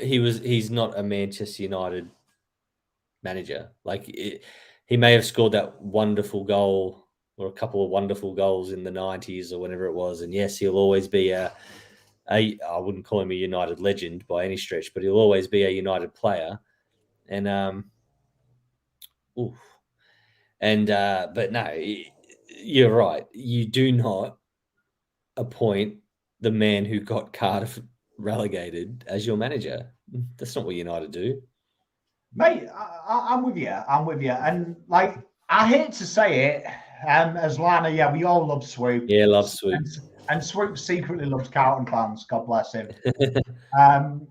he's not a Manchester United manager. Like he may have scored that wonderful goal or a couple of wonderful goals in the 90s or whenever it was, and yes, he'll always be I wouldn't call him a United legend by any stretch, but he'll always be a United player. And but no, you're right. You do not appoint the man who got Cardiff relegated as your manager. That's not what United do. Mate, I'm with you. I'm with you. And like, I hate to say it, as Lana, yeah, we all love Swoop. Yeah, love Swoop. And Swoop secretly loves Carlton fans. God bless him.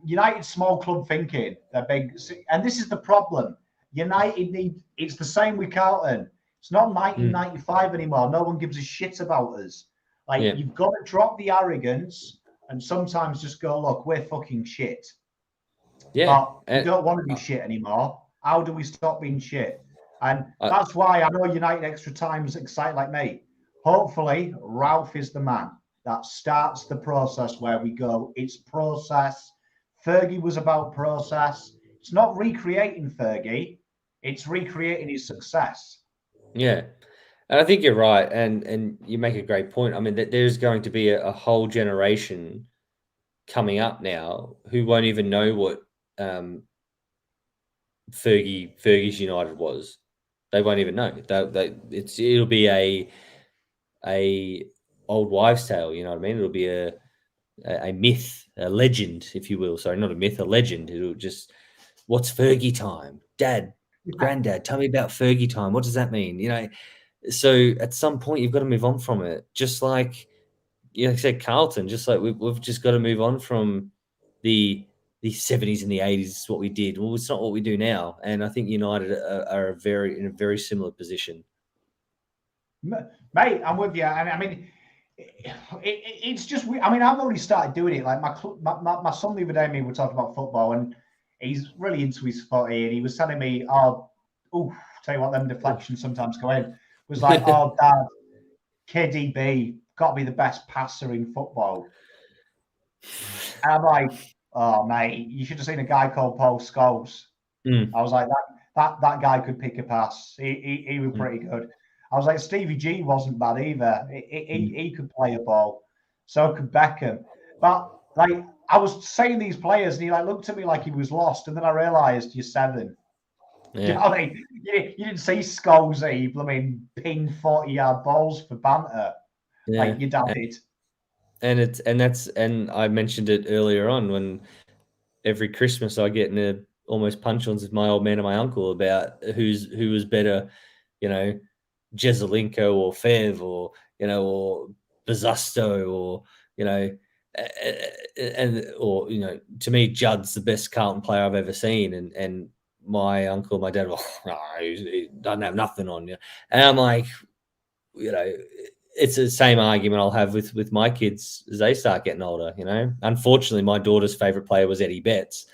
United small club thinking. They're big, and this is the problem. United it's the same with Carlton. It's not 1995 anymore. No one gives a shit about us. Like you've got to drop the arrogance and sometimes just go, look, we're fucking shit. Yeah, but we don't want to be shit anymore. How do we stop being shit? And that's why I know United Extra Time's excited like me. Hopefully, Ralph is the man that starts the process where we go. It's process. Fergie was about process. It's not recreating Fergie. It's recreating his success. Yeah. And I think you're right. And you make a great point. I mean, there's going to be a whole generation coming up now who won't even know what Fergie's United was. They won't even know. It'll be a old wives' tale. You know what I mean? It'll be a myth, a legend, if you will. Sorry, not a myth, a legend. It'll just, what's Fergie time? Dad, Granddad, tell me about Fergie time. What does that mean? You know, so at some point you've got to move on from it. Just like I said, Carlton. Just like we've just got to move on from the 70s and the 80s. Is what we did. Well, it's not what we do now. And I think United are in a very similar position. Mate, I'm with you. And I mean, it's just, I mean, I've already started doing it. Like my son the other day, we were talking about football, and he's really into his footy, and he was telling me, tell you what, them deflections sometimes go in. It was like, oh, Dad, KDB got to be the best passer in football. And I'm like, oh, mate, you should have seen a guy called Paul Scholes. I was like, that guy could pick a pass. He was pretty good. I was like, Stevie G wasn't bad either. He could play a ball. So could Beckham. But like, I was saying these players, and he like looked at me like he was lost, and then I realised you're 7. Yeah. You know what I mean? You didn't see Scholes, ping 40-yard balls for banter like your dad did. And I mentioned it earlier on when every Christmas I get in a almost punch-ons with my old man and my uncle about who was better, Jezelenko or Fev or Bazusto or or to me Judd's the best Carlton player I've ever seen, and my uncle, my dad, he doesn't have nothing on you, and I'm like, it's the same argument I'll have with my kids as they start getting older. Unfortunately, my daughter's favorite player was Eddie Betts.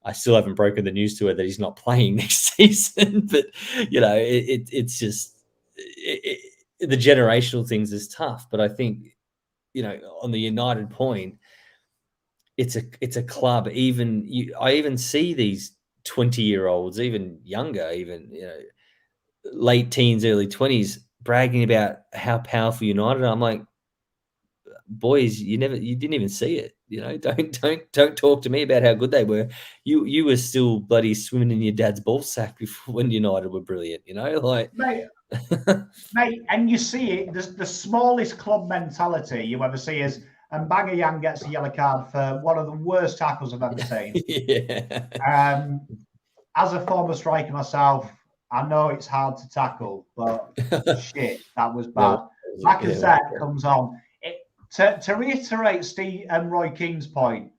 I still haven't broken the news to her that he's not playing next season, but it's just the generational things is tough. But I think on the United point, it's a club. I even see these 20-year-olds, even younger, even late teens, early 20s, bragging about how powerful United are. I'm like, boys, you didn't even see it. Don't talk to me about how good they were. You were still bloody swimming in your dad's ball sack before when United were brilliant. Like mate, and you see it. The smallest club mentality you ever see is, and Bangayang gets a yellow card for one of the worst tackles I've ever seen. Yeah. As a former striker myself, I know it's hard to tackle, but shit, that was bad. Lacazette comes on. To reiterate Steve and Roy Keane's point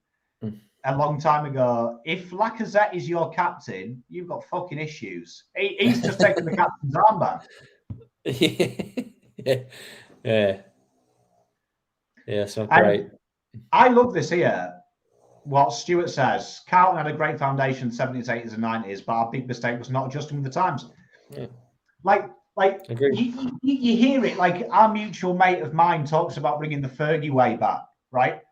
a long time ago, if Lacazette is your captain, you've got fucking issues. He's just taking the captain's armband. Yeah. It's not great. I love this here. What Stuart says, Carlton had a great foundation, 70s, 80s, and 90s, but our big mistake was not adjusting with the times. Yeah. Like you hear it, like our mutual mate of mine talks about bringing the Fergie way back, right?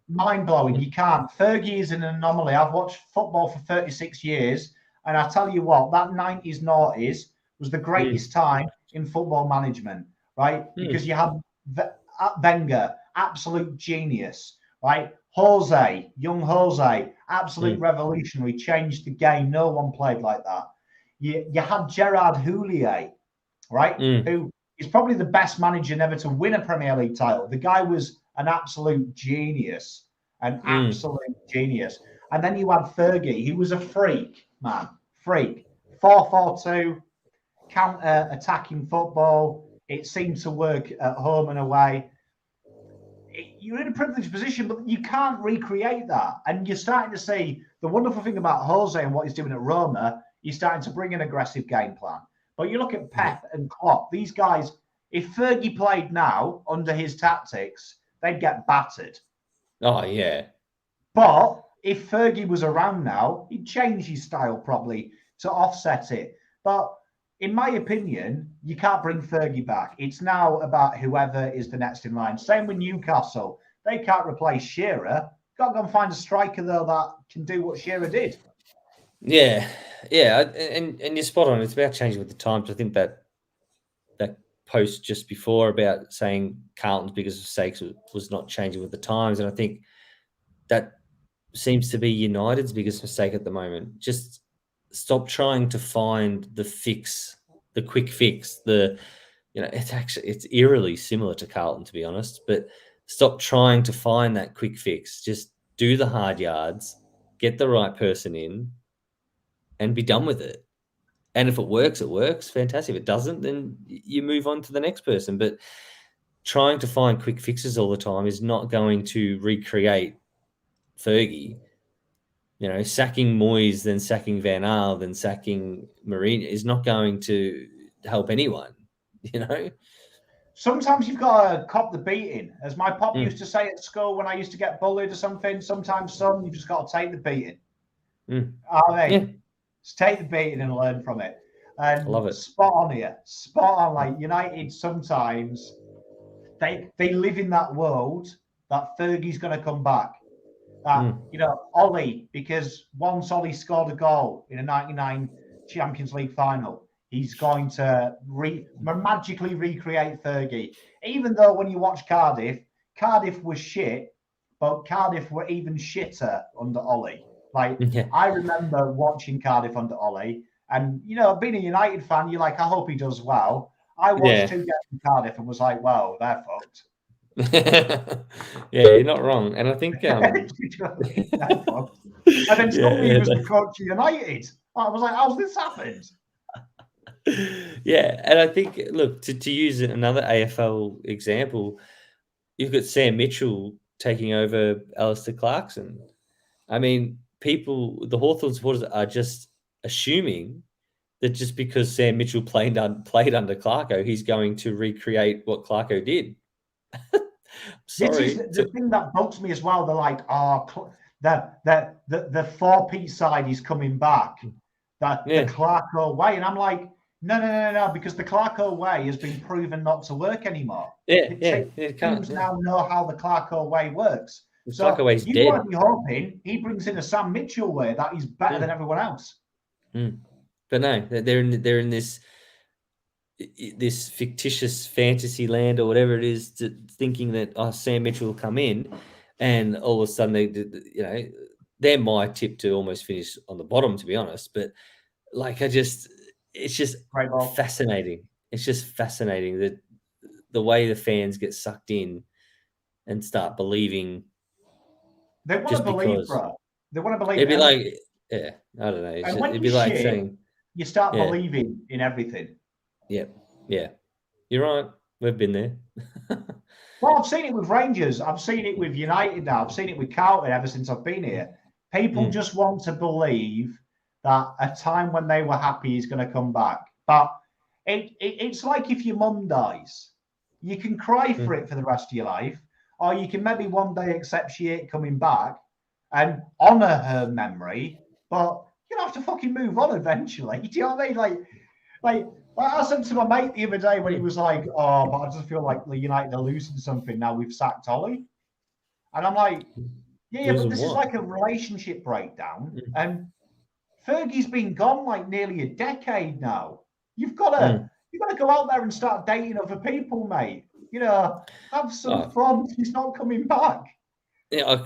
Mind blowing. You can't. Fergie is an anomaly. I've watched football for 36 years, and I tell you what, that 90s, noughties was the greatest time in football management, right? Because you had Wenger, absolute genius, right? Young Jose, absolute revolutionary, changed the game. No one played like that. You had Gerard Houllier, right? Who is probably the best manager never to win a Premier League title. The guy was an absolute genius, And then you had Fergie. He was a freak, man. Freak. 4-4-2, counter-attacking football. It seemed to work at home and away. You're in a privileged position, but you can't recreate that. And you're starting to see the wonderful thing about Jose and what he's doing at Roma. He's starting to bring an aggressive game plan. But you look at Pep and Klopp, these guys, if Fergie played now under his tactics, they'd get battered. Oh, yeah. But if Fergie was around now, he'd change his style probably to offset it. But in my opinion, you can't bring Fergie back. It's now about whoever is the next in line. Same with Newcastle. They can't replace Shearer. Got to go and find a striker, though, that can do what Shearer did. Yeah. And you're spot on. It's about changing with the times. I think that post just before about saying Carlton's biggest mistakes was not changing with the times. And I think that seems to be United's biggest mistake at the moment. Just stop trying to find the fix, the quick fix. It's eerily similar to Carlton, to be honest. But stop trying to find that quick fix. Just do the hard yards, get the right person in, and be done with it. And if it works, it works. Fantastic. If it doesn't, then you move on to the next person. But trying to find quick fixes all the time is not going to recreate Fergie. Sacking Moyes, then sacking Van Gaal, then sacking Mourinho is not going to help anyone, Sometimes you've got to cop the beating. As my pop used to say at school when I used to get bullied or something, sometimes you've just got to take the beating. Just take the beating and learn from it. And I love it. Spot on here. Spot on. Like United, sometimes they live in that world that Fergie's going to come back. Ollie, because once Ollie scored a goal in a 99 Champions League final, he's going to magically recreate Fergie. Even though when you watch Cardiff was shit, but Cardiff were even shitter under Ollie. I remember watching Cardiff under Ollie, and being a United fan, you're like, I hope he does well. I watched 2 games in Cardiff and was like, well, they're fucked. Yeah, you're not wrong. And I think No problem. And then suddenly he was the coach of United. I was like, how's this happened? yeah, and I think look to use another AFL example, you've got Sam Mitchell taking over Alistair Clarkson. I mean, the Hawthorn supporters are just assuming that just because Sam Mitchell played under Clarko, he's going to recreate what Clarko did. This is Sorry. the thing that bugs me as well. They're like, the 4P side is coming back, the Clarko way. And I'm like, no, because the Clarko way has been proven not to work anymore. Teams now know how the Clarko way works. The So Clarko way's you dead. want to be hoping he brings in a Sam Mitchell way that is better than everyone else. But no, they're in this fictitious fantasy land or whatever it is, thinking that Sam Mitchell will come in, and all of a sudden they're my tip to almost finish on the bottom, to be honest. But like it's just fascinating. It's just fascinating that the way the fans get sucked in and start believing. They want to believe, bro. They want to believe. It'd be like, I don't know. It'd be like saying you start believing in everything. Yeah. You're right. We've been there. Well, I've seen it with Rangers. I've seen it with United now. I've seen it with Carlton ever since I've been here. People just want to believe that a time when they were happy is going to come back. But it's like if your mum dies, you can cry for it for the rest of your life, or you can maybe one day accept she ain't coming back and honour her memory, but you'll have to fucking move on eventually. Do you know what I mean? Like I said to my mate the other day when he was like, "Oh, but I just feel like the United are losing something now. We've sacked Ollie," and I'm like, "Yeah, but this is like a relationship breakdown, and Fergie's been gone like nearly a decade now. You've got to go out there and start dating other people, mate. Have some fun. He's not coming back." Yeah,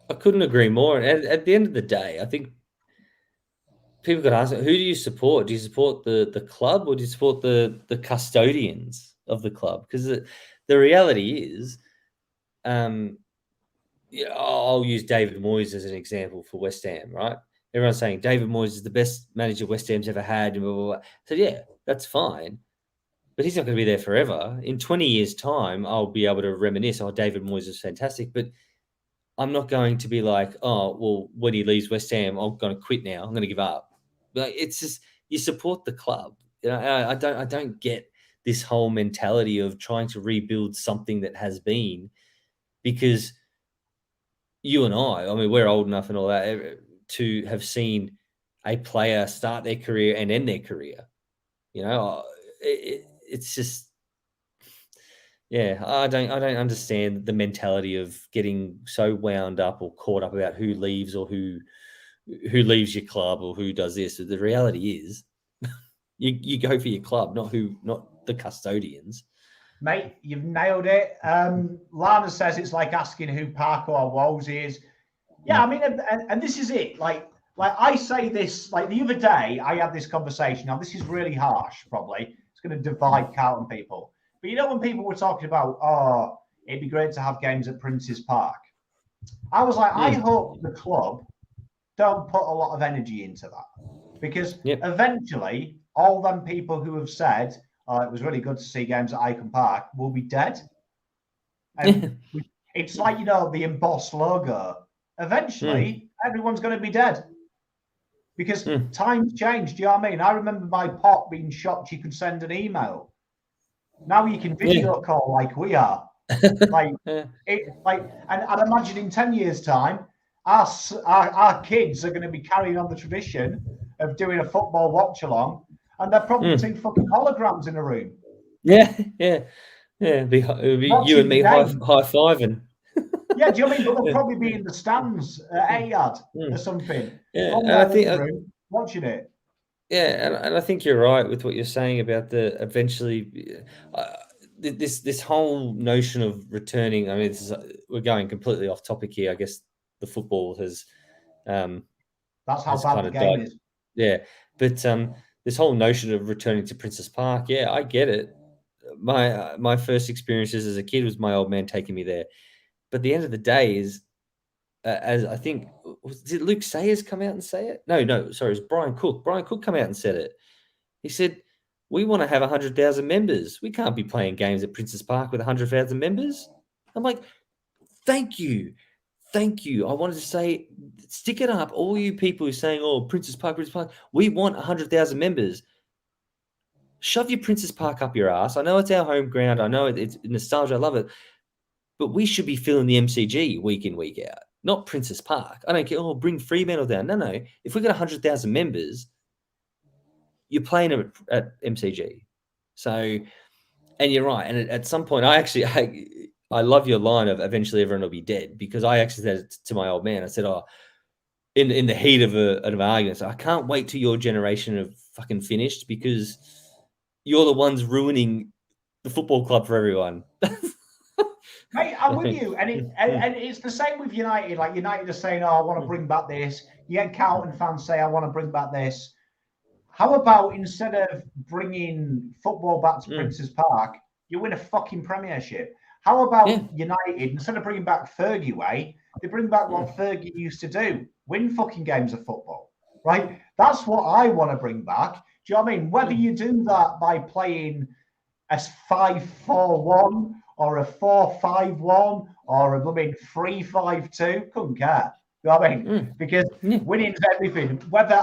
I couldn't agree more. And at the end of the day, I think people got to ask, who do you support? Do you support the club, or do you support the custodians of the club? Because the reality is, I'll use David Moyes as an example for West Ham, right? Everyone's saying David Moyes is the best manager West Ham's ever had. And blah, blah, blah. So yeah, that's fine. But he's not going to be there forever. In 20 years' time, I'll be able to reminisce, David Moyes is fantastic. But I'm not going to be like, when he leaves West Ham, I'm going to quit now. I'm going to give up. Like, it's just, you support the club. I don't get this whole mentality of trying to rebuild something that has been, because you and I mean, we're old enough and all that to have seen a player start their career and end their career. It's just, I don't understand the mentality of getting so wound up or caught up about who leaves or who leaves your club or who does this. The reality is, you go for your club, not the custodians. Mate, you've nailed it. Lana says it's like asking who Parker or Woles is. Yeah, I mean, and this is it. Like I say this, like the other day, I had this conversation. Now, this is really harsh, probably. It's going to divide Carlton people. But when people were talking about, it'd be great to have games at Prince's Park, I was like, I hope the club don't put a lot of energy into that, because eventually all them people who have said, it was really good to see games at Icon Park, will be dead. And it's like, the embossed logo. Eventually, everyone's going to be dead, because times change. Do you know what I mean? I remember my pop being shocked you could send an email. Now you can video call like we are. And I'd imagine in 10 years' time, our kids are going to be carrying on the tradition of doing a football watch-along, and they're probably seeing fucking holograms in a room. Yeah. It'll be you and me high-fiving. Yeah, do you know what I mean? But they'll probably be in the stands at Ayad or something. Yeah, and I think watching it. Yeah, and I think you're right with what you're saying about the eventually this whole notion of returning. I mean, we're going completely off topic here. I guess the football has that's how bad the game is. Yeah, but this whole notion of returning to Prince's Park, I get it. my first experiences as a kid was my old man taking me there. But at the end of the day is, as I think, did Luke Sayers come out and say it? No, sorry, it was Brian Cook. Brian Cook come out and said it. He said, we want to have 100,000 members. We can't be playing games at Princes Park with 100,000 members. I'm like, thank you. Thank you. I wanted to say, stick it up. All you people who are saying, oh, Princes Park, we want 100,000 members. Shove your Princes Park up your ass. I know it's our home ground. I know it's nostalgia. I love it. But we should be filling the MCG week in, week out, not Princes Park. I don't care. Oh, bring Fremantle down. No. If we've got 100,000 members, you're playing at MCG. So, and you're right. And at some point, I love your line of eventually everyone will be dead, because I actually said it to my old man. I said, oh, in the heat of an argument, so I can't wait till your generation have fucking finished, because you're the ones ruining the football club for everyone. Mate, I'm with you. And it's the same with United. Like, United are saying, oh, I want to bring back this. You get Carlton fans say, I want to bring back this. How about instead of bringing football back to Princes Park, you win a fucking premiership? How about United, instead of bringing back Fergie way, they bring back what Fergie used to do, win fucking games of football, right? That's what I want to bring back. Do you know what I mean? Whether you do that by playing a 5-4-1 or a 4-5-1 or a 3-5-2, couldn't care. You know what I mean? Because winning's everything. Whether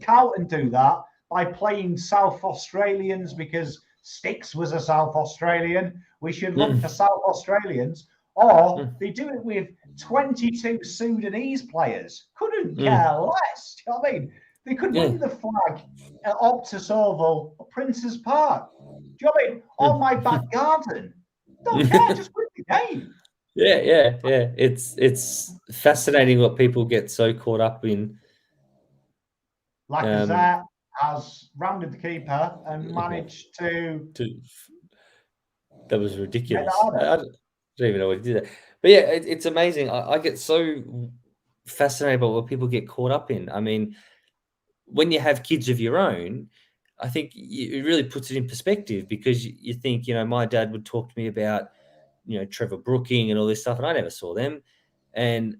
Carlton do that by playing South Australians, because Sticks was a South Australian, we should look for South Australians, or they do it with 22 Sudanese players. Couldn't care less. Do you know what I mean? They could win the flag at Optus Oval or Princes Park. Do you know what I mean? On my back garden. Don't care, just win the game. Yeah. It's fascinating what people get so caught up in. Lacazette has rounded the keeper and managed to. That was ridiculous. I don't even know what he did there. But yeah, it's amazing. I get so fascinated by what people get caught up in. I mean, when you have kids of your own, I think it really puts it in perspective, because you think, my dad would talk to me about, Trevor Brooking and all this stuff, and I never saw them. And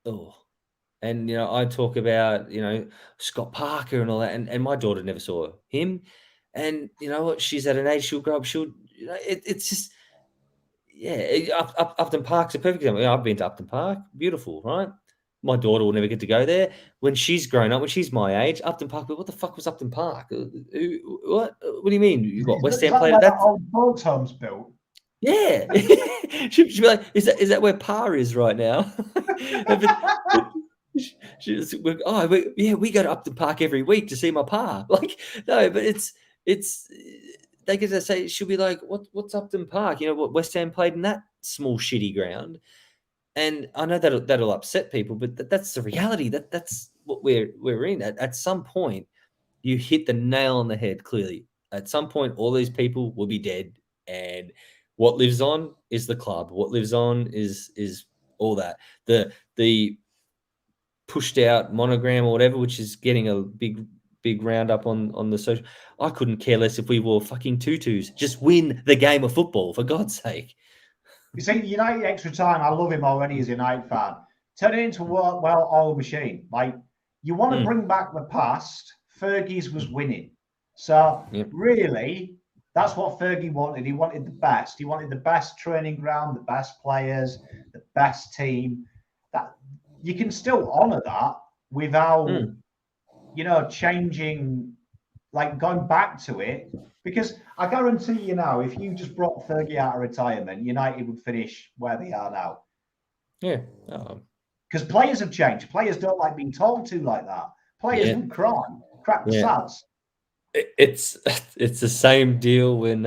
I talk about, Scott Parker and all that, and my daughter never saw him. And you know what? She's at an age, she'll grow up, it's just, Upton Park's a perfect example. I've been to Upton Park, beautiful, right? My daughter will never get to go there. When she's grown up, when she's my age, Upton Park, what the fuck was Upton Park? What do you mean? You got West Ham played that? Old boat home's built. Yeah. She'd be like, is that where Pa is right now? We go to Upton Park every week to see my Pa. Like, no, but it's they get to say, she'll be like, what's Upton Park? What West Ham played in that small shitty ground. And I know that'll upset people, but that's the reality. That's what we're in. At some point, you hit the nail on the head. Clearly, at some point, all these people will be dead, and what lives on is the club. What lives on is all that. The pushed out monogram or whatever, which is getting a big roundup on the social. I couldn't care less if we wore fucking tutus. Just win the game of football, for God's sake. You see, United extra time, I love him already as a United fan. Turn it into a well-oiled machine. Like, you want to bring back the past. Fergie's was winning. So, really, that's what Fergie wanted. He wanted the best. He wanted the best training ground, the best players, the best team. That you can still honour that without, changing, like going back to it. Because I guarantee you now, if you just brought Fergie out of retirement, United would finish where they are now. Yeah. Because players have changed. Players don't like being told to like that. Players would crack the sads. It's the same deal when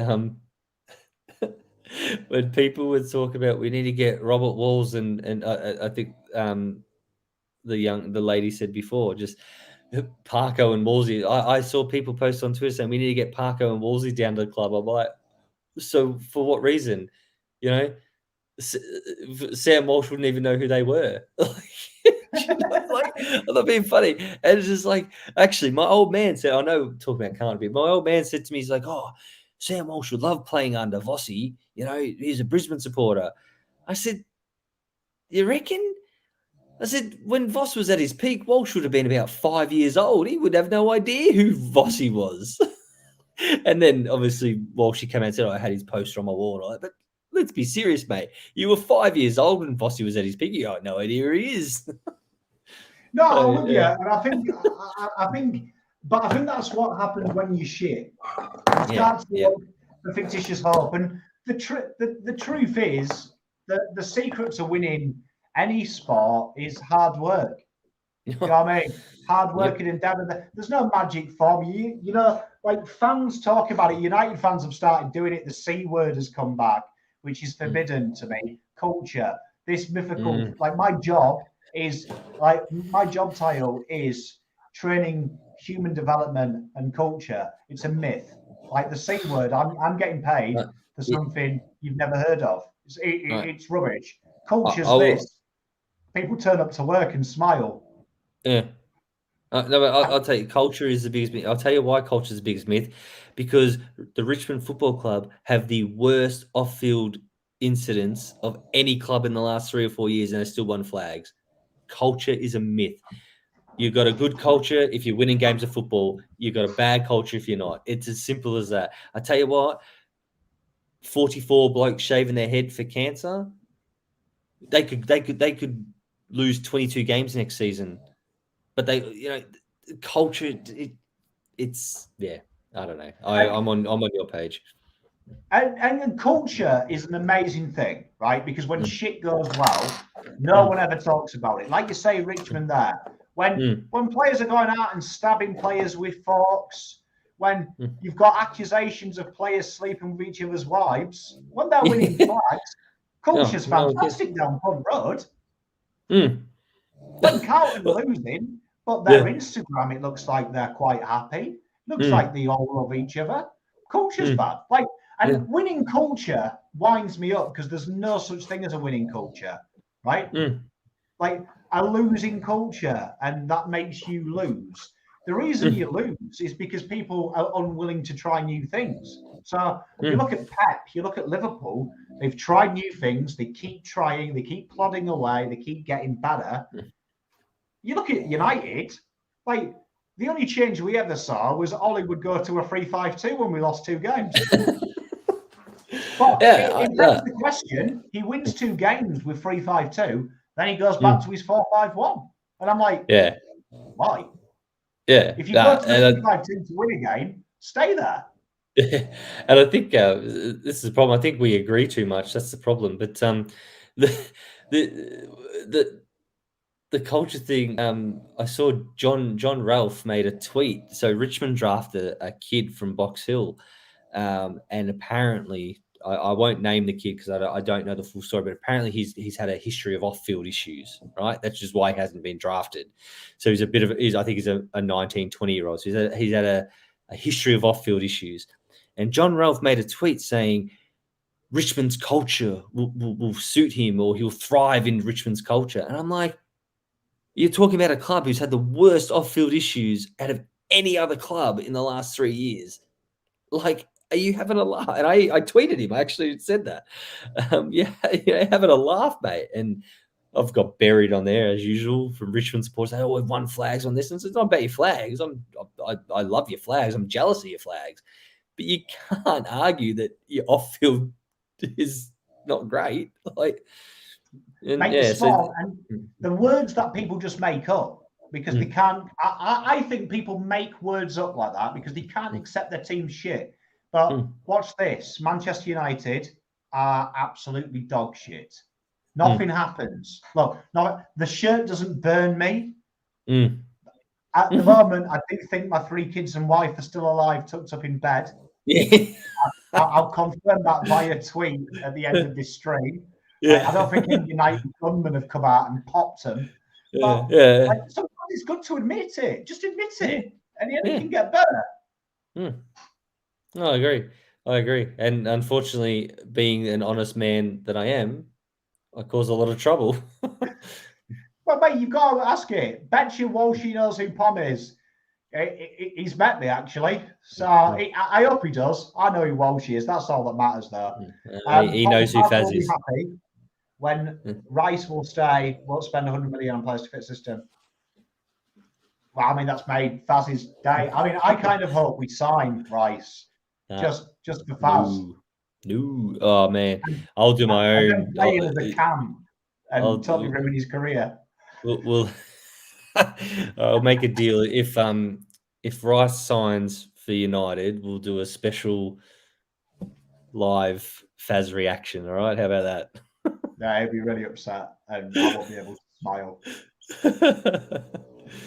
when people would talk about we need to get Robert Walls and I think the lady said before, just Parko and Wolsey. I saw people post on Twitter saying we need to get Parko and Wolsey down to the club. I'm like, so for what reason? Sam Walsh wouldn't even know who they were. I'm not being funny. And it's just like, actually, my old man said, I know talking about can't be, my old man said to me, he's like, oh, Sam Walsh would love playing under Vossi. You know, he's a Brisbane supporter. I said, you reckon? I said, when Voss was at his peak, Walsh would have been about 5 years old. He would have no idea who Vossi was. And then, obviously, Walsh came out and said, I had his poster on my wall. And all that. But let's be serious, mate. You were 5 years old when Vossi was at his peak. You got no idea who he is. No, I'm with you. And I think that's what happens when you shit. You start to look for fictitious hope. And the truth is that the secret to winning any sport is hard work. You know what I mean? Hard work and endeavour. There's no magic formula. You know, like fans talk about it. United fans have started doing it. The C word has come back, which is forbidden to me. Culture. This mythical, like my job title is training human development and culture. It's a myth. Like the C word, I'm getting paid for something you've never heard of. It's rubbish. Culture's this. People turn up to work and smile. Yeah. No, I'll tell you, culture is the biggest myth. I'll tell you why culture is the biggest myth. Because the Richmond Football Club have the worst off-field incidents of any club in the last 3 or 4 years, and they still won flags. Culture is a myth. You've got a good culture if you're winning games of football. You've got a bad culture if you're not. It's as simple as that. I tell you what, 44 blokes shaving their head for cancer, they could lose 22 games next season. But culture, it's I don't know. I'm on your page. And culture is an amazing thing, right? Because when shit goes well, no one ever talks about it. Like you say, Richmond there. When players are going out and stabbing players with forks, when you've got accusations of players sleeping with each other's wives, when they're winning flags, culture's fantastic down Punt Road. When Carlton are losing, but their Instagram, it looks like they're quite happy. Looks like they all love each other. Culture's bad. And winning culture winds me up because there's no such thing as a winning culture, right? Like a losing culture, and that makes you lose. The reason you lose is because people are unwilling to try new things. So you look at Pep, you look at Liverpool, they've tried new things, they keep trying, they keep plodding away, they keep getting better. You look at United, like the only change we ever saw was Ollie would go to a 3-5-2 when we lost 2 games. But in terms of the question, he wins 2 games with 3-5-2, then he goes back to his 4-5-1. And I'm like, why? Yeah. If you go to the 3-5-2 to win a game, stay there. And I think this is the problem. I think we agree too much. That's the problem. But the culture thing, I saw John Ralph made a tweet. So Richmond drafted a kid from Box Hill, and apparently I won't name the kid because I don't know the full story, but apparently he's had a history of off-field issues, right? That's just why he hasn't been drafted. So he's a bit of I think he's a 19, 20-year-old. So he's had a history of off-field issues. And John Ralph made a tweet saying Richmond's culture will suit him, or he'll thrive in Richmond's culture. And I'm like, you're talking about a club who's had the worst off-field issues out of any other club in the last 3 years. Like, are you having a laugh? And I tweeted him. I actually said that. Having a laugh, mate. And I've got buried on there as usual from Richmond supporters. Saying, we've won flags on this. And it's not about your flags. I love your flags. I'm jealous of your flags. But you can't argue that your off-field is not great. And the words that people just make up because they can't. I think people make words up like that because they can't accept their team's shit. But watch this: Manchester United are absolutely dog shit. Nothing happens. Look, the shirt doesn't burn me. At the moment, I do think my 3 kids and wife are still alive, tucked up in bed. I'll confirm that via tweet at the end of this stream. I don't think any United gunmen have come out and popped them. But sometimes it's good to admit it. Just admit it, and it can get better. No, I agree. And unfortunately, being an honest man that I am, I cause a lot of trouble. Well, mate, you've got to ask it. Bet you Walshy knows who Pom is. He's met me actually, so I hope he does. I know who Walsh is. That's all that matters, though. He knows who Fazz will be is. happy when Rice will stay. Won't spend 100 million on players to fit system. Well, I mean that's made Fazz's day. I mean, I kind of hope we sign Rice just for Fazz. No. Oh man, I'll do my own. Play him as a cam and totally ruin his career. We'll I'll make a deal if Rice signs for United, we'll do a special live Fazz reaction. All right, how about that? Yeah, he'll be really upset, and I won't be able to smile.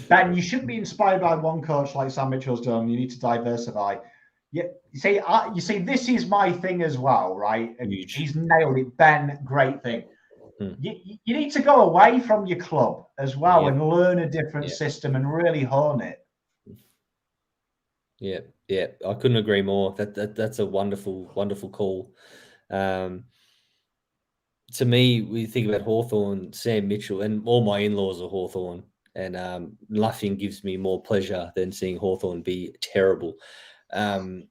Ben, you shouldn't be inspired by one coach like Sam Mitchell's done. You need to diversify. Yeah, you see, this is my thing as well, right? And he's nailed it. Ben, great thing. You need to go away from your club as well and learn a different system and really hone it. Yeah, I couldn't agree more. That's a wonderful call. To me, we think about Hawthorn, Sam Mitchell, and all my in-laws are Hawthorn, and nothing gives me more pleasure than seeing Hawthorn be terrible. And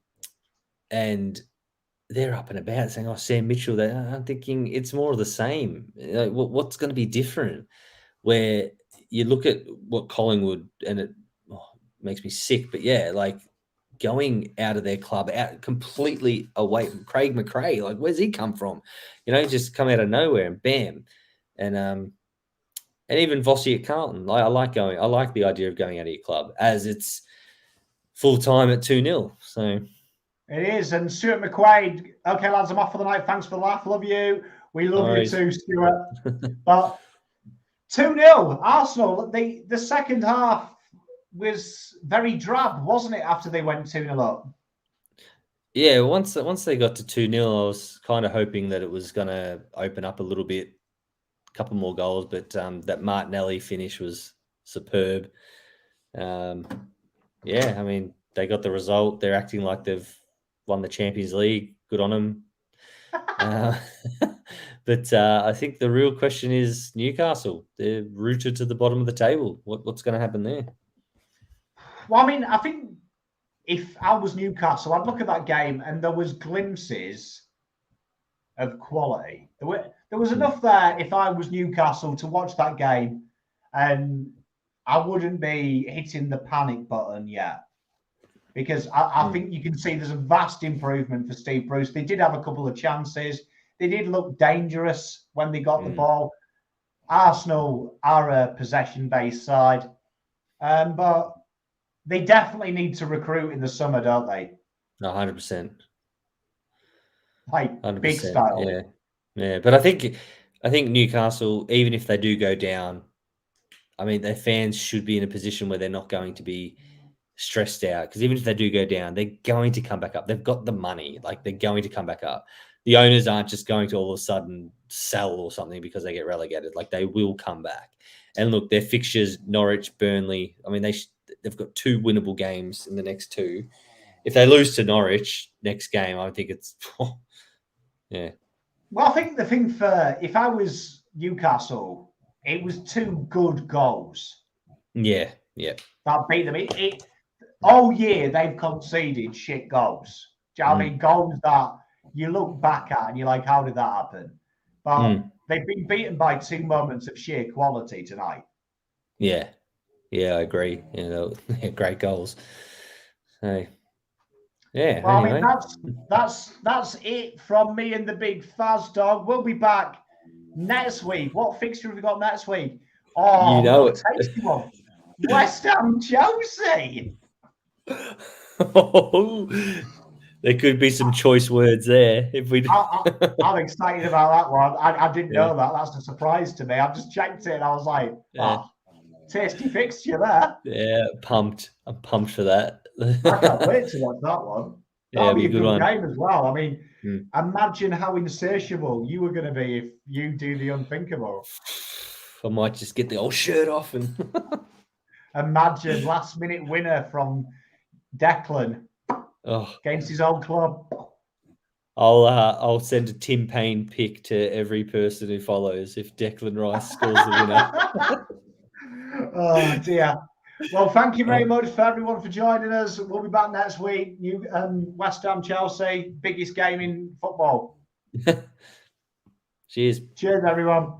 they're up and about saying, "Oh, Sam Mitchell." I'm thinking it's more of the same. Like, what's going to be different? Where you look at what Collingwood, and it makes me sick. But yeah, like going out of their club, out completely away from Craig McRae. Like, where's he come from? Just come out of nowhere and bam. And even Vossi at Carlton. I like the idea of going out of your club as it's full time at 2-0. So it is. And Stuart McQuaid, okay, lads, I'm off for the night. Thanks for the laugh. Love you. We love you too, Stuart. But 2-0, Arsenal. The second half was very drab, wasn't it, after they went 2-0 up? Yeah, once they got to 2-0, I was kind of hoping that it was going to open up a little bit, a couple more goals, but that Martinelli finish was superb. Yeah, I mean, they got the result. They're acting like they've won the Champions League. Good on them. But I think the real question is Newcastle. They're rooted to the bottom of the table. What's going to happen there? Well, I mean, I think if I was Newcastle, I'd look at that game and there was glimpses of quality. There was enough there if I was Newcastle to watch that game, and I wouldn't be hitting the panic button yet. Because I think you can see there's a vast improvement for Steve Bruce. They did have a couple of chances. They did look dangerous when they got the ball. Arsenal are a possession-based side. But they definitely need to recruit in the summer, don't they? 100%. Like 100%, big style. Yeah. But I think Newcastle, even if they do go down, I mean, their fans should be in a position where they're not going to be stressed out, because even if they do go down, they're going to come back up. They've got the money, like they're going to come back up. The owners aren't just going to all of a sudden sell or something because they get relegated. Like, they will come back. And look, their fixtures, Norwich, Burnley, I mean, they've got 2 winnable games in the next 2. If they lose to Norwich next game, I think it's yeah. Well, I think the thing if I was Newcastle, it was 2 good goals. Yeah. That beat them. All year they've conceded shit goals. Do you know what I mean? Goals that you look back at and you're like, how did that happen? But they've been beaten by 2 moments of sheer quality tonight. Yeah, I agree. Great goals. So, yeah. Well, anyway. I mean, that's it from me and the big Fazz dog. We'll be back next week. What fixture have we got next week? Oh, tasty one. West Ham Chelsea. There could be some choice words there if we. I'm excited about that one. I didn't know that. That's a surprise to me. I've just checked it and I was like, tasty fixture there. Yeah, pumped. I'm pumped for that. I can't wait to watch that one. That'll be a good game as well. I mean, imagine how insatiable you were going to be if you do the unthinkable. I might just get the old shirt off and. Imagine last-minute winner from Declan against his old club. I'll send a Tim Payne pic to every person who follows if Declan Rice scores the winner. Oh dear. Well, thank you very much for everyone for joining us. We'll be back next week. West Ham, Chelsea, biggest game in football. Cheers. Cheers, everyone.